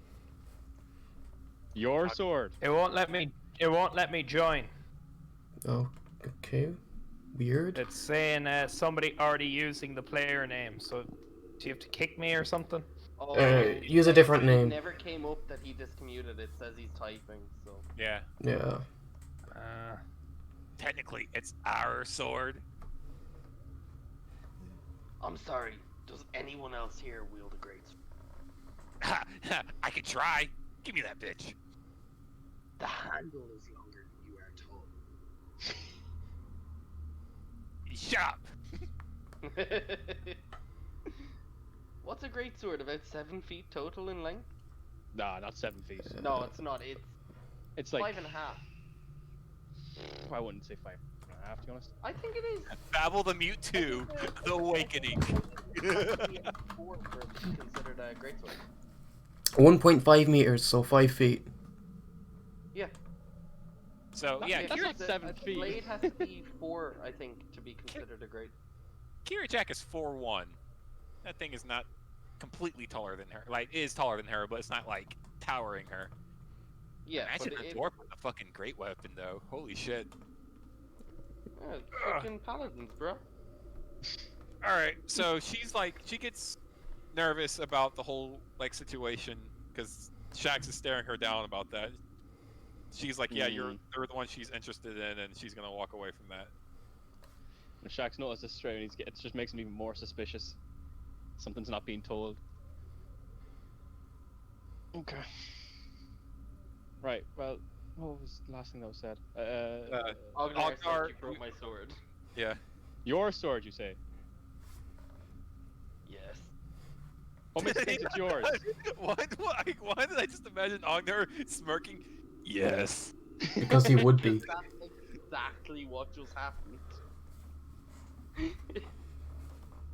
Your sword. It won't let me. It won't let me join. Oh, okay. Weird. It's saying somebody already using the player name. So, do you have to kick me or something? Oh, Use a different it name. never came up that he discommuted. It says he's typing. So Yeah. Yeah. Technically, it's our sword. I'm sorry. Does anyone else here wield a great sword? I could try. Give me that bitch. The handle is longer than you are tall. Shut up. What's a great sword? About 7 feet total in length? Nah, not 7 feet. No, it's not. It's It's like 5.5. I wouldn't say 5.5 to be honest. I think it is. Babel the Mute 2, The Awakening. Four for it to be considered a great sword. 1.5 meters, so 5 feet. Yeah. So That's- yeah, that's Kira, not 7 A feet. blade has to be 4, I think, to be considered a great. Kira Jack is 4'1". That thing is not completely taller than her. Like, it is taller than her, but it's not like towering her. Yeah, Imagine but a dwarf with a fucking great weapon, though. Holy shit. Yeah, fucking paladins, bro. All right, so she gets nervous about the whole situation because Shax is staring her down about that. She's like, yeah, you're the one she's interested in, and she's gonna walk away from that. Shaxx noticed this straight, and it just makes him even more suspicious. Something's not being told. Okay. Right. Well, what was the last thing that was said? Ognar said Ognar, you broke my sword. Yeah. Your sword, you say? Yes. What makes you think it's yours? Why did I just imagine Ognar smirking? Yes. Because he would be. That's exactly what just happened.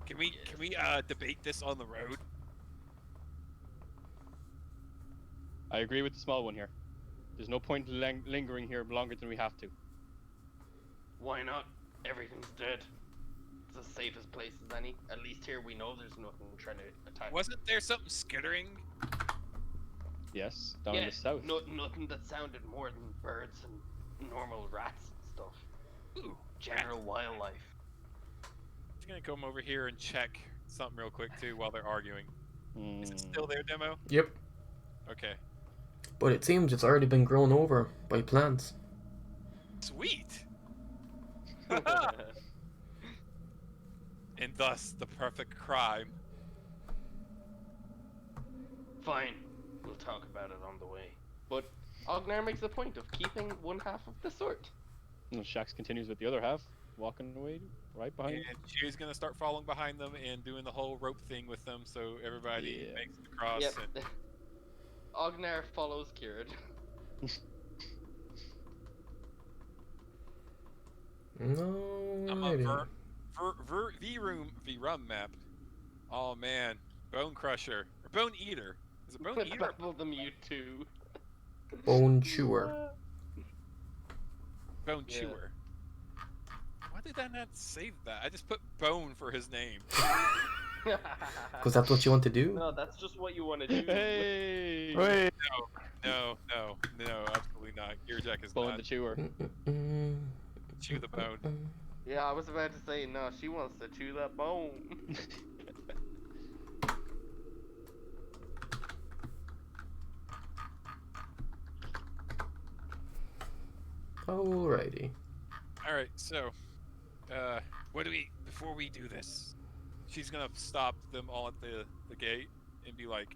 Can we debate this on the road? I agree with the small one here. There's no point lingering here longer than we have to. Why not? Everything's dead. It's the safest place as any. At least here we know there's nothing trying to attack. Wasn't there something skittering? Yes, down in the south. Nothing that sounded more than birds and normal rats and stuff. Ooh, General wildlife. I'm gonna come over here and check something real quick too while they're arguing. Is it still there, Demo? Yep. Okay. But it seems it's already been grown over by plants. Sweet. And thus the perfect crime. Fine. We'll talk about it on the way. But Ognar makes a point of keeping one half of the sword. And Shaxx continues with the other half, walking away right behind. And she's gonna start following behind them and doing the whole rope thing with them, so everybody Yeah. makes the cross. Yep. And Ognar follows Kieran. No. I'm a V-Rum map. Oh man, Bone Crusher or Bone Eater. Is it Bone Eater? Battle the Mewtwo. Bone chewer. Bone Yeah. Chewer. Why did I not save that? I just put Bone for his name. Because that's what you want to do? No, that's just what you want to do. Hey! Wait. No, absolutely not. Gearjack is Bone not. the chewer. Mm-mm-mm. Chew the bone. Yeah, I was about to say, no, she wants to chew that bone. Alrighty. Alright, so, what do we, before we do this, she's gonna stop them all at the gate and be like,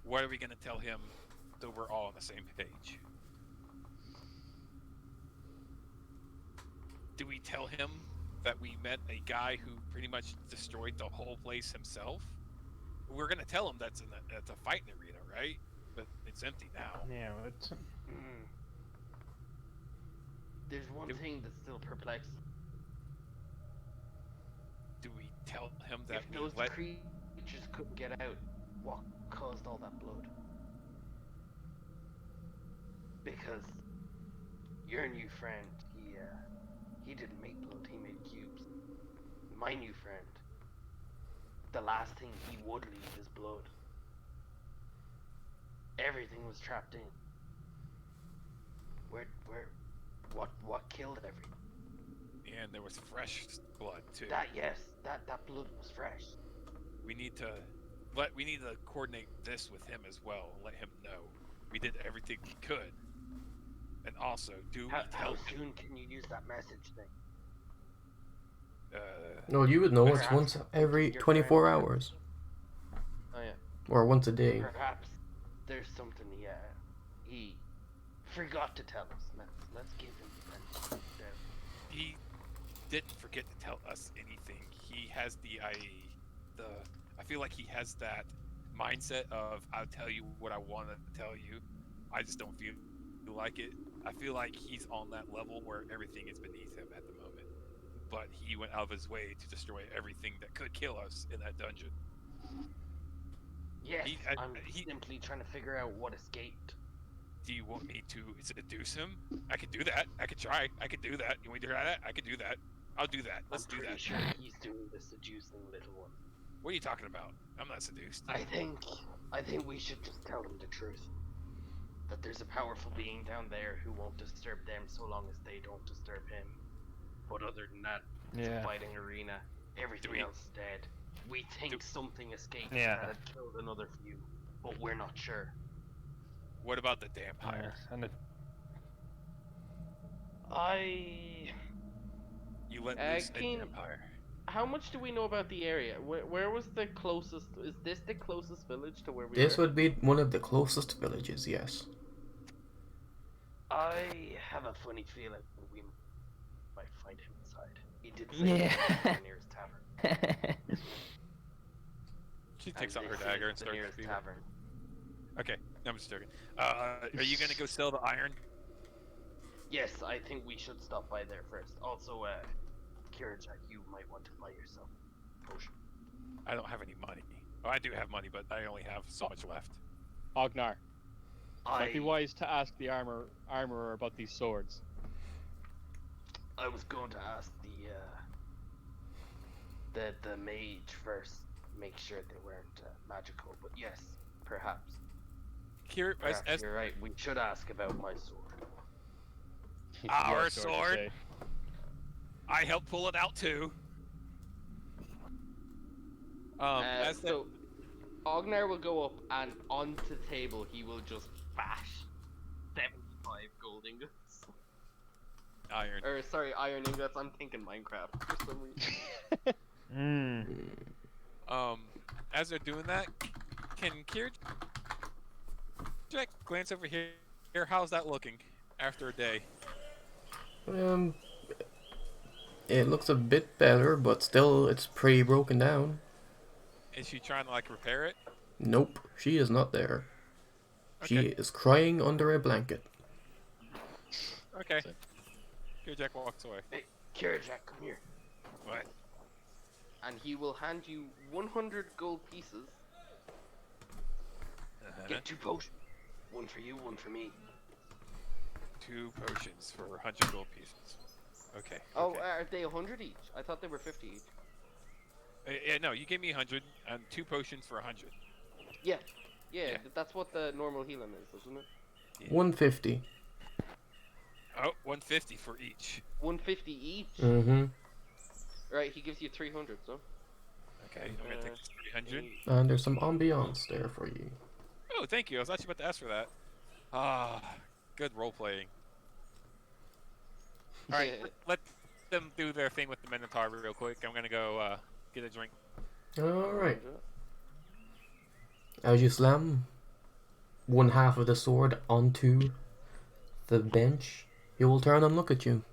what are we gonna tell him so we're all on the same page? Do we tell him that we met a guy who pretty much destroyed the whole place himself? We're gonna tell him that's a fighting arena, right? But it's empty now. Yeah, but Mm. There's one thing that's still perplexing. Do we tell him that If we those let creatures couldn't get out, what caused all that blood? Because your new friend, he didn't make blood, he made cubes. My new friend, the last thing he would leave is blood. Everything was trapped in. What killed everything? and there was fresh blood too. That blood was fresh. We need to coordinate this with him as well. Let him know we did everything we could. And also, do we How tell him? soon can you use that message thing? No, you would know it's Perhaps once every your 24 friend- hours. Oh yeah. Or once a day. Perhaps there's something he forgot to tell us. Let's give him the benefit of the doubt. He didn't forget to tell us anything. He has I feel like he has that mindset of I'll tell you what I want to tell you. I just don't feel like it. I feel like he's on that level where everything is beneath him at the moment. But he went out of his way to destroy everything that could kill us in that dungeon. Yes, I'm he- simply trying to figure out what escaped. Do you want me to seduce him? I could do that. I could try. I could do that. You want me to try that? I could do that. I'll do that. Let's I'm do pretty that. sure he's doing the seducing, little one. What are you talking about? I'm not seduced. I think we should just tell him the truth. That there's a powerful being down there who won't disturb them so long as they don't disturb him. But other than that, it's a Yeah. fighting arena. Everything we- else is dead. We think something escaped Yeah. that had killed another few, but we're not sure. What about the vampire? and it, You let loose an Keen, empire. how much do we know about the area? Where was the closest? Is this the closest village to where we This were? would be one of the closest villages, yes. I have a funny feeling we might find him inside. He did say Yeah. the nearest tavern. She takes And out her this dagger is and the starts nearest to tavern. Okay, no, I'm just joking. Are you gonna go sell the iron? Yes, I think we should stop by there first. Also, Kirajak, you might want to buy yourself a potion. I don't have any money. Oh, I do have money, but I only have so much left. Ognar, might be I wise to ask the armorer about these swords. was going to ask the mage first, make sure they weren't magical. But yes, perhaps. Perhaps you're right. We should ask about my sword. Our Your sword? you say. I helped pull it out too. As the So, Ognar will go up and onto the table he will just bash 75 gold ingots. iron. Or sorry, iron ingots. I'm thinking Minecraft for some reason. As they're doing that, can Kier Jack glance over here? How's that looking after a day? It looks a bit better, but still, it's pretty broken down. Is she trying to like repair it? Nope, she is not there. She Okay. is crying under a blanket. Okay. Kier Jack walks away. Hey, Kirajak, come here. What? And he will hand you 100 gold pieces. Get 2 potions. One for you, one for me. 2 potions for 100 gold pieces. Okay. Oh, okay. are they 100 each? I thought they were 50 each. Yeah, no, you gave me 100 and 2 potions for 100. Yeah. Yeah, Yeah. that's what the normal healing is, isn't it? 150. Oh, 150 for each. 150 each? Mm-hmm. Right, he gives you 300, so. Okay, I'm gonna take 300. And there's some ambiance there for you. Oh, thank you. I was actually about to ask for that. Ah, good role playing. All right, let them do their thing with the Minotaur real quick. I'm gonna go get a drink. Alright. As you slam one half of the sword onto the bench, he will turn and look at you.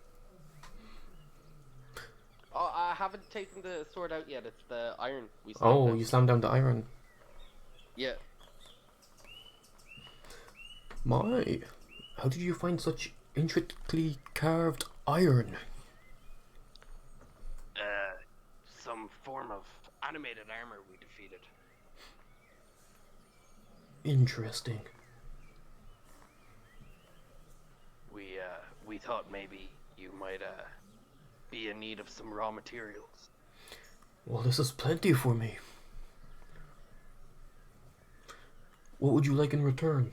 Oh, I haven't taken the sword out yet. It's the iron we slammed Oh, out. you slammed down the iron. Yeah. My, how did you find such intricately carved iron? Some form of animated armor we defeated. Interesting. We thought maybe you might be in need of some raw materials. Well, this is plenty for me. What would you like in return?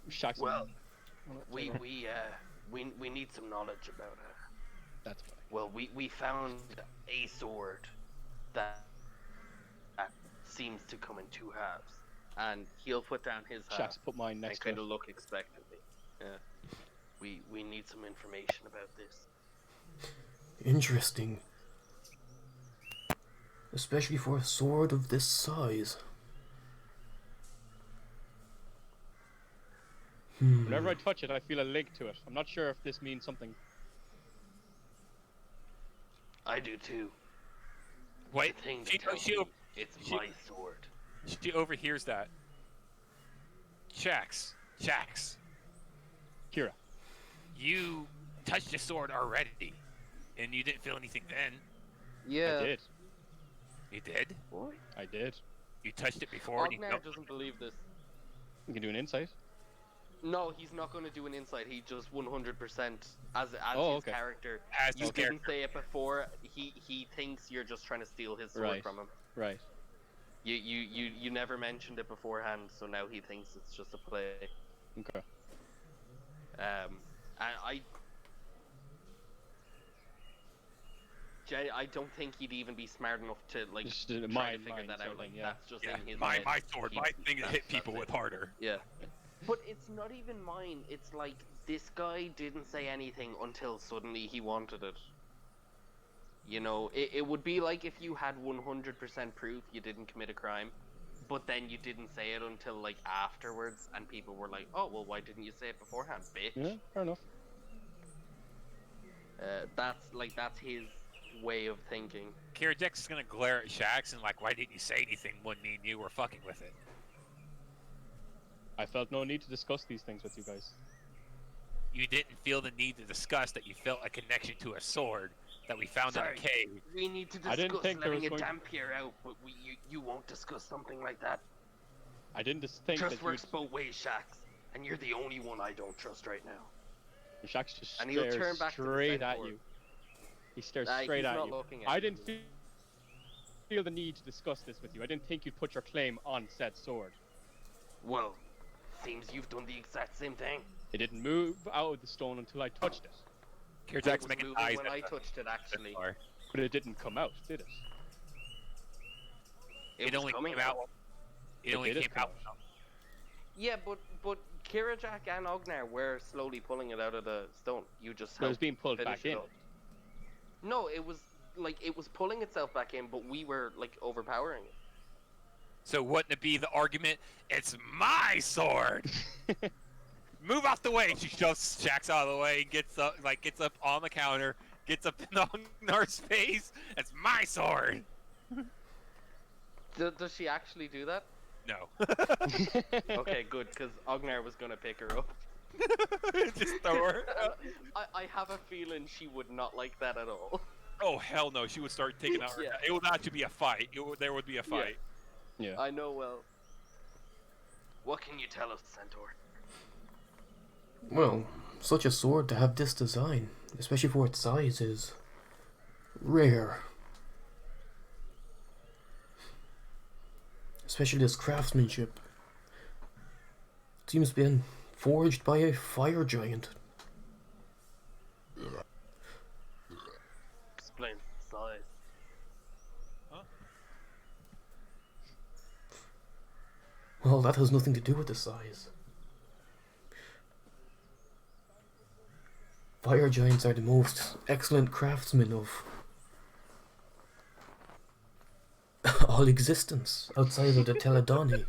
Shocks Well, me. we need some knowledge about That's fine. well, we found a sword that seems to come in 2 halves, and he'll put down his half Shocks put mine and next to kind it. of look expectantly. Yeah, we need some information about this. Interesting. Especially for a sword of this size. Whenever I touch it, I feel a link to it. I'm not sure if this means something. I do too. Wait, The thing that she, tells she, me it's she- my sword. she overhears that. Shax, Kira. you touched the sword already, and you didn't feel anything then. Yeah. I did. You did? What? I did. You touched it before and you Ognar felt doesn't believe this. You can do an insight. No, he's not going to do an insight. He just 100% as Oh, his okay. character. as You his didn't character. say it before. He thinks you're just trying to steal his sword Right. from him. Right. You never mentioned it beforehand, so now he thinks it's just a play. Okay. And I don't think he'd even be smart enough to like Just try to mind figure that sort out. of Like thing, yeah. that's just Yeah, in his my head. sword, He- my thing to hit that's people it. with harder. Yeah. But it's not even mine. It's like this guy didn't say anything until suddenly he wanted it. You know, it would be like if you had 100% proof you didn't commit a crime, but then you didn't say it until like afterwards, and people were like, "Oh, well, why didn't you say it beforehand, bitch?" Yeah, fair enough. That's his way of thinking. Kirajax is gonna glare at Shax and like, why didn't you say anything when me and you were fucking with it? I felt no need to discuss these things with you guys. You didn't feel the need to discuss that you felt a connection to a sword that we found in a Sorry. cave. We need to I discuss didn't think there letting a was Dampier out, but you won't discuss something like that. I didn't just think Trust that works both ways, Shax, and you're the only one I don't trust right now. Shax just And he'll stares turn back to the straight at centaur. you. He stares He's straight at not you. looking at I you. didn't feel the need to discuss this with you. I didn't think you'd put your claim on said sword. Well, seems you've done the exact same thing. It didn't move out of the stone until I touched it. It Kirajax was making moving eyes when at I the touched it, actually. centaur. But it didn't come out, did it? It was only coming came out. It only did came come out. Yeah, but Kirajak and Ognar were slowly pulling it out of the stone. You just But it was helped being pulled finish back it in. up. No, it was pulling itself back in, but we were like overpowering it. So wouldn't it be the argument? It's my sword. Move out the way. She shoves Shax out of the way. Gets up on the counter. Gets up in Ognar's face. It's my sword. Does she actually do that? No. Okay, good, because Ognar was gonna pick her up. Just throw her. I have a feeling she would not like that at all. Oh hell no! She would start taking out her. Yeah. It would actually be a fight. There would be a fight. Yeah. I know well. What can you tell us, Centaur? Well, such a sword to have this design, especially for its size, is rare. Especially this craftsmanship. It seems to be been forged by a fire giant. Explain size. Well, that has nothing to do with the size. Fire giants are the most excellent craftsmen of all existence outside of the Teledani.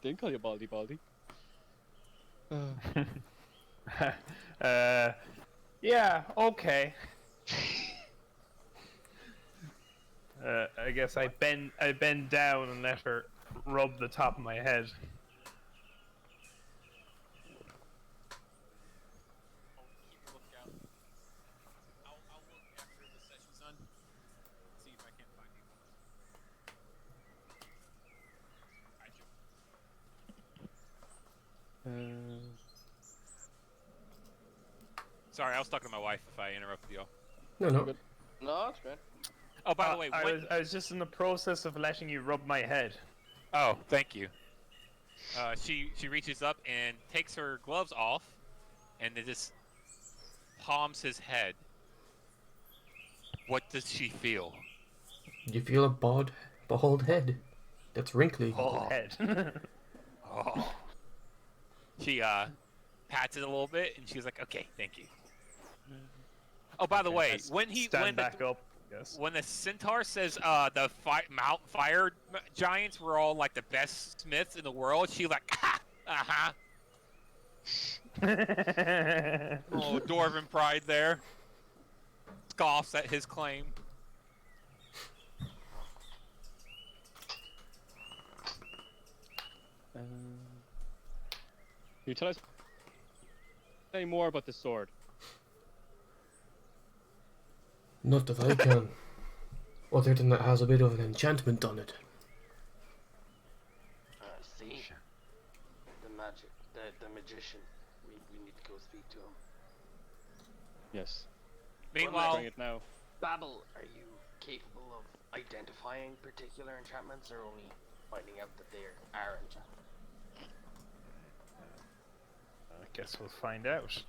Didn't call you Baldy. Yeah, okay. I guess I bend down and let her rub the top of my head. Sorry, I was talking to my wife. If I interrupted you. No. No, it's great. Oh, by the way, I was just in the process of letting you rub my head. Oh, thank you. She reaches up and takes her gloves off, and then just palms his head. What does she feel? You feel a bald head that's wrinkly. Whole head. Oh. She pats it a little bit, and she's like, "Okay, thank you." Oh, by the way, when the centaur says the fire giants were all like the best smiths in the world, she like, uh-huh. Oh, dwarven pride there. Scoffs at his claim. Can you tell us any more about the sword? Not that I can. Other than that has a bit of an enchantment on it. See? The magician. We need to go speak to him. Yes. Meanwhile, Bring it now. Babel, are you capable of identifying particular enchantments or only finding out that they are enchantments? I guess we'll find out.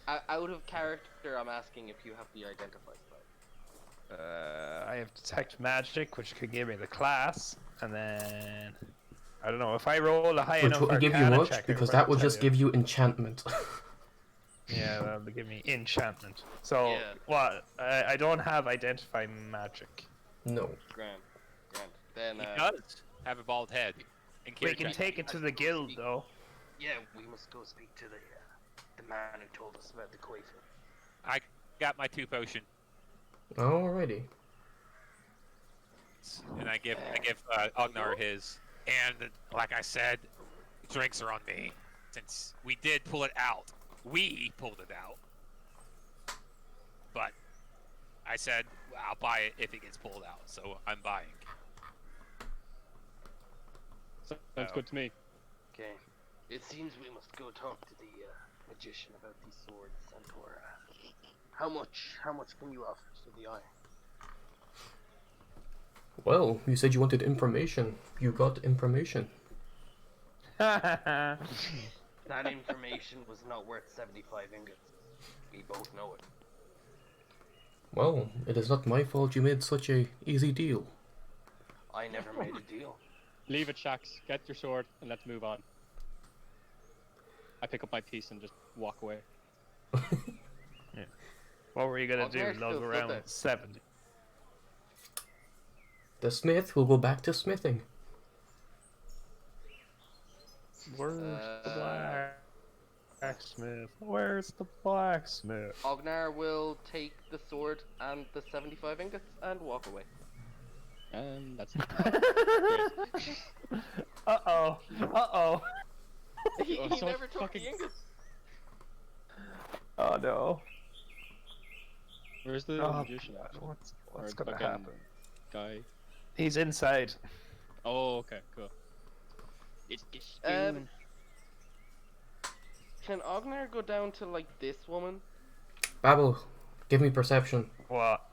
Out of character, I'm asking if you have the identify spell. I have detect magic, which could give me the class, and then I don't know if I roll a high Which enough wouldn't give you Arcana much, check, because I that would tell just give you enchantment. Yeah, that would give me enchantment. So Yeah. what? I don't have identify magic. No. Grand. Then, He does have a bald head. And We can Kirjak- take it to the guild though. yeah, we must go speak to the man who told us about the coiffure. I got my 2 potion, Alrighty. and I give Ognar his. And like I said, drinks are on me. Since we did pull it out, we pulled it out. But I said I'll buy it if it gets pulled out, so I'm buying. Sounds good to me. Okay. It seems we must go talk to the magician about these swords and for how much can you offer for the iron? Well, you said you wanted information. You got information. That information was not worth 75 ingots. We both know it. Well, it is not my fault you made such a easy deal. I never made a deal. Leave it, Shax. Get your sword and let's move on. I pick up my piece and just walk away. What were you gonna do? Ognar Lug still around stood there. 70. The smith will go back to smithing. Where's the blacksmith? Where's the blacksmith? Ognar will take the sword and the 75 ingots and walk away. And that's Uh-oh. Uh-oh. He Oh, so never took fucking- the ingots. Oh no. Where's the Oh, magician? God, what's Or gonna fucking happen? Guy. He's inside. Oh, okay, cool. It's Can Ognar go down to like this woman? Babel, give me perception. What?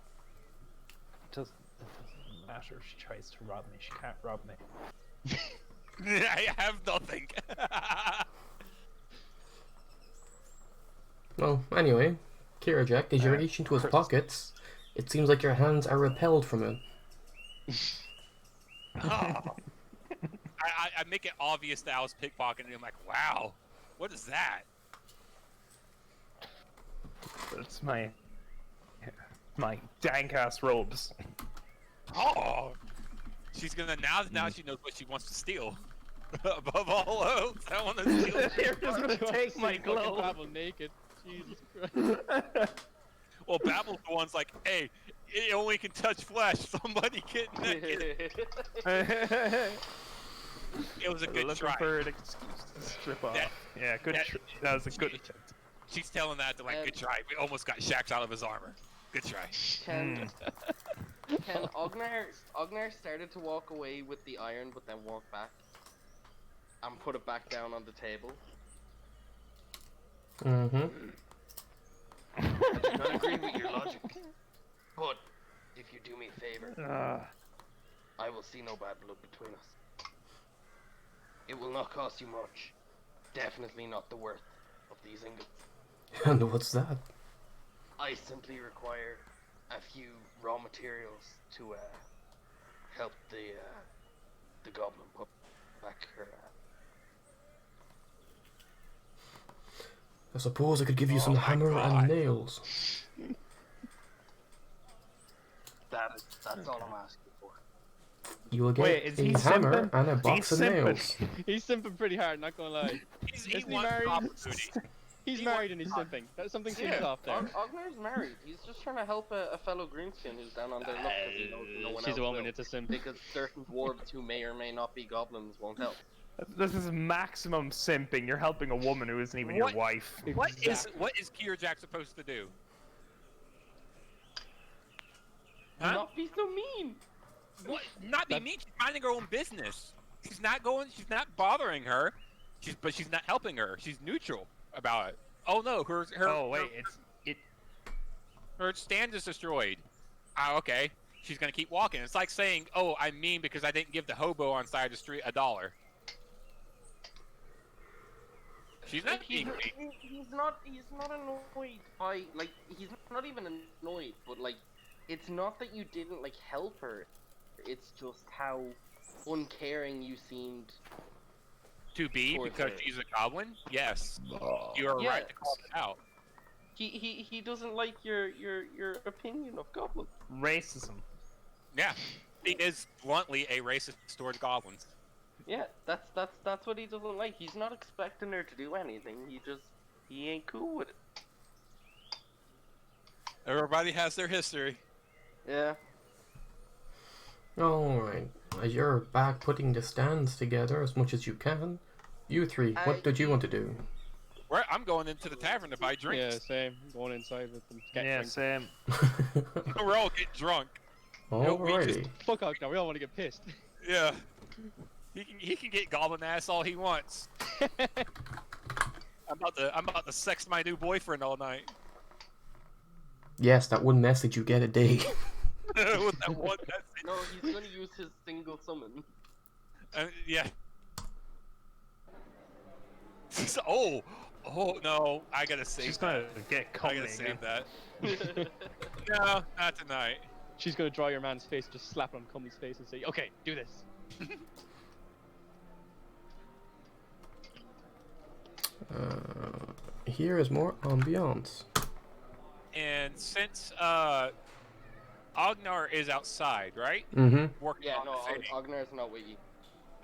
Doesn't matter if she tries to rob me. She can't rob me. I have nothing. Well, anyway, Kirajak, as you reach into his pockets, it seems like your hands are repelled from him. Oh. I make it obvious that I was pickpocketing. I'm like, wow, what is that? It's my dank ass robes. Oh, she's gonna now she knows what she wants to steal. Above all else, I want to steal. You're just gonna take my fucking clothes. Babel naked. Jesus Christ. Well, Babel's the one's like, hey, it only can touch flesh. Somebody get naked. It was a good Looking try. for an excuse to strip off. That- Yeah, good. that- That was a good attempt. She's telling that to like, good try. We almost got Shax out of his armor. Good try. Can Ognar started to walk away with the iron, but then walk back and put it back down on the table. Mm-hmm. I do not agree with your logic, but if you do me a favor, I will see no bad blood between us. It will not cost you much. Definitely not the worth of these ingots. And what's that? I simply require a few raw materials to help the goblin put back her. I suppose I could give you some my hammer God. and nails. That's all I'm asking for. You will get Wait, is a he hammer simping? and a box He's of simping. nails. He's simping pretty hard, not gonna lie. He Isn't he wants married? opportunity. He's He married and he's simping. That's something seems off there. Ognar's married. He's just trying to help a fellow greenskin who's down on their luck because he knows no one She's else a woman, will. it's a simp. Because certain dwarves who may or may not be goblins won't help. This is maximum simping. You're helping a woman who isn't even What? your wife. What is Kirjak supposed to do? Huh? Not be so mean. What? Not be mean. She's minding her own business. She's not going. She's not bothering her. But she's not helping her. She's neutral about it. Oh no, her. Oh wait, her stand is destroyed. Ah, okay. She's gonna keep walking. It's like saying, "Oh, I'm mean because I didn't give the hobo on side of the street $1." She's not being mean. He's not annoyed by like he's not even annoyed, but like it's not that you didn't like help her. It's just how uncaring you seemed. To be Towards because her. she's a goblin? Yes. You are right to call it out. He doesn't like your opinion of goblins. Racism. Yeah. He is bluntly a racist towards goblins. Yeah, that's what he doesn't like. He's not expecting her to do anything. He ain't cool with it. Everybody has their history. Yeah. Alright. You're back putting the stands together as much as you can. You three, what did you want to do? I'm going into the tavern to buy Yeah, drinks. same. Going inside with them. Get Yeah, drinks. same. We're all getting drunk. Alrighty. Fuck out now. We all want to get pissed. Yeah. He can get goblin ass all he wants. I'm about to sex my new boyfriend all night. Yes, that one message you get a day. With that one message. No, he's gonna use his single summon. Yeah. Oh no! I gotta save She's that. gonna get I coming. gotta save that. No, not tonight. She's gonna draw your man's face, just slap it on Cumley's face, and say, "Okay, do this." Here is more ambiance. And since Ognar is outside, right? Mm-hmm. Working Yeah, on no, the thing. Ognar's not with you.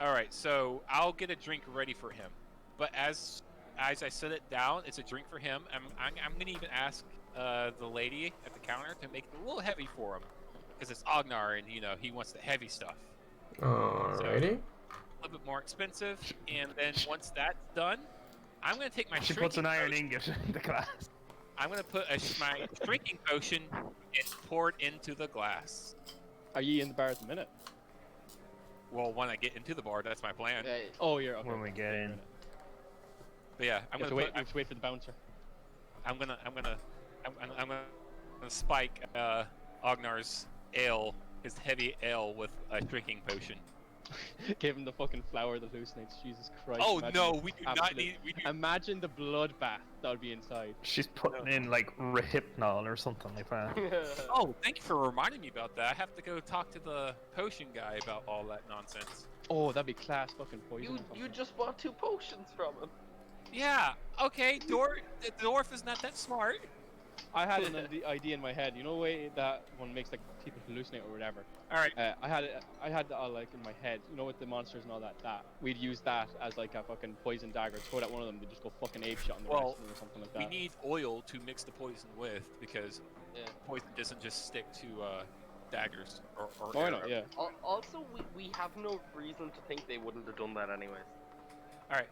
All right, so I'll get a drink ready for him. But as I set it down, it's a drink for him. I'm gonna even ask the lady at the counter to make it a little heavy for him, because it's Ognar, and he wants the heavy stuff. Alrighty. A little bit more expensive, and then once that's done, I'm gonna take my She puts shrinking an iron potion. ingot in the glass. I'm gonna put my drinking potion and pour it into the glass. Are you in the bar at the minute? Well, when I get into the bar, that's my plan. Oh, you're okay. When we get in. But yeah, I'm You have gonna to wait. You have to wait for the bouncer. I'm gonna spike Ognar's ale, his heavy ale, with a drinking potion. Give him the fucking flower that hallucinates. Jesus Christ. Oh imagine no, the we do not absolute- need. We do. Imagine the bloodbath that would be inside. She's putting in like Rehypnol or something like that. Oh, thank you for reminding me about that. I have to go talk to the potion guy about all that nonsense. Oh, that'd be class fucking poison. You just bought 2 potions from him. Yeah. Okay. The dwarf is not that smart. I had an idea in my head. You know the way that one makes like people hallucinate or whatever. All right. I had like in my head. You know, with the monsters and all that. That we'd use that as like a fucking poison dagger. Throw it at one of them. They just go fucking ape shot on the rest of them or something like that. We need oil to mix the poison with, because Yeah. poison doesn't just stick to daggers or Why not? arrows. Yeah. Also, we have no reason to think they wouldn't have done that anyways. All right.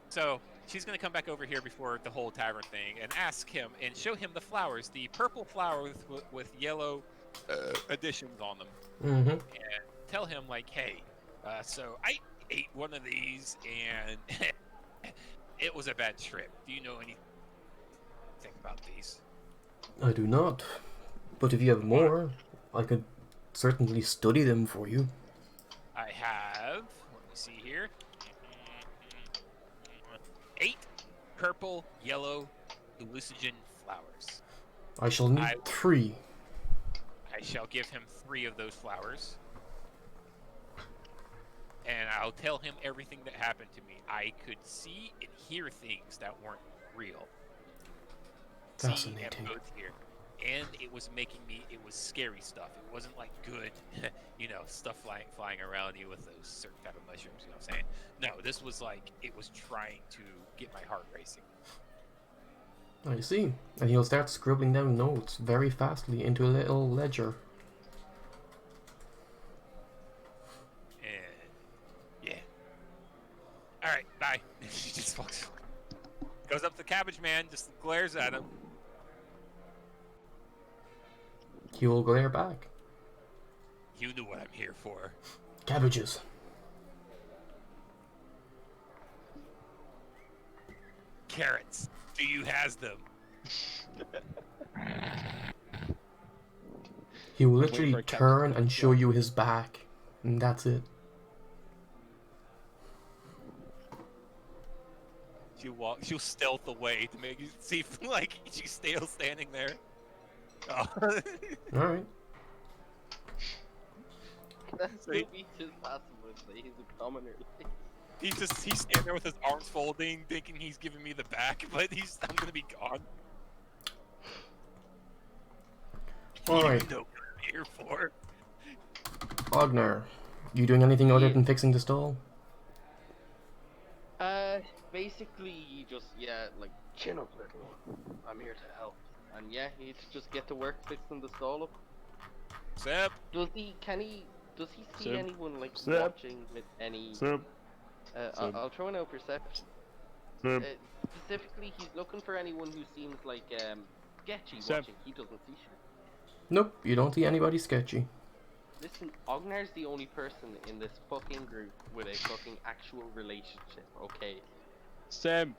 So she's gonna come back over here before the whole tavern thing and ask him and show him the flowers, the purple flowers with yellow additions on them, Mm-hmm. and tell him like, hey, so I ate one of these and it was a bad trip. Do you know anything about these? I do not. But if you have more, I could certainly study them for you. I have. Let me see here. 8 purple, yellow, hallucinogen flowers. I shall need 3. I shall give him 3 of those flowers. And I'll tell him everything that happened to me. I could see and hear things that weren't real. Fascinating. See and both hear. And it was making me, it was scary stuff. It wasn't like good, stuff flying around you with those certain type of mushrooms, you know what I'm saying? No, this was like, it was trying to get my heart racing. I see. And he'll start scribbling down notes very fastly into a little ledger. And yeah. Alright, bye. She just walks goes up to the cabbage man, just glares at him. He will glare back. You knew what I'm here for. Cabbages. Carrots. Do you has them? He will Wait literally for a cabbage turn to and come show down. you his back. And that's it. She'll stealth away to make you see like she's still standing there. Oh. Alright. Can I still be his passive and say he's a commoner? He's standing there with his arms folding, thinking he's giving me the back, but I'm gonna be gone. Alright, You know what I'm here for. Ognar, you doing anything other Yeah. than fixing the stall? Basically, you just, like, chin up, little. I'm here to help. And yeah, he needs to just get to work fixing the stall up. Seb, Does he see Sib. anyone, like, Sib. watching with any... Sib. I'll, I'll throw in a perception. Sib. Specifically, he's looking for anyone who seems like, sketchy Seb. watching. He doesn't see shit. Nope, you don't see anybody sketchy. Listen, Ognar's the only person in this fucking group with a fucking actual relationship, okay? Sam.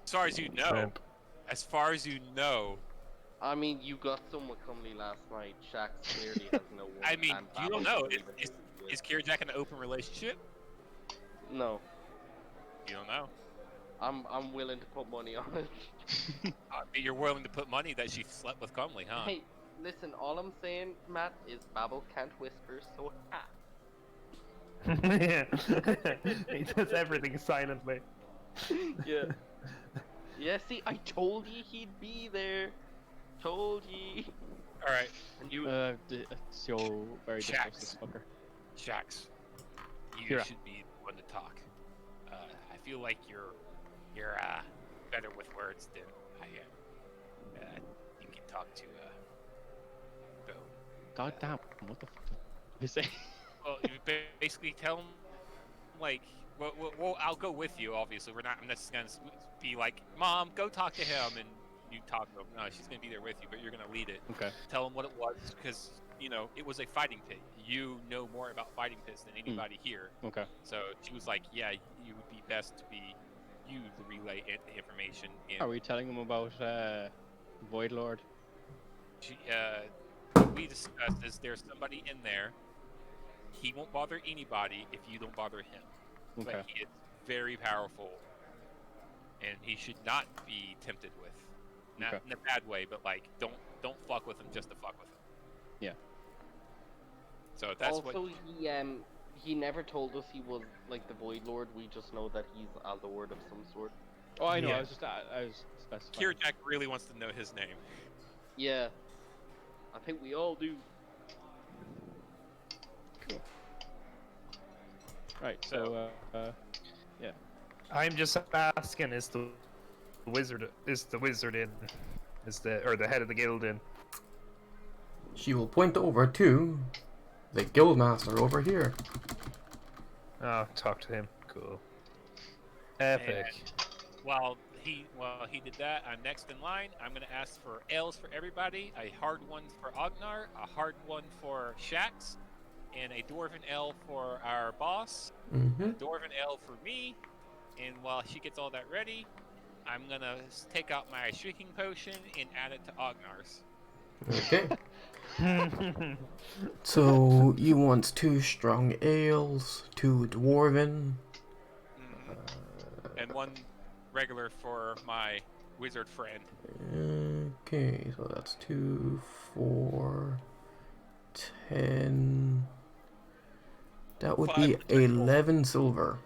as far as you know, Sib. as far as you know, I mean, you got someone comely last night. Shax clearly has no one. I mean, and you don't Babel's know. not even Is Kira Jack in an open relationship? No, You don't know. I'm willing to put money on it. You're willing to put money that she slept with Comely, huh? Hey, listen, all I'm saying, Matt, is Babel can't whisper, so Yeah. He does everything silently. yeah. Yeah, see, I told ye he'd be there. Told ye. All right, and you, It's your very Shax. disgusting fucker. Shax, you Kira. should be the one to talk. I feel like you're better with words than I am. You can talk to Bo. God damn, what the fuck is that? Well, you basically tell him, like, well, I'll go with you. Obviously, I'm not just gonna be like, Mom, go talk to him, and you talk to him. No, she's gonna be there with you, but you're gonna lead it. Okay. Tell him what it was, because it was a fighting pit. You know more about fighting pits than anybody here. Okay. So she was like, yeah, you would be best to be you to relay the information. Are we telling him about Void Lord? What we discussed is there's somebody in there. He won't bother anybody if you don't bother him. Okay. But he is very powerful, and he should not be tempted with. Not Okay. in a bad way, but like don't fuck with him just to fuck with him. Yeah. So that's also, what. he never told us he was like the Void Lord. We just know that he's a lord of some sort. Oh, I know. Yeah. I was specifying. Kira Jack really wants to know his name. Yeah, I think we all do. Cool. Right. So, I'm just asking, is the wizard in? Is the head of the guild in? She will point over to the guildmaster over here. Oh, talk to him. Cool. Epic. While he did that, I'm next in line. I'm gonna ask for L's for everybody. A hard one for Ognar, a hard one for Shax, and a Dwarven L for our boss. Mm-hmm. A Dwarven L for me. And while she gets all that ready, I'm gonna take out my Shrieking Potion and add it to Ognar's. Okay. So you want 2 strong ales, 2 dwarven. And one regular for my wizard friend. Okay, so that's 2, 4, 10. That would be 11 silver.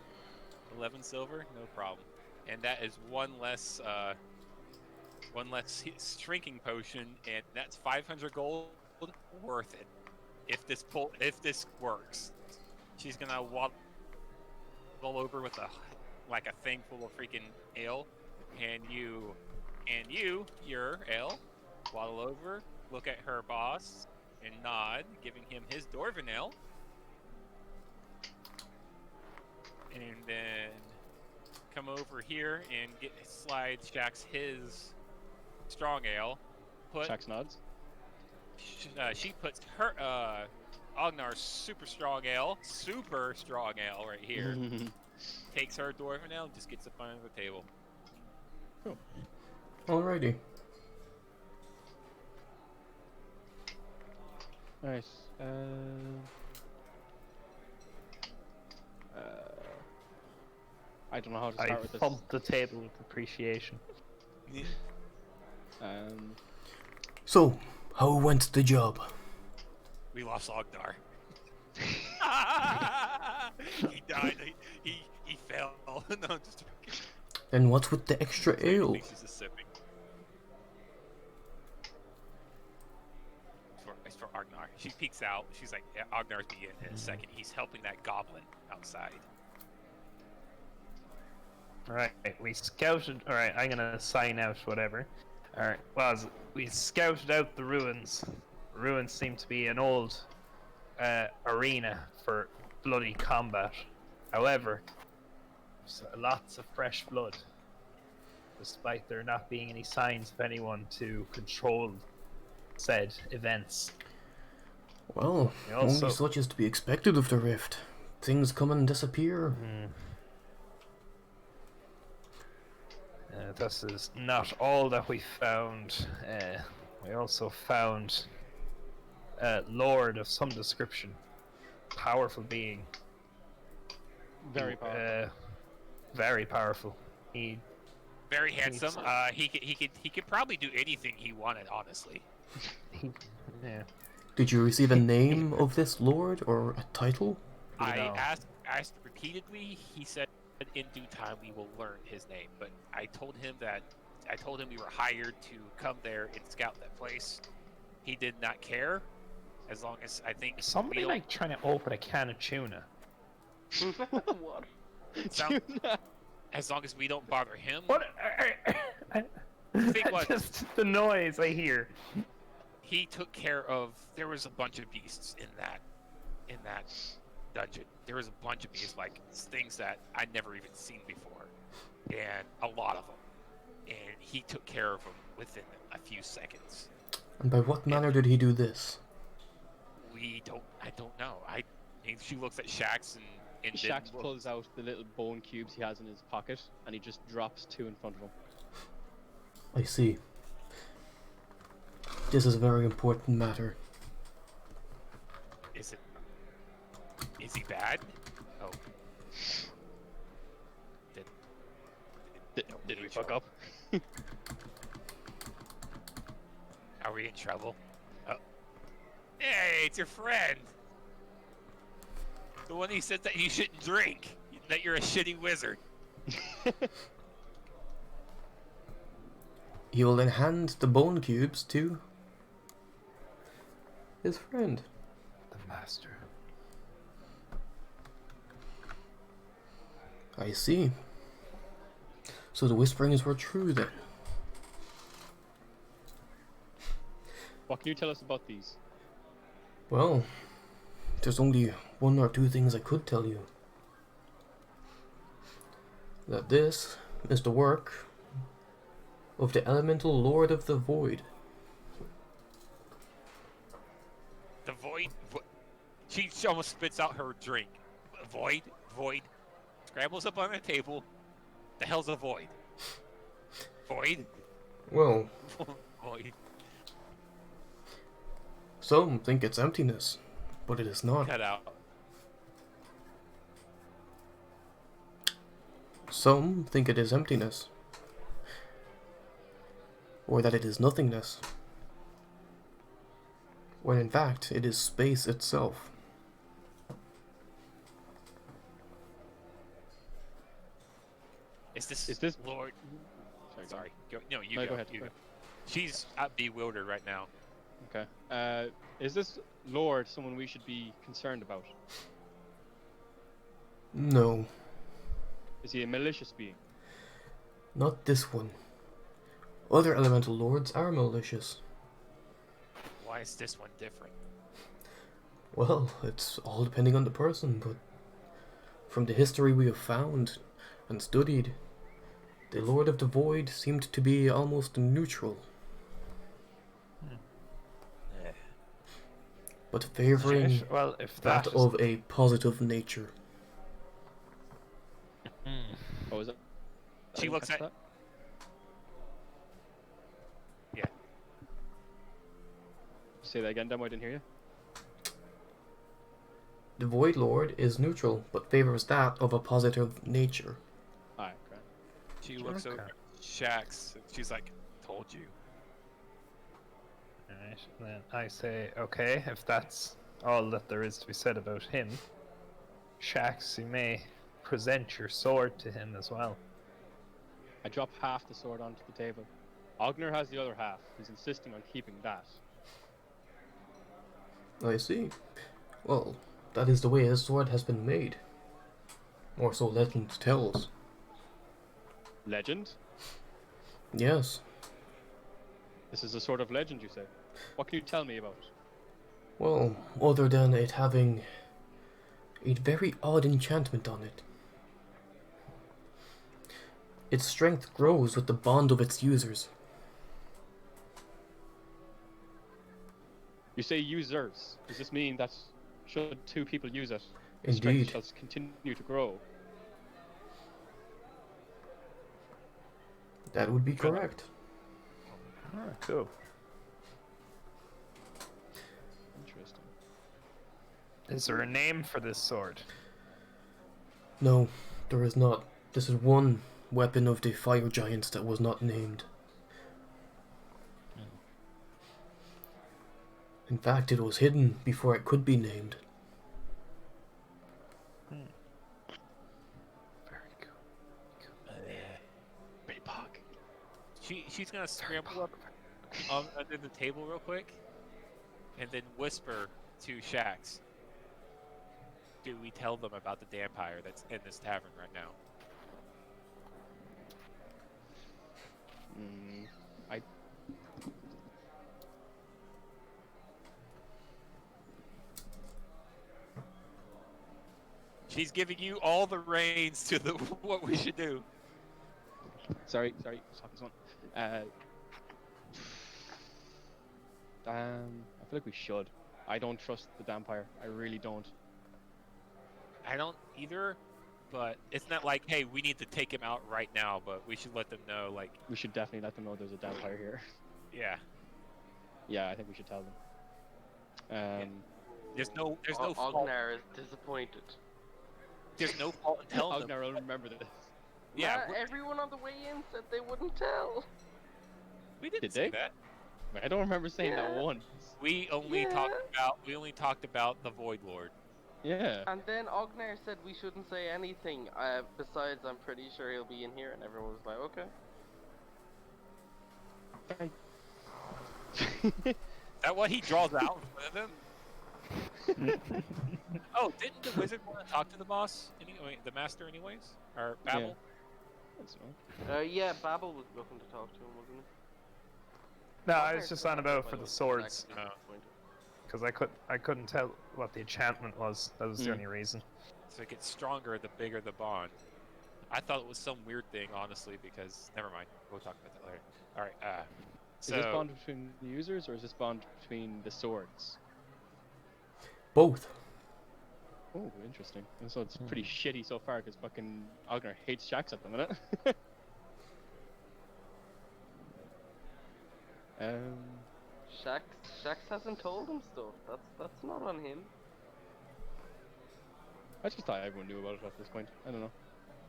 11 silver, no problem. And that is one less shrinking potion, and that's 500 gold. Worth it. If this works, she's gonna waddle over with a thing full of freaking ale, and your ale, waddle over, look at her boss, and nod, giving him his Dwarven ale, and then come over here and slide Shax his strong ale. Shax nods. She puts her Ognar's super strong ale right here. Takes her Dwarven ale and just gets up under the table. Alrighty. Nice. I don't know how to I start with this. thumped the table with appreciation. So, how went the job? We lost Ognar. He died. He fell. No, I'm just joking. Then what's with the extra ale? He's just sipping. It's for Agnar. She peeks out. She's like, yeah, Agnar's be in a second. He's helping that goblin outside. Alright, we scouted. Alright, I'm gonna sign out whatever. Alright, well, we scouted out the ruins. The ruins seem to be an old arena for bloody combat. However, there's lots of fresh blood, despite there not being any signs of anyone to control said events. Well, We also- only such is to be expected of the rift. Things come and disappear. This is not all that we found. We also found a lord of some description. Powerful being. Very powerful. Very powerful. He Very handsome. He could probably do anything he wanted, honestly. yeah. Did you receive a name of this lord or a title? I No. asked repeatedly. He said in due time we will learn his name. But I told him we were hired to come there and scout that place. He did not care, as long as I think Somebody we don't- like trying to open a can of tuna. What? sound- as long as we don't bother him. What? Think what? Just the noise I hear. He took care of. There was a bunch of beasts in that dungeon. There was a bunch of beasts, like things that I'd never even seen before, and a lot of them. And he took care of them within a few seconds. And by what manner did he do this? I don't know. She looks at Shax and Shax pulls out the little bone cubes he has in his pocket, and he just drops 2 in front of him. I see. This is a very important matter. Is he bad? Oh. Did we fuck up? Are we in trouble? Oh. Hey, it's your friend. The one who said that you shouldn't drink. That you're a shitty wizard. He will then hand the bone cubes to his friend. The master. I see. So the whisperings were true then. What can you tell us about these? Well, there's only 1 or 2 things I could tell you. That this is the work of the elemental Lord of the Void. The void. She almost spits out her drink. Void. Scrambles up on the table. The hell's a void? Void. Well, Void. some think it's emptiness, but it is not. Cut out. Some think it is emptiness, or that it is nothingness, when in fact it is space itself. Is Is this- Lord? Sorry. Go, no, you No, go. go ahead, You go go. She's bewildered right now. Okay. Is this Lord someone we should be concerned about? No, Is he a malicious being? not this one. Other elemental lords are malicious. Why is this one different? Well, it's all depending on the person, but from the history we have found and studied, the Lord of the Void seemed to be almost neutral, but favoring Well, if that that of a positive nature. Oh, is it? She looks at. that. Yeah. Say that again, Demo. I didn't hear you. The Void Lord is neutral, but favors that of a positive nature. Alright, great. She looks Okay. over at Shax. And she's like, "Told you." Alright, then I say, okay, if that's all that there is to be said about him. Shax, you may present your sword to him as well. I drop half the sword onto the table. Ogner has the other half. He's insisting on keeping that. I see. Well, that is the way his sword has been made. Or so legend tells. Legend? Yes. This is a sort of legend, you say? What can you tell me about it? Well, other than it having a very odd enchantment on it. Its strength grows with the bond of its users. You say users. Does this mean that should two people use it, the Indeed. strength shall continue to grow? That would be correct. Ah, cool. Interesting. Is there a name for this sword? No, there is not. This is one weapon of the fire giants that was not named. In fact, it was hidden before it could be named. Very cool. She's gonna scramble up under the table real quick, and then whisper to Shax. Do we tell them about the vampire that's in this tavern right now? I She's giving you all the reins to the what we should do. sorry, stop this one. I feel like we should. I don't trust the vampire. I really don't. I don't either, but it's not like, hey, we need to take him out right now, but we should let them know, like, We should definitely let them know there's a vampire here. yeah, Yeah, I think we should tell them. there's no fault. Ognar is disappointed. There's no fault in telling them. Ognar will remember this. Yeah, Nah, everyone on the way in said they wouldn't tell. we didn't Did say they? that. I don't remember saying that Yeah. once. We only talked about the Void Lord. Yeah. And then Ognar said we shouldn't say anything. Besides, I'm pretty sure he'll be in here, and everyone was like, okay. Is that what he draws out in front of them? Oh, didn't the wizard want to talk to the boss? The master, anyways? Or Babel? That's right. Yeah, Babel was looking to talk to him, wasn't he? No, I Ognar was just said on about for he the was swords, actually Oh. disappointed. because I couldn't tell what the enchantment was. That was the only reason. So it gets stronger the bigger the bond. I thought it was some weird thing, honestly, because never mind. We'll talk about that later. All right. Is this bond between the users or is this bond between the swords? Both. Oh, interesting. And so it's pretty shitty so far because fucking Ognar hates Shax at the minute. Shax hasn't told him stuff. That's not on him. I just thought everyone knew about it at this point. I don't know.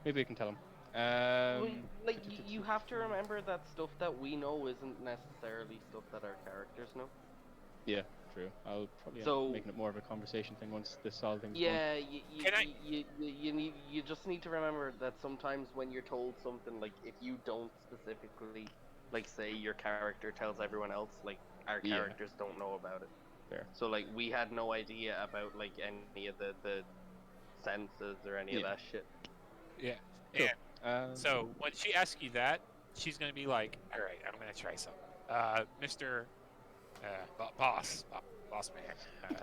Maybe we can tell him. Well, like you have to remember that stuff that we know isn't necessarily stuff that our characters know. Yeah, true. I'll probably end So- up making it more of a conversation thing once this whole thing's done. Yeah, Can you just need to remember that sometimes when you're told something, like if you don't specifically, like say your character tells everyone else, like our Yeah. characters don't know about it. Fair. So like we had no idea about like any of the senses or any of Yeah. that shit. Yeah. Cool. And so when she asks you that, she's gonna be like, "All right, I'm gonna try something, Mr. Boss man.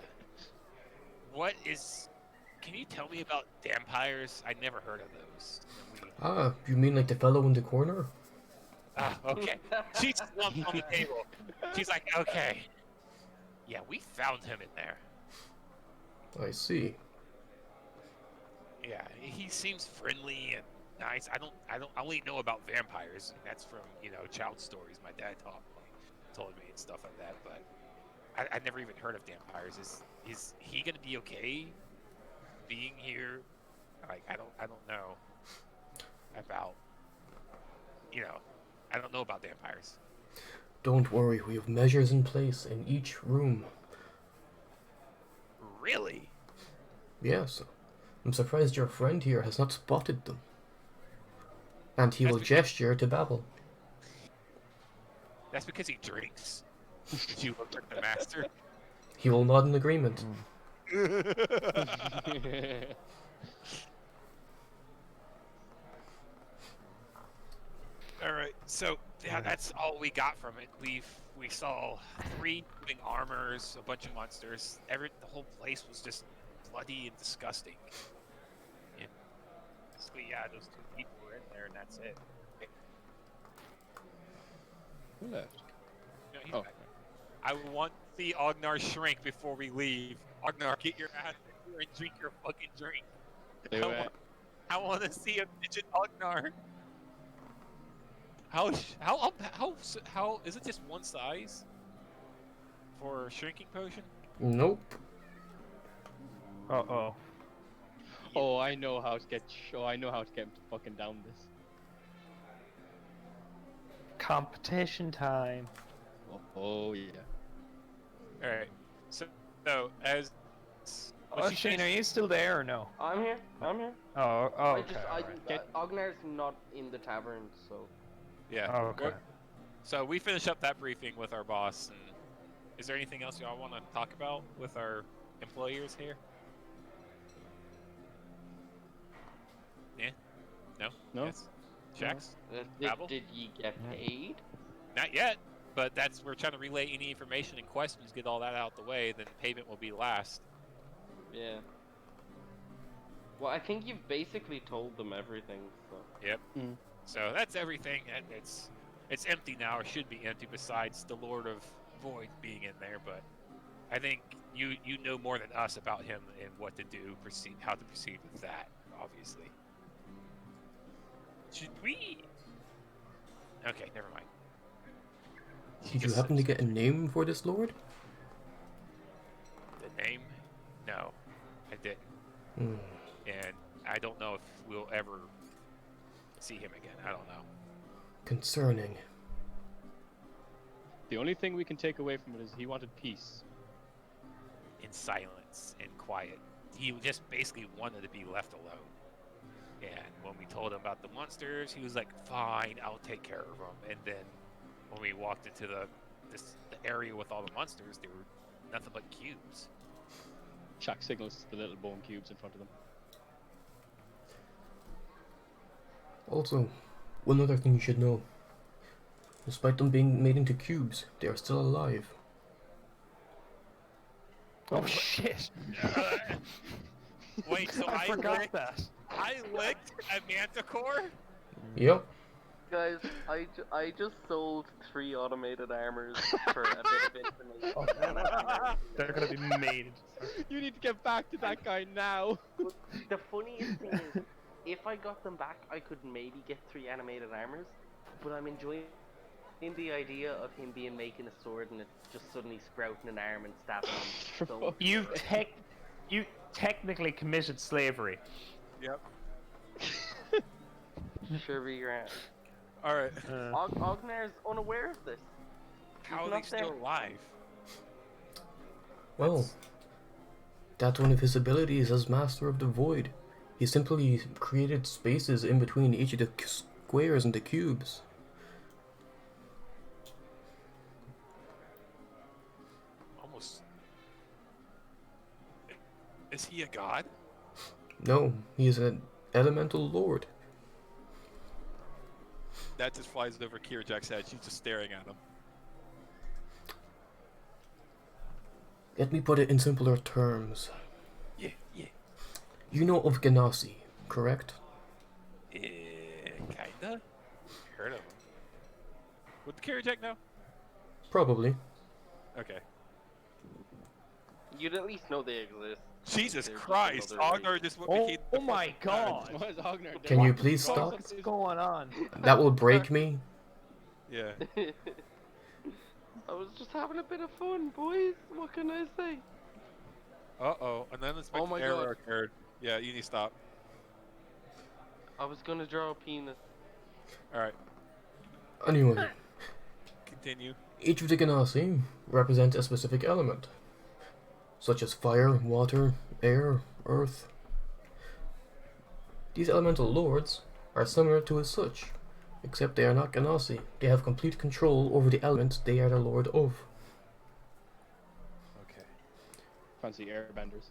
What is? Can you tell me about vampires? I never heard of those." Ah, you mean like the fellow in the corner? Okay. She slumped on the table. She's like, "Okay, yeah, we found him in there. I see. Yeah, he seems friendly and nice. I only know about vampires. And that's from child stories my dad told me and stuff like that. But I never even heard of vampires. Is he gonna be okay being here? Like I don't know about I don't know about vampires. Don't worry, we have measures in place in each room. Really? Yes. I'm surprised your friend here has not spotted them. And he That's will because- gesture to Babel. That's because he drinks. Did you look at the master? He will nod in agreement. All right, so yeah, that's all we got from it. We saw 3 moving armors, a bunch of monsters. The whole place was just bloody and disgusting. And basically, yeah, those 2 people were in there, and that's it. Who left? No, he's Oh. back. I want to see Ognar shrink before we leave. Ognar, get your ass in here and drink your fucking drink. Do it. I want to see a midget Ognar. How is it just one size for shrinking potion? Nope. Uh-oh. Oh, I know how to get. I know how to get him to fucking down this. Competition time. Oh yeah. All right. So as Oh, Shane, are you still there or no? I'm here. I'm here. Oh, I okay. just, alright. Ognar's not in the tavern, so. yeah. Oh, okay. So we finish up that briefing with our boss. And is there anything else y'all want to talk about with our employers here? Yeah. No. No. Yes. Checks. Did, Babel? did ye get paid? Not yet. But we're trying to relay any information and questions, get all that out the way. Then payment will be last. Yeah. Well, I think you've basically told them everything, so. Yep. Mm. So that's everything, and it's empty now, or should be empty. Besides the Lord of Void being in there, but I think you know more than us about him and what to do, how to proceed with that. Obviously. Should we? Okay, never mind. Did you happen to get a name for this lord? The name? No, I didn't. Hmm. And I don't know if we'll ever see him again. I don't know. Concerning. The only thing we can take away from it is he wanted peace. In silence and quiet. He just basically wanted to be left alone. And when we told him about the monsters, he was like, "Fine, I'll take care of them." And then when we walked into the area with all the monsters, there were nothing but cubes. Chuck signals to the little bone cubes in front of them. Also, one other thing you should know. Despite them being made into cubes, they are still alive. Oh shit! Wait, so I forgot that. I licked a manticore? Yep. Guys, I just sold 3 automated armors for a bit of information. They're gonna be made. You need to get back to that guy now. The funniest thing is, if I got them back, I could maybe get 3 animated armors, but I'm enjoying the idea of him making a sword and it's just suddenly sprouting an arm and stabbing him. So, You technically committed slavery. Yep. sure be your ass. Alright. Ognar's unaware of this. How He's are they not still there. alive? Well, that's one of his abilities as Master of the Void. He simply created spaces in between each of the squares and the cubes. Almost. Is he a god? No, he is an elemental lord. That just flies over Kirajak's head. She's just staring at him. Let me put it in simpler terms. Yeah. You know of Ganassi, correct? Kinda. Heard of him. Would the Kirajak know? Probably. Okay. You'd at least know they exist. Jesus They're just Christ! another race. Ognar just Oh, became oh my god! What is Ognar doing? Can you please stop? What's going on? That will break me. Yeah. I was just having a bit of fun, boys. What can I say? Uh-oh. And then let's Oh my God. error occurred. Yeah, you need to stop. I was gonna draw a penis. Alright, Anyway, continue. each of the Ganassi represents a specific element. such as fire, water, air, earth. These elemental lords are similar to as such, except they are not Ganassi. They have complete control over the elements they are the lord of. Okay. Fancy airbenders.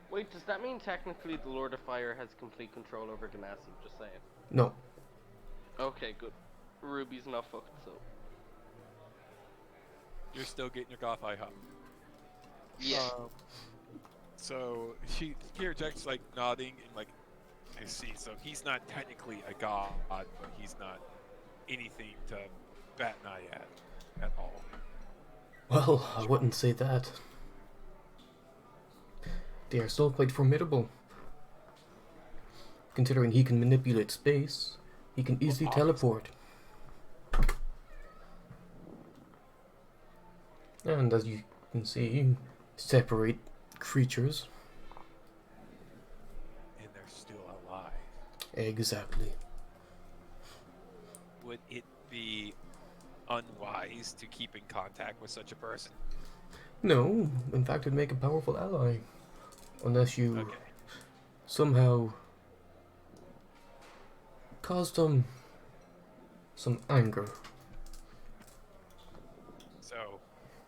Wait, does that mean technically the Lord of Fire has complete control over Ganassi? Just saying. No. Okay, good. Ruby's not fucked, so. You're still getting your goth eye hop. Yeah. So here Jack's like nodding and like, I see. So he's not technically a god, but he's not anything to bat an eye at all. Well, I wouldn't say that. They are still quite formidable. Considering he can manipulate space, he can easily teleport. And as you can see, separate creatures. And they're still alive. Exactly. Would it be unwise to keep in contact with such a person? No, in fact it'd make a powerful ally. Unless you Okay. somehow caused them some anger. So,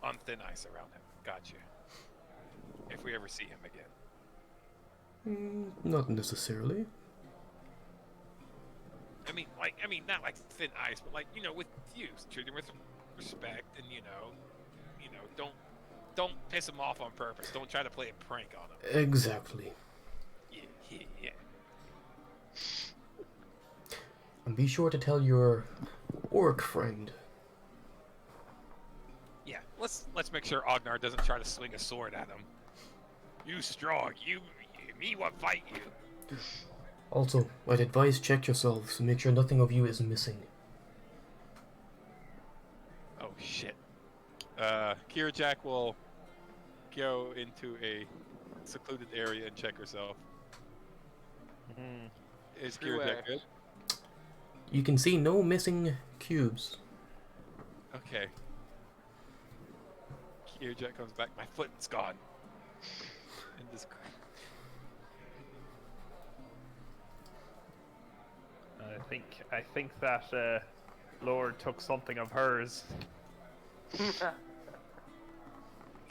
on thin ice around him. Gotcha. If we ever see him again. Not necessarily. I mean, not like thin ice, but like, with you, treat him with respect, and don't piss him off on purpose. Don't try to play a prank on him. Exactly. Yeah. And be sure to tell your orc friend. Yeah. Let's make sure Ognar doesn't try to swing a sword at him. You strong. Me what fight you. Also, I'd advise check yourselves to make sure nothing of you is missing. Oh shit. Kira Jack will go into a secluded area and check herself. Is Kira Jack good? You can see no missing cubes. Okay. Kira Jack comes back. My foot's gone. And this. I think that Lord took something of hers, He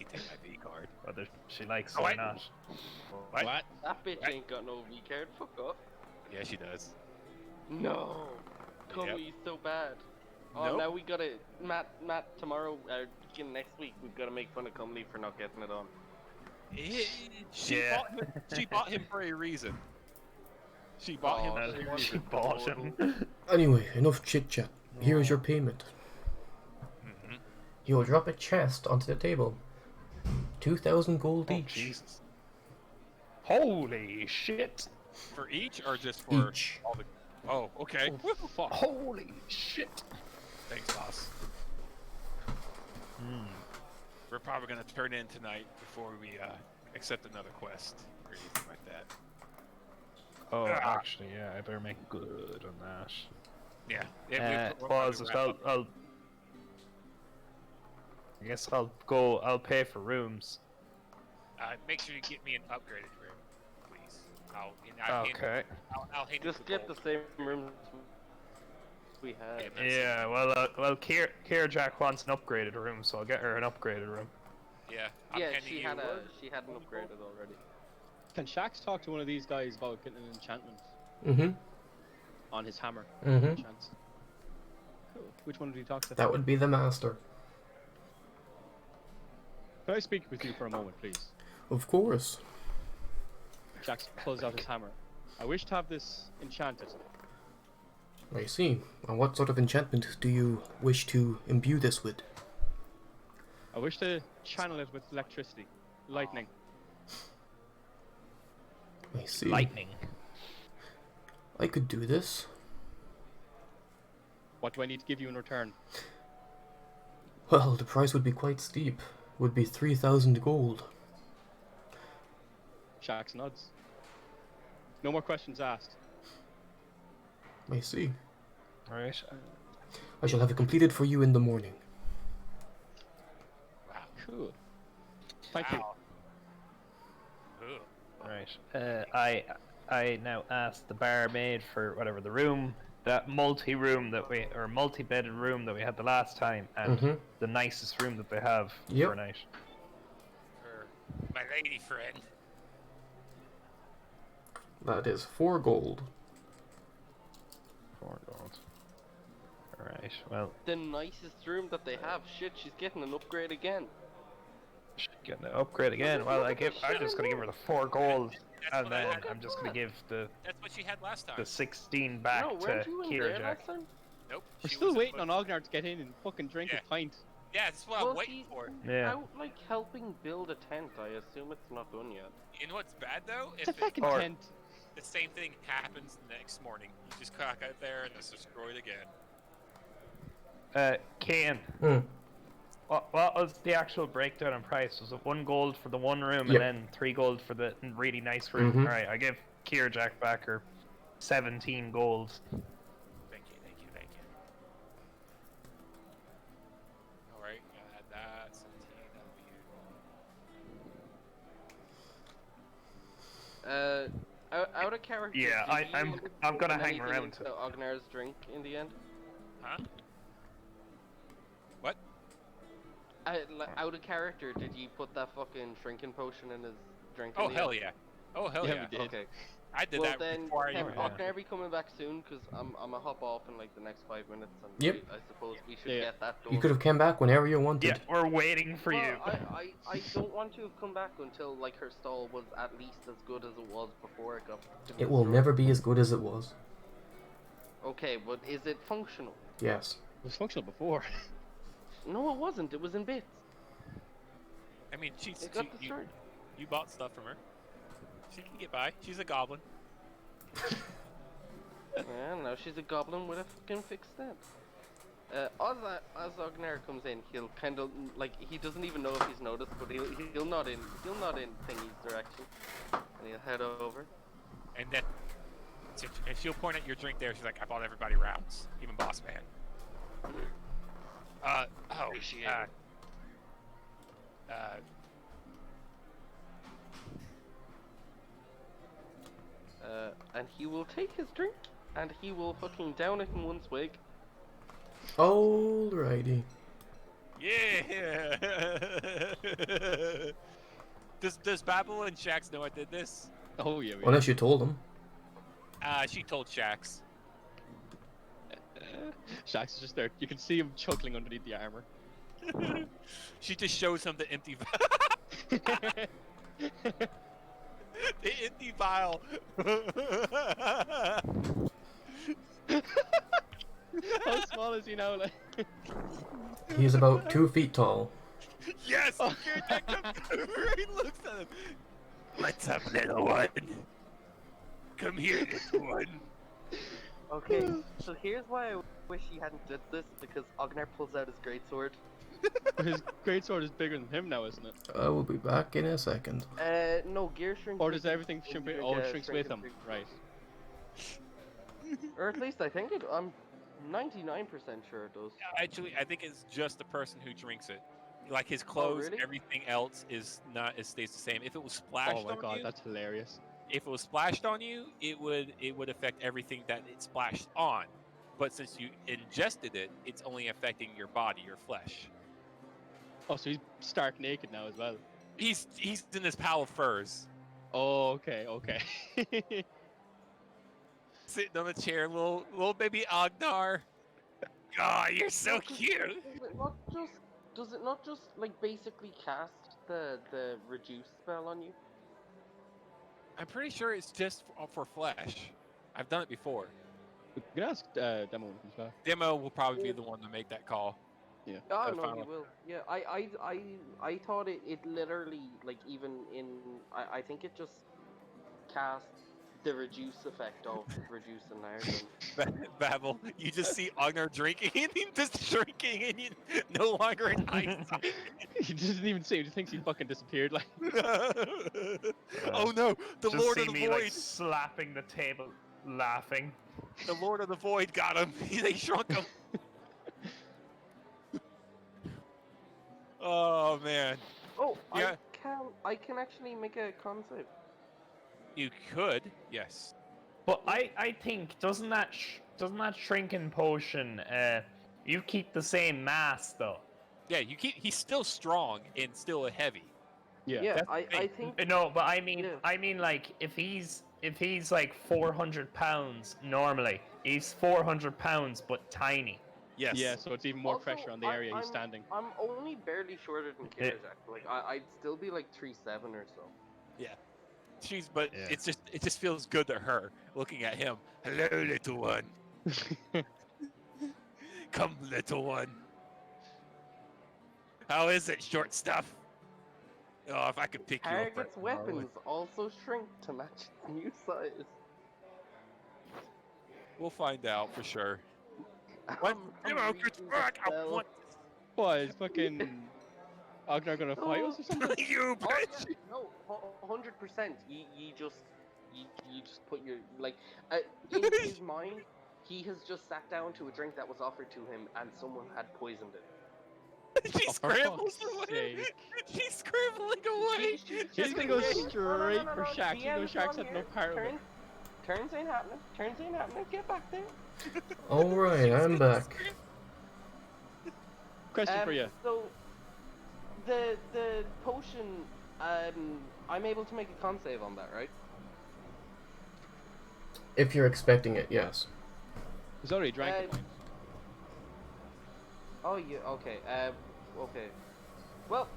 take my V card. whether she likes Oh, it or wait. not. What? That bitch ain't got no V card. Fuck up. Yeah, she does. No. Yep. Kami's so bad. Oh, Nope. now we gotta. Matt, tomorrow, beginning next week, we've gotta make fun of Comely for not getting it on. Yeah. She bought him for a reason. She bought him Oh, for she a wants She reason. bought him. Anyway, enough chit chat. Here is your payment. Mhm. You will drop a chest onto the table. 2,000 gold Oh, each. Jesus. Holy shit! For each or just for Each. all the? Oh, okay. Fuck. Holy shit! Thanks, boss. We're probably gonna turn in tonight before we accept another quest or anything like that. Oh, Ah. actually, yeah, I better make good on that. Yeah. Well, I guess I'll pay for rooms. Make sure you get me an upgraded room, please. I'll Okay. I'll hand Just you get the gold. same room we had. Yeah, well, Kier Jack wants an upgraded room, so I'll get her an upgraded room. Yeah. I'm Yeah, handing she you had an upgraded already. Can Shax talk to one of these guys about getting an enchantment Mm-hmm. on his hammer? Mm-hmm. Enchants. Cool. Which one did he talk to? That would be the master. Can I speak with you for a moment, please? Of course. Shax pulls out his hammer. I wish to have this enchanted. I see. And what sort of enchantment do you wish to imbue this with? I wish to channel it with electricity, lightning. I see. Lightning. I could do this. What do I need to give you in return? Well, the price would be quite steep. Would be 3,000 gold. Shax nods. No more questions asked. I see. Alright. I shall have it completed for you in the morning. Cool. Thank you. Wow. Ugh. Right. I now asked the barmaid for whatever the room, that multi-room that we, or multi-bedded room that we had the last time, and Mhm. the nicest room that they have Yep. for a night. For my lady friend. That is 4 gold. 4 gold. Alright, well, The nicest room that they have. Shit, she's getting an upgrade again. should get an upgrade again. Well, I'm just gonna give her the 4 gold, That's and what I then had. I'm just gonna give the That's what she had last time. 16 back No, to weren't you in there Kira last Jack. time? Nope. We're she still was waiting on Ognar to get in and fucking drink Yeah. a pint. Yeah, that's what I'm waiting he's for. Yeah. out like helping build a tent. I assume it's not done yet. You know what's bad though? It's a If fucking Or- tent. the same thing happens the next morning. You just crack out there and it's destroyed again. Kane, Hmm. what was the actual breakdown in price? Was it 1 gold for the one room Yep. and then 3 gold for the really nice room? Mhm. Alright, I give Kira Jack back her 17 gold. Thank you. Alright, add that. 17, that'll be Out of character. Yeah, did I'm you gonna put hang anything around into to- Ognar's drink in the end. Huh? What? Out of character, did you put that fucking shrinking potion in his drink? Oh in the hell end? yeah. Oh hell Yeah, yeah. we did. Okay. I did Well that then, before I can even yeah. Ognar be coming back soon? Because I'm a hop off in like the next 5 minutes, and Yep. I suppose we should Yeah. get that done. You could have come back whenever you wanted. Yeah, we're waiting for Well, you. I don't want to have come back until like her stall was at least as good as it was before it got. It will never be as good as it was. Okay, but is it functional? Yes. It was functional before. No, it wasn't. It was in bits. I mean she's It got you destroyed. bought stuff from her. She can get by. She's a goblin. Yeah, now she's a goblin with a fucking fixed stance. As Ognar comes in, he'll kind of like he doesn't even know if he's noticed, but he'll nod in Thingy's direction, and he'll head over. And then and she'll point at your drink there, she's like, I bought everybody rounds, even boss man. Appreciate it. And he will take his drink, and he will fucking down it in one swig. Alrighty. Yeah. Does Babel and Shax know I did this? Oh yeah. We Unless you told him. She told Shax. Shax is just there. You can see him chuckling underneath the armor. She just shows him the empty the empty vial. How small is he now? Like? He's about 2 feet tall. Yes! Jack comes over, he looks at him. What's up, little one? Come here, little one. Okay, so here's why I wish he hadn't did this, because Ognar pulls out his greatsword. His greatsword is bigger than him now, isn't it? I will be back in a second. No, gear shrink. Or does everything shrink? Oh, it shrinks with him. Right. Or at least I think it. I'm 99% sure it does. Actually, I think it's just the person who drinks it. Like his clothes, really? everything else is not. It stays the same. If it was splashed Oh my on god, you, that's hilarious. if it was splashed on you, it would affect everything that it splashed on. But since you ingested it, it's only affecting your body, your flesh. Oh, so he's stark naked now as well. He's in this pile of furs, Oh, okay, okay. sitting on the chair, little baby Ognar. Oh, you're so cute. Does it not just like basically cast the reduce spell on you? I'm pretty sure it's just for flesh. I've done it before. We can ask Demo when he comes back. Demo will probably be the one to make that call. Yeah. Oh The no, final- you will. Yeah, I thought it literally like even in I think it just cast the reduce effect of reduce and Ireland. Babel, you just see Ognar drinking and he's just drinking and you no longer in eyesight. He doesn't even see him. He thinks he fucking disappeared. Like, Oh no, the Just Lord see of the me Void. like slapping the table, laughing. The Lord of the Void got him. They shrunk him. Oh man. Oh, Yeah. I I can actually make a con save. You could, yes. But I think doesn't that shrinking potion you keep the same mass though. Yeah, he's still strong and still heavy. Yeah. That's the I thing. think. No, but I mean Yeah. like if he's like 400 pounds normally, he's 400 pounds but tiny. Yes. Yeah, so it's even more Also, pressure on the area he's standing. I'm only barely shorter than Yeah. Kirajack. Like I'd still be like 3'7" or so. But Yeah. it just feels good to her looking at him. Hello, little one. Come, little one. How is it, short stuff? Oh, if I could pick you up. right Target's now, I would. weapons also shrink to match its new size. We'll find out for sure. I'm You know, good reading work. the I spell. want What, is fucking Agnar gonna fight us or something? you, Oh, bitch. no, 100%. You just put your like in his mind. He has just sat down to a drink that was offered to him, and someone had poisoned it. She Oh, for scrambles fuck's away. sake. She's scrambling away. He's gonna go No, straight for Shax. You know DM's Shax not had no here. part of it. Turns ain't happening. Turns ain't happening. Get back there. Alright, I'm back. Question for you. So, the potion, I'm able to make a con save on that, right? If you're expecting it, yes. He's already drank it. Oh, yeah, okay, okay. Well,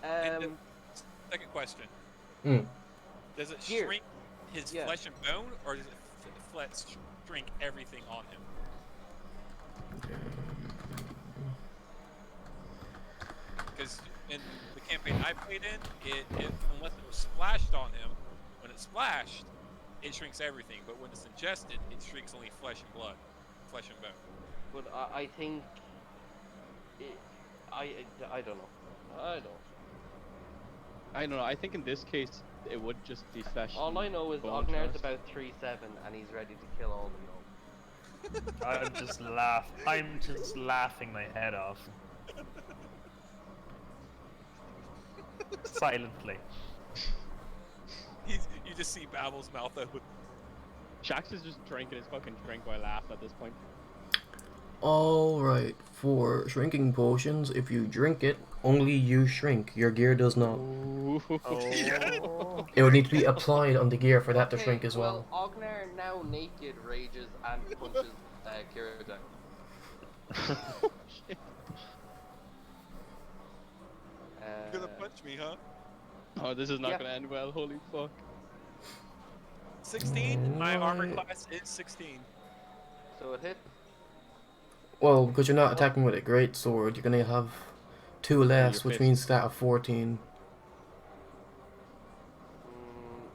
And the second question. Hmm. Does it Here. shrink his Yeah. flesh and bone, or does it shrink everything on him? Because in the campaign I played in, unless it was splashed on him, when it splashed, it shrinks everything. But when it's ingested, it shrinks only flesh and blood, flesh and bone. but I think, I don't know. I don't know. I think in this case it would just be flesh. All I know is bone Ognar's trust. about 3'7" and he's ready to kill all the gnomes. I'm just laughing my head off. Silently. You just see Babel's mouth open. Shax is just drinking his fucking drink while laughing at this point. Alright, for shrinking potions, if you drink it, only you shrink. Your gear does not. Ooh. Oh. It would need to be applied on the gear for that to Okay, shrink as well. Ognar, now naked, rages and punches Kirajack. Oh, shit. You're gonna punch me, huh? Oh, this is not Yeah. gonna end well. Holy fuck. 16. My armor Right. class is 16. So it hit. Well, because you're not attacking with a great sword, you're gonna have 2 less, your which fist. means that of 14.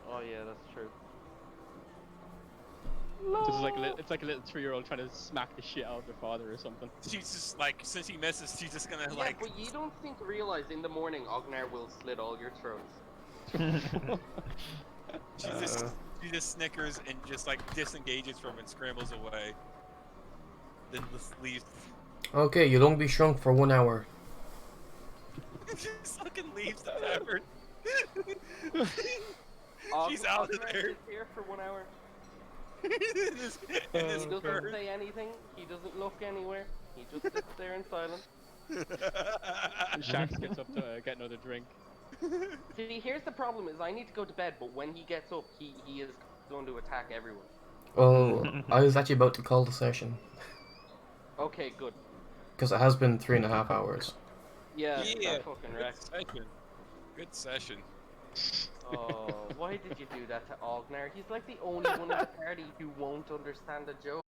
Oh yeah, that's true. This is like it's like a little 3-year-old trying to smack the shit out of their father or something. She's just like, since he misses, she's just gonna Yeah, like. but you don't think to realize in the morning Ognar will slit all your throats. She just snickers and just like disengages from and scrambles away. Then just leaves. Okay, you'll only be shrunk for 1 hour. She just fucking leaves the tavern. She's out of Ognar there. sits here for 1 hour. And this He doesn't bird. say anything. He doesn't look anywhere. He just sits there in silence. Shax gets up to get another drink. See, here's the problem: is I need to go to bed, but when he gets up, he is going to attack everyone. Well, I was actually about to call the session, Okay, good. because it has been 3.5 hours. Yeah, Yeah. that fucking Good wrecked. session. Good session. Oh, why did you do that to Ognar? He's like the only one in the party who won't understand a joke.